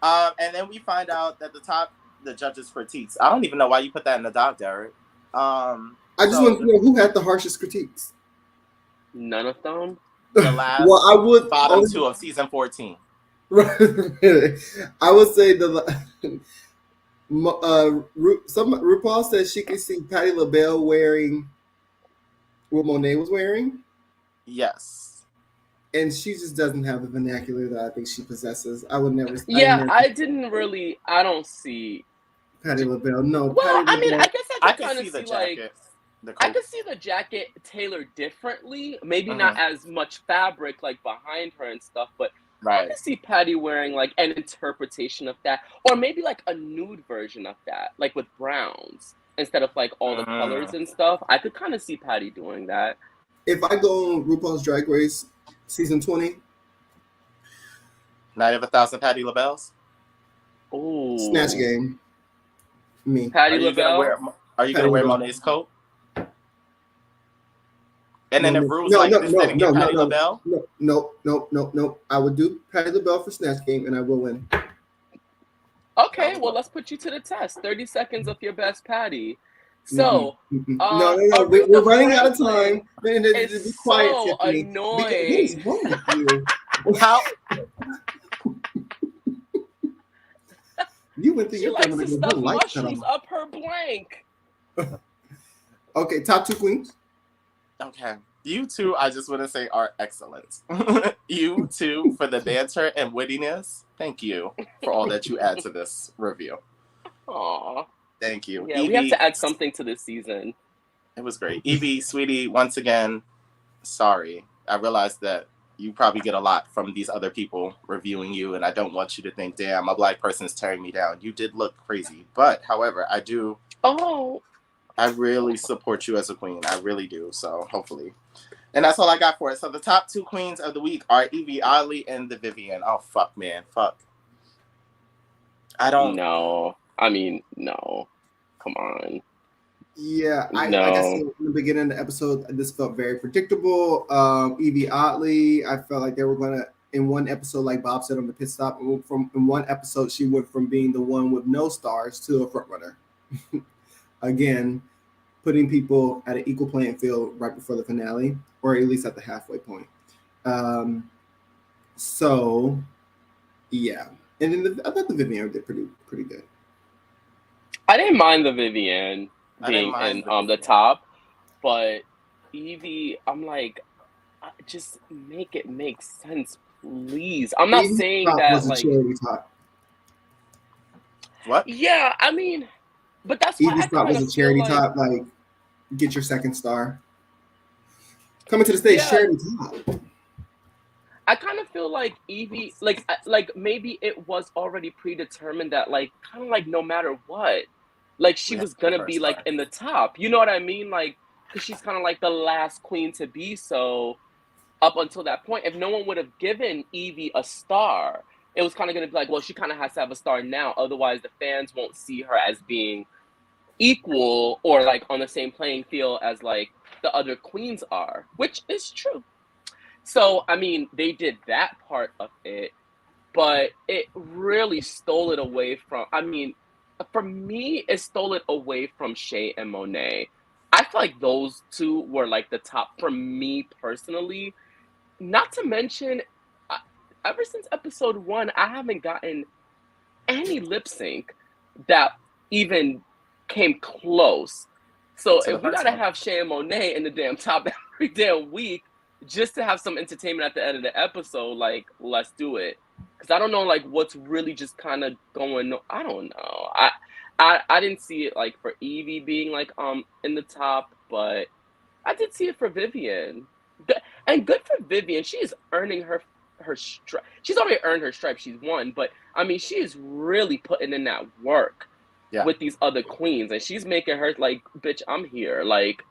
[SPEAKER 2] And then we find out that the judges' critiques. I don't even know why you put that in the doc, Derek.
[SPEAKER 1] I just want to know who had the harshest critiques.
[SPEAKER 3] None of them.
[SPEAKER 2] The last bottom two of season 14.
[SPEAKER 1] Right. I would say RuPaul said she could see Patti LaBelle wearing what Monet was wearing.
[SPEAKER 2] Yes.
[SPEAKER 1] And she just doesn't have the vernacular that I think she possesses. I would never.
[SPEAKER 3] Yeah, I don't see
[SPEAKER 1] Patti LaBelle. No.
[SPEAKER 3] Well, I mean, I guess I could kind of
[SPEAKER 2] see the
[SPEAKER 3] see
[SPEAKER 2] jacket.
[SPEAKER 3] like I could see the jacket tailored differently. Maybe not as much fabric like behind her and stuff, but I could see Patti wearing like an interpretation of that, or maybe like a nude version of that, like with browns instead of like all the colors and stuff. I could kind of see Patti doing that.
[SPEAKER 1] If I go on RuPaul's Drag Race season 20,
[SPEAKER 2] Night of 1,000 Patti LaBelles.
[SPEAKER 3] Oh,
[SPEAKER 1] Snatch Game. Me.
[SPEAKER 3] Patti LaBelle.
[SPEAKER 2] Are you gonna wear Monet's coat? And then if Rue's didn't get Patti LaBelle?
[SPEAKER 1] No. I would do Patti LaBelle for Snatch Game, and I will win.
[SPEAKER 3] Okay, well, let's put you to the test. 30 seconds of your best Patti. So,
[SPEAKER 1] no, we're running out of time.
[SPEAKER 3] It's
[SPEAKER 1] be quiet,
[SPEAKER 3] so
[SPEAKER 1] Tiffany.
[SPEAKER 3] annoying.
[SPEAKER 1] What is wrong with you?
[SPEAKER 2] How?
[SPEAKER 1] You went through
[SPEAKER 3] She
[SPEAKER 1] your
[SPEAKER 3] likes to stuff mushrooms up her blank.
[SPEAKER 1] Okay, top two queens.
[SPEAKER 2] Okay. You two, I just want to say, are excellent. You two, for the banter and wittiness, thank you for all that you add to this review.
[SPEAKER 3] Aww.
[SPEAKER 2] Thank you.
[SPEAKER 3] Yeah,
[SPEAKER 2] Evie,
[SPEAKER 3] we have to add something to this season.
[SPEAKER 2] It was great. Evie, sweetie, once again, sorry. I realized that you probably get a lot from these other people reviewing you, and I don't want you to think, damn, a Black person's tearing me down. You did look crazy. But, however, I really support you as a queen. I really do. So, hopefully. And that's all I got for it. So, the top two queens of the week are Evie Oddly and the Vivienne. Oh, fuck, man. Fuck. I don't...
[SPEAKER 3] No. I mean, no. Come on.
[SPEAKER 1] Yeah, I guess in the beginning of the episode, this felt very predictable. Evie Oddly, I felt like they were going to, in one episode, like Bob said on the pit stop, in one episode, she went from being the one with no stars to a front runner. Again, putting people at an equal playing field right before the finale, or at least at the halfway point. So, yeah. And then I thought the Vivienne did pretty good.
[SPEAKER 3] I didn't mind the Vivienne being in the top, but Evie, I'm like, just make it make sense, please. I'm not saying that
[SPEAKER 1] was a charity top.
[SPEAKER 2] What?
[SPEAKER 3] Yeah, I mean, but that's why
[SPEAKER 1] Evie's top was a charity top. Like, get your second star. Coming to the stage, charity top.
[SPEAKER 3] I kind of feel like Evie, like maybe it was already predetermined that like kind of like no matter what, like she
[SPEAKER 2] We have
[SPEAKER 3] was
[SPEAKER 2] to
[SPEAKER 3] gonna
[SPEAKER 2] first
[SPEAKER 3] be like
[SPEAKER 2] star.
[SPEAKER 3] in the top. You know what I mean? Like, because she's kind of like the last queen to be so up until that point. If no one would have given Evie a star, it was kind of gonna be like, well, she kind of has to have a star now, otherwise the fans won't see her as being equal or like on the same playing field as like the other queens are, which is true. So, I mean, they did that part of it, but it really stole it away from, I mean, for me, it stole it away from Shay and Monet. I feel like those two were like the top for me personally. Not to mention, uh, ever since episode one, I haven't gotten any lip sync that even came close. So
[SPEAKER 2] To the
[SPEAKER 3] if we
[SPEAKER 2] first
[SPEAKER 3] gotta
[SPEAKER 2] one.
[SPEAKER 3] have Shay and Monet in the damn top every damn week just to have some entertainment at the end of the episode, like let's do it. Cause I don't know like what's really just kind of going. I don't know. I didn't see it like for Evie being like in the top, but I did see it for Vivian. And good for Vivian. She is earning her stripe. She's already earned her stripe. She's won, but I mean, she is really putting in that work
[SPEAKER 2] Yeah.
[SPEAKER 3] with these other queens, and she's making her like, bitch, I'm here. Like,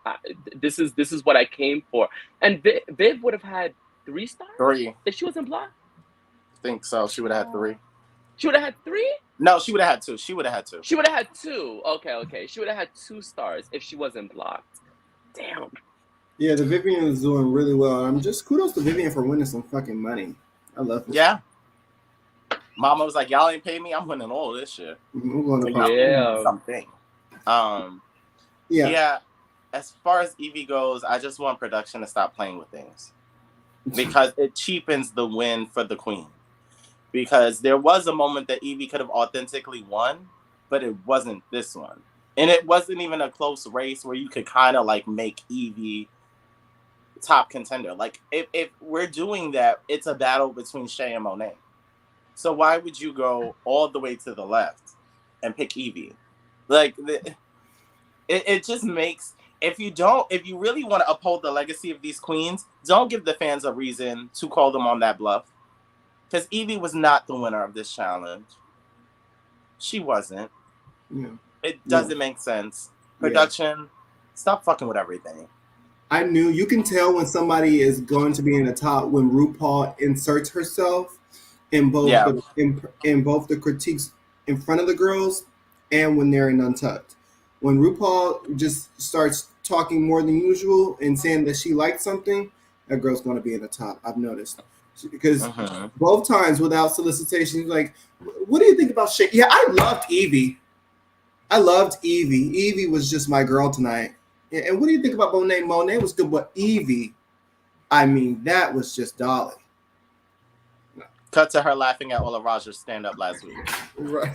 [SPEAKER 3] this is what I came for. And Viv would have had 3 stars
[SPEAKER 2] 3.
[SPEAKER 3] if she wasn't blocked.
[SPEAKER 2] I think so. She would have had 3.
[SPEAKER 3] She would have had 3.
[SPEAKER 2] No, she would have had 2. She would have had 2.
[SPEAKER 3] She would have had 2. Okay. She would have had 2 stars if she wasn't blocked. Damn.
[SPEAKER 1] Yeah, the Vivian is doing really well. I'm just kudos to Vivian for winning some fucking money. I love it.
[SPEAKER 2] Yeah. Mama was like, y'all ain't pay me. I'm winning all this shit.
[SPEAKER 1] I'm going to
[SPEAKER 2] Y'all
[SPEAKER 3] Yeah.
[SPEAKER 2] something. Yeah. As far as Evie goes, I just want production to stop playing with things because it cheapens the win for the queen. Because there was a moment that Evie could have authentically won, but it wasn't this one. And it wasn't even a close race where you could kind of like make Evie top contender. Like if we're doing that, it's a battle between Shay and Monet. So why would you go all the way to the left and pick Evie? Like it just makes, if you really want to uphold the legacy of these queens, don't give the fans a reason to call them on that bluff. Because Evie was not the winner of this challenge. She wasn't.
[SPEAKER 1] Yeah.
[SPEAKER 2] It doesn't make sense. Production, stop fucking with everything.
[SPEAKER 1] I knew you can tell when somebody is going to be in the top when RuPaul inserts herself in both in both the critiques in front of the girls and when they're in Untucked. When RuPaul just starts talking more than usual and saying that she likes something, that girl's going to be in the top. I've noticed. Because both times without solicitation, like, what do you think about Shay? Yeah, I loved Evie. Evie was just my girl tonight. And what do you think about Monet? Monet was good, but Evie, I mean, that was just Dolly.
[SPEAKER 2] Cut to her laughing at all of Raja's stand-up last week.
[SPEAKER 1] Right.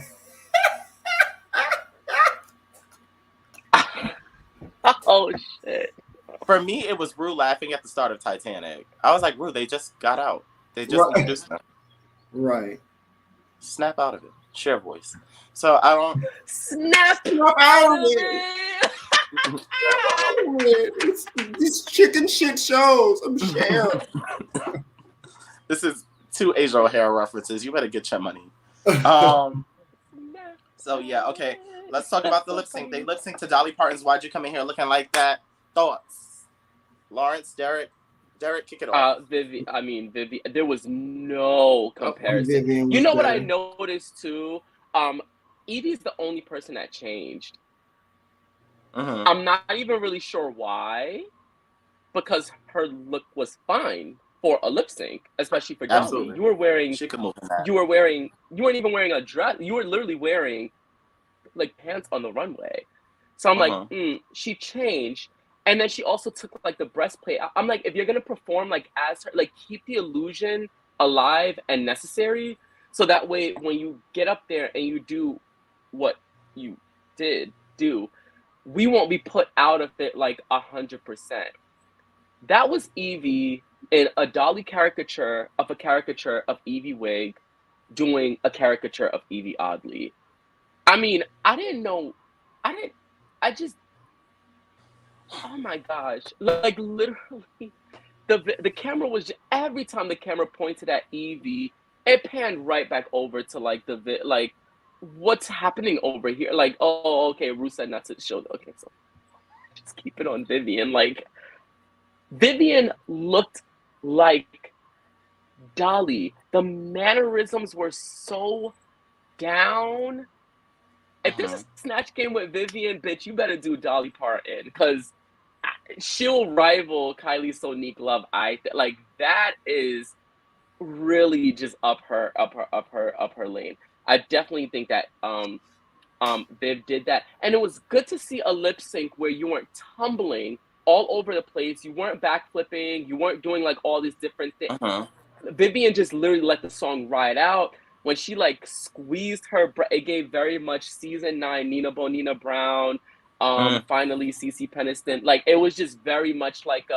[SPEAKER 3] Oh, shit.
[SPEAKER 2] For me, it was Rue laughing at the start of Titanic. I was like, Rue, they just got out. They just introduced them. Right. Snap out of it. Share voice. So I don't...
[SPEAKER 3] Snap out of it!
[SPEAKER 1] It's these chicken shit shows. I'm sharing.
[SPEAKER 2] This is 2 Asia O'Hara references. You better get your money. So yeah, okay. Let's talk about the lip sync. They lip sync to Dolly Parton's "Why'd You Come In Here Looking Like That." Thoughts? Lawrence, Derek, kick it off.
[SPEAKER 3] Vivi. There was no comparison. You know what I noticed too? Evie's the only person that changed. Mm-hmm. I'm not even really sure why, because her look was fine for a lip sync, especially for Dolly.
[SPEAKER 2] Absolutely.
[SPEAKER 3] You were wearing.
[SPEAKER 2] She could move in that.
[SPEAKER 3] You weren't even wearing a dress. You were literally wearing like pants on the runway. So I'm like, she changed. And then she also took like the breastplate. I'm like, if you're gonna perform like as her, like keep the illusion alive and necessary, so that way when you get up there and you do what you did do, we won't be put out of it like 100%. That was Evie in a Dolly caricature of Evie Wig doing a caricature of Evie Oddly. I mean, oh my gosh, like literally the camera was just, every time the camera pointed at Evie, it panned right back over to like like what's happening over here. Like, oh, okay, Ru said not to show. Okay, so just keep it on Vivian. Like, Vivian looked like Dolly. The mannerisms were so down. If there's a snatch game with Vivian, bitch, you better do Dolly Parton, because she'll rival Kylie Sonique Love. Like, that is really just up her lane. I definitely think that Viv did that, and it was good to see a lip sync where you weren't tumbling all over the place, you weren't backflipping, you weren't doing like all these different things. Vivian just literally let the song ride out. When she like squeezed her, it gave very much season 9 Nina Bonina Brown, finally Cece Peniston. Like, it was just very much like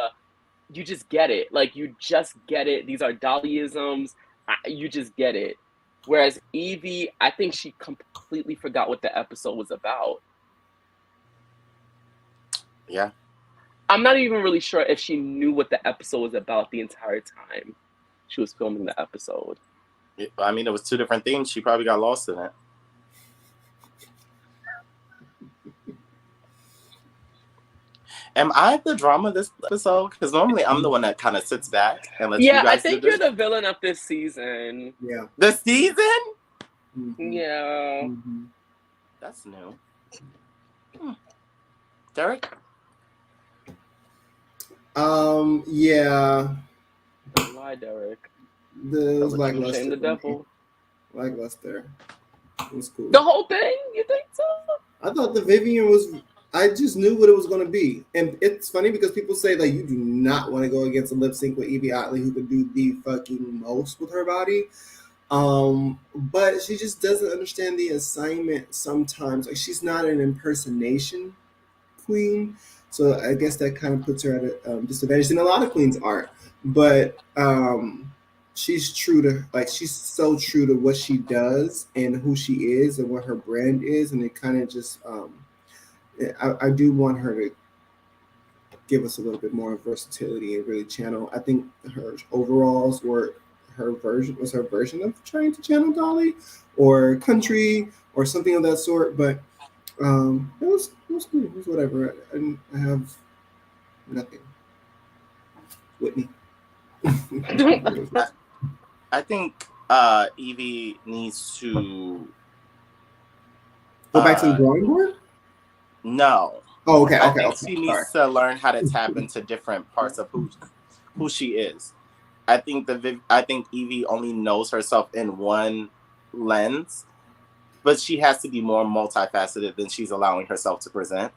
[SPEAKER 3] you just get it. Like, you just get it. These are Dollyisms. You just get it. Whereas Evie, I think she completely forgot what the episode was about.
[SPEAKER 2] Yeah.
[SPEAKER 3] I'm not even really sure if she knew what the episode was about the entire time she was filming the episode.
[SPEAKER 2] I mean, it was 2 different themes. She probably got lost in it. Am I the drama this episode? Because normally I'm the one that kind of sits back and lets you guys
[SPEAKER 3] I think
[SPEAKER 2] do this.
[SPEAKER 3] you're the villain of this season.
[SPEAKER 1] Yeah.
[SPEAKER 2] The season?
[SPEAKER 1] Mm-hmm.
[SPEAKER 3] Yeah.
[SPEAKER 1] Mm-hmm.
[SPEAKER 2] That's new. Derek?
[SPEAKER 1] Yeah.
[SPEAKER 3] Why, Derek?
[SPEAKER 1] It was lackluster.
[SPEAKER 3] Shame the devil.
[SPEAKER 1] Lackluster. It was cool.
[SPEAKER 3] The whole thing? You think so?
[SPEAKER 1] I thought the Vivian was. I just knew what it was going to be, and it's funny because people say like you do not want to go against a lip sync with Evie Oddly, who could do the fucking most with her body. But she just doesn't understand the assignment sometimes. Like, she's not an impersonation queen, so I guess that kind of puts her at a disadvantage. And a lot of queens aren't, but she's so true to what she does and who she is and what her brand is, and it kind of just I do want her to give us a little bit more versatility and really channel. I think her overalls were her version of trying to channel Dolly or country or something of that sort, but it was cool. It was whatever. I have nothing. Whitney.
[SPEAKER 2] I think Evie needs to
[SPEAKER 1] go back to the drawing board.
[SPEAKER 2] No.
[SPEAKER 1] Oh, okay.
[SPEAKER 2] I think she needs to learn how to tap into different parts of who she is. I think Evie only knows herself in one lens, but she has to be more multifaceted than she's allowing herself to present.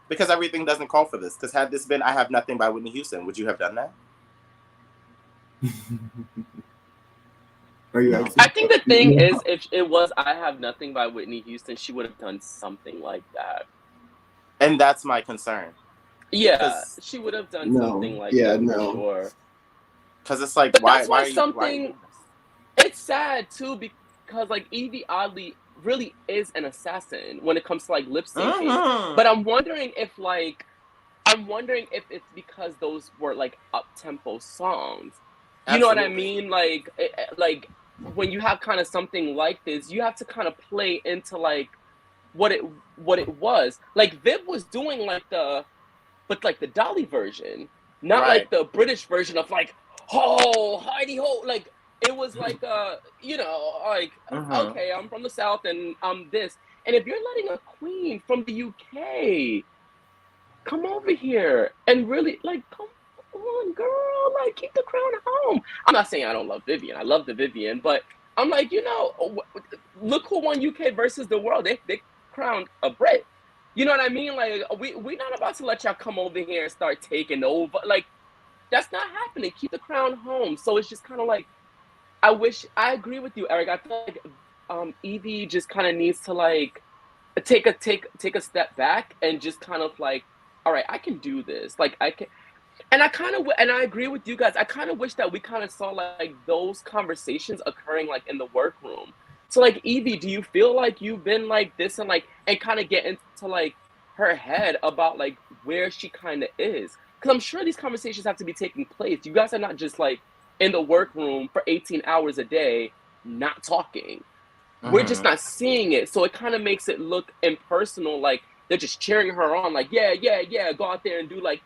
[SPEAKER 2] Because everything doesn't call for this. Because had this been I Have Nothing by Whitney Houston, would you have done that?
[SPEAKER 3] I think the thing is, if it was I Have Nothing by Whitney Houston, she would have done something like that.
[SPEAKER 2] And that's my concern.
[SPEAKER 3] Yeah, she would have done something like that for sure.
[SPEAKER 2] Because it's like,
[SPEAKER 3] but
[SPEAKER 2] why
[SPEAKER 3] are you it's sad too, because like Evie Oddly really is an assassin when it comes to like lip syncing. But I'm wondering if it's because those were like up tempo songs. You know what I mean? Like when you have kind of something like this, you have to kind of play into like what it was. Like Viv was doing like the Dolly version, not like the British version of like, oh, Heidi ho, like it was like okay, I'm from the South and I'm this. And if you're letting a queen from the UK come over here and really like come on, girl, like keep the crown at home. I'm not saying I don't love Vivian. I love the Vivian, but I'm like, look who won UK versus the world. They crowned a Brit. You know what I mean? Like we're not about to let y'all come over here and start taking over. Like that's not happening. Keep the crown home. So it's just kind of like, I agree with you, Eric. I feel like Evie just kind of needs to like take a step back and just kind of like, all right, I can do this. Like I can. And I agree with you guys. I kind of wish that we kind of saw like those conversations occurring like in the workroom. So like Evie, do you feel like you've been like this and kind of get into like her head about like where she kind of is? because I'm sure these conversations have to be taking place. You guys are not just like in the workroom for 18 hours a day, not talking. We're just not seeing it. So it kind of makes it look impersonal, like they're just cheering her on, like, yeah, go out there and do like,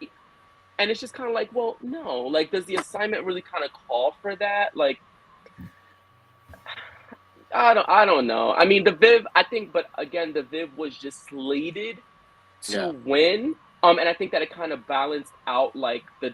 [SPEAKER 3] and it's just kind of like, well, no, like, does the assignment really kind of call for that? Like, I don't know. I mean, the Viv, I think, but again, the Viv was just slated to win. And I think that it kind of balanced out like the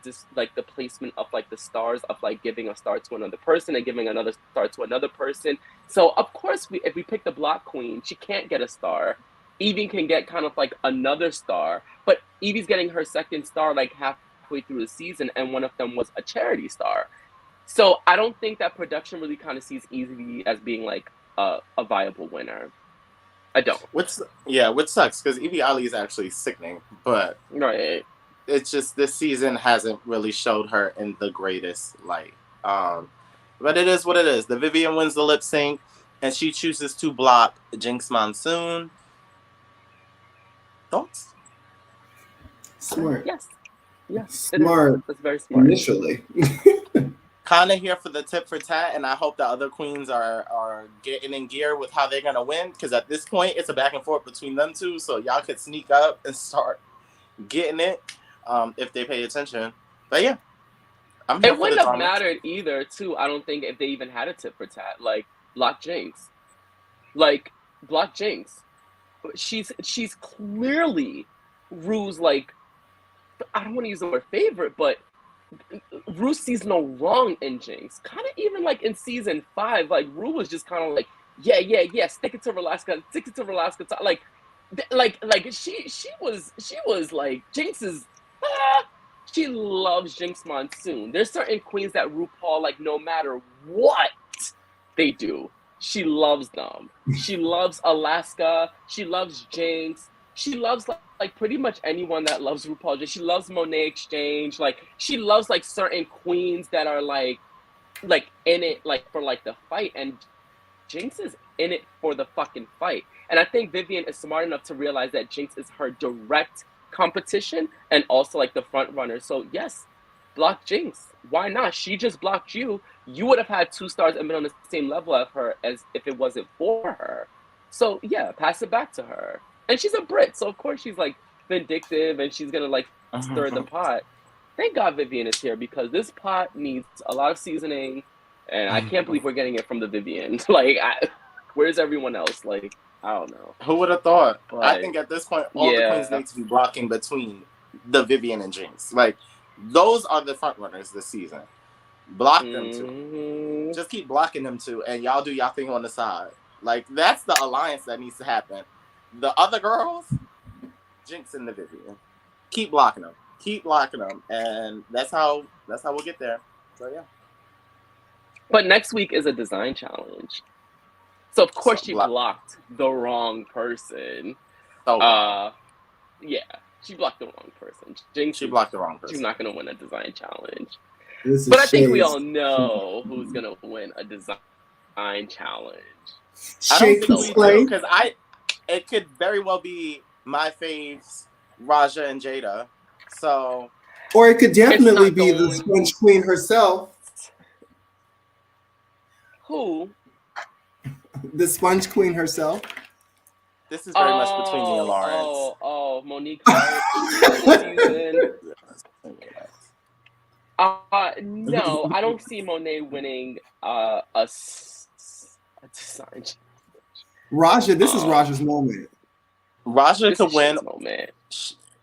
[SPEAKER 3] placement of like the stars of like giving a star to another person and giving another star to another person. So of course, if we pick the Block Queen, she can't get a star. Evie can get kind of like another star, but Evie's getting her second star like halfway through the season, and one of them was a charity star. So I don't think that production really kind of sees Evie as being like a viable winner. I don't.
[SPEAKER 2] Which sucks because Evie Ali is actually sickening, but
[SPEAKER 3] right.
[SPEAKER 2] It's just this season hasn't really showed her in the greatest light. But it is what it is. The Vivienne wins the lip sync, and she chooses to block Jinx Monsoon. Thoughts?
[SPEAKER 1] Smart.
[SPEAKER 3] Yes.
[SPEAKER 1] Smart.
[SPEAKER 3] That's very smart.
[SPEAKER 1] Initially.
[SPEAKER 2] Kind of here for the tit for tat, and I hope the other queens are getting in gear with how they're gonna win. Because at this point, it's a back and forth between them two, so y'all could sneak up and start getting it if they pay attention. But yeah, I'm here
[SPEAKER 3] it
[SPEAKER 2] for the
[SPEAKER 3] wouldn't have
[SPEAKER 2] drama.
[SPEAKER 3] mattered either, too. I don't think if they even had a tit for tat, like block Jinx, she's clearly Rue's like, I don't want to use the word favorite, but Rue sees no wrong in Jinx. Kind of even like in season 5, like Rue was just kind of like, yeah, stick it to Velasquez. Like she was like Jinx is. She loves Jinx Monsoon. There's certain queens that RuPaul, like, no matter what they do, she loves them. She loves Alaska. She loves Jinx. She loves like pretty much anyone that loves RuPaul. She loves Monet Exchange. Like, she loves like certain queens that are like in it like for like the fight, and Jinx is in it for the fucking fight. And I think Vivienne is smart enough to realize that Jinx is her direct competition and also like the front runner. So yes, block Jinx. Why not? She just blocked you. You would have had 2 stars and been on the same level of her as if it wasn't for her. So yeah, pass it back to her. And she's a Brit, so of course she's like vindictive and she's gonna like stir the pot. Thank God Vivienne is here, because this pot needs a lot of seasoning, and I can't believe we're getting it from the Vivienne. Like, where's everyone else? Like, I don't know.
[SPEAKER 2] Who would have thought?
[SPEAKER 3] Like,
[SPEAKER 2] I think at this point, all the queens need to be blocking between the Vivienne and Jinx. Like, those are the front runners this season. Block them two. Just keep blocking them two, and y'all do y'all thing on the side. Like, that's the alliance that needs to happen. The other girls, Jinx and the Vivienne, keep blocking them, and that's how we'll get there. So yeah.
[SPEAKER 3] But next week is a design challenge, so of course she blocked the wrong person. Yeah, she blocked the wrong person. Jinx,
[SPEAKER 2] she blocked the wrong person.
[SPEAKER 3] She's not gonna win a design challenge. But I think we all know who's gonna win a design challenge.
[SPEAKER 2] I don't think we do, because it could very well be my faves, Raja and Jada. So,
[SPEAKER 1] or it could definitely be the Sponge Queen herself.
[SPEAKER 3] Who?
[SPEAKER 1] The Sponge Queen herself.
[SPEAKER 2] This is very much between me and Lawrence.
[SPEAKER 3] Monique Hart. No, I don't see Monet winning a design challenge.
[SPEAKER 1] Raja, this is Raja's moment.
[SPEAKER 2] Raja could win.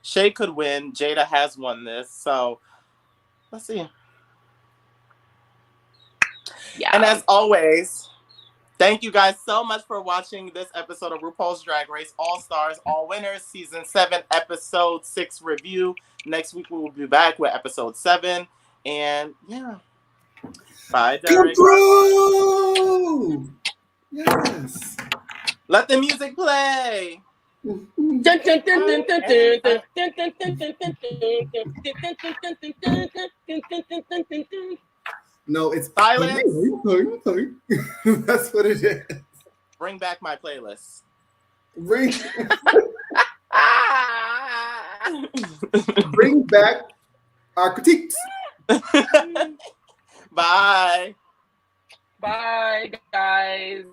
[SPEAKER 2] Shay could win. Jada has won this, so let's see.
[SPEAKER 3] Yeah.
[SPEAKER 2] And as always, thank you guys so much for watching this episode of RuPaul's Drag Race All Stars, All Winners, Season 7, Episode 6 review. Next week we will be back with Episode 7. And yeah. Bye, Derek.
[SPEAKER 1] Come through! Yes.
[SPEAKER 2] Let the music play.
[SPEAKER 1] No, it's
[SPEAKER 2] silence.
[SPEAKER 1] That's what it is.
[SPEAKER 2] Bring back my playlist.
[SPEAKER 1] Bring back our critiques.
[SPEAKER 2] Bye.
[SPEAKER 3] Bye, guys.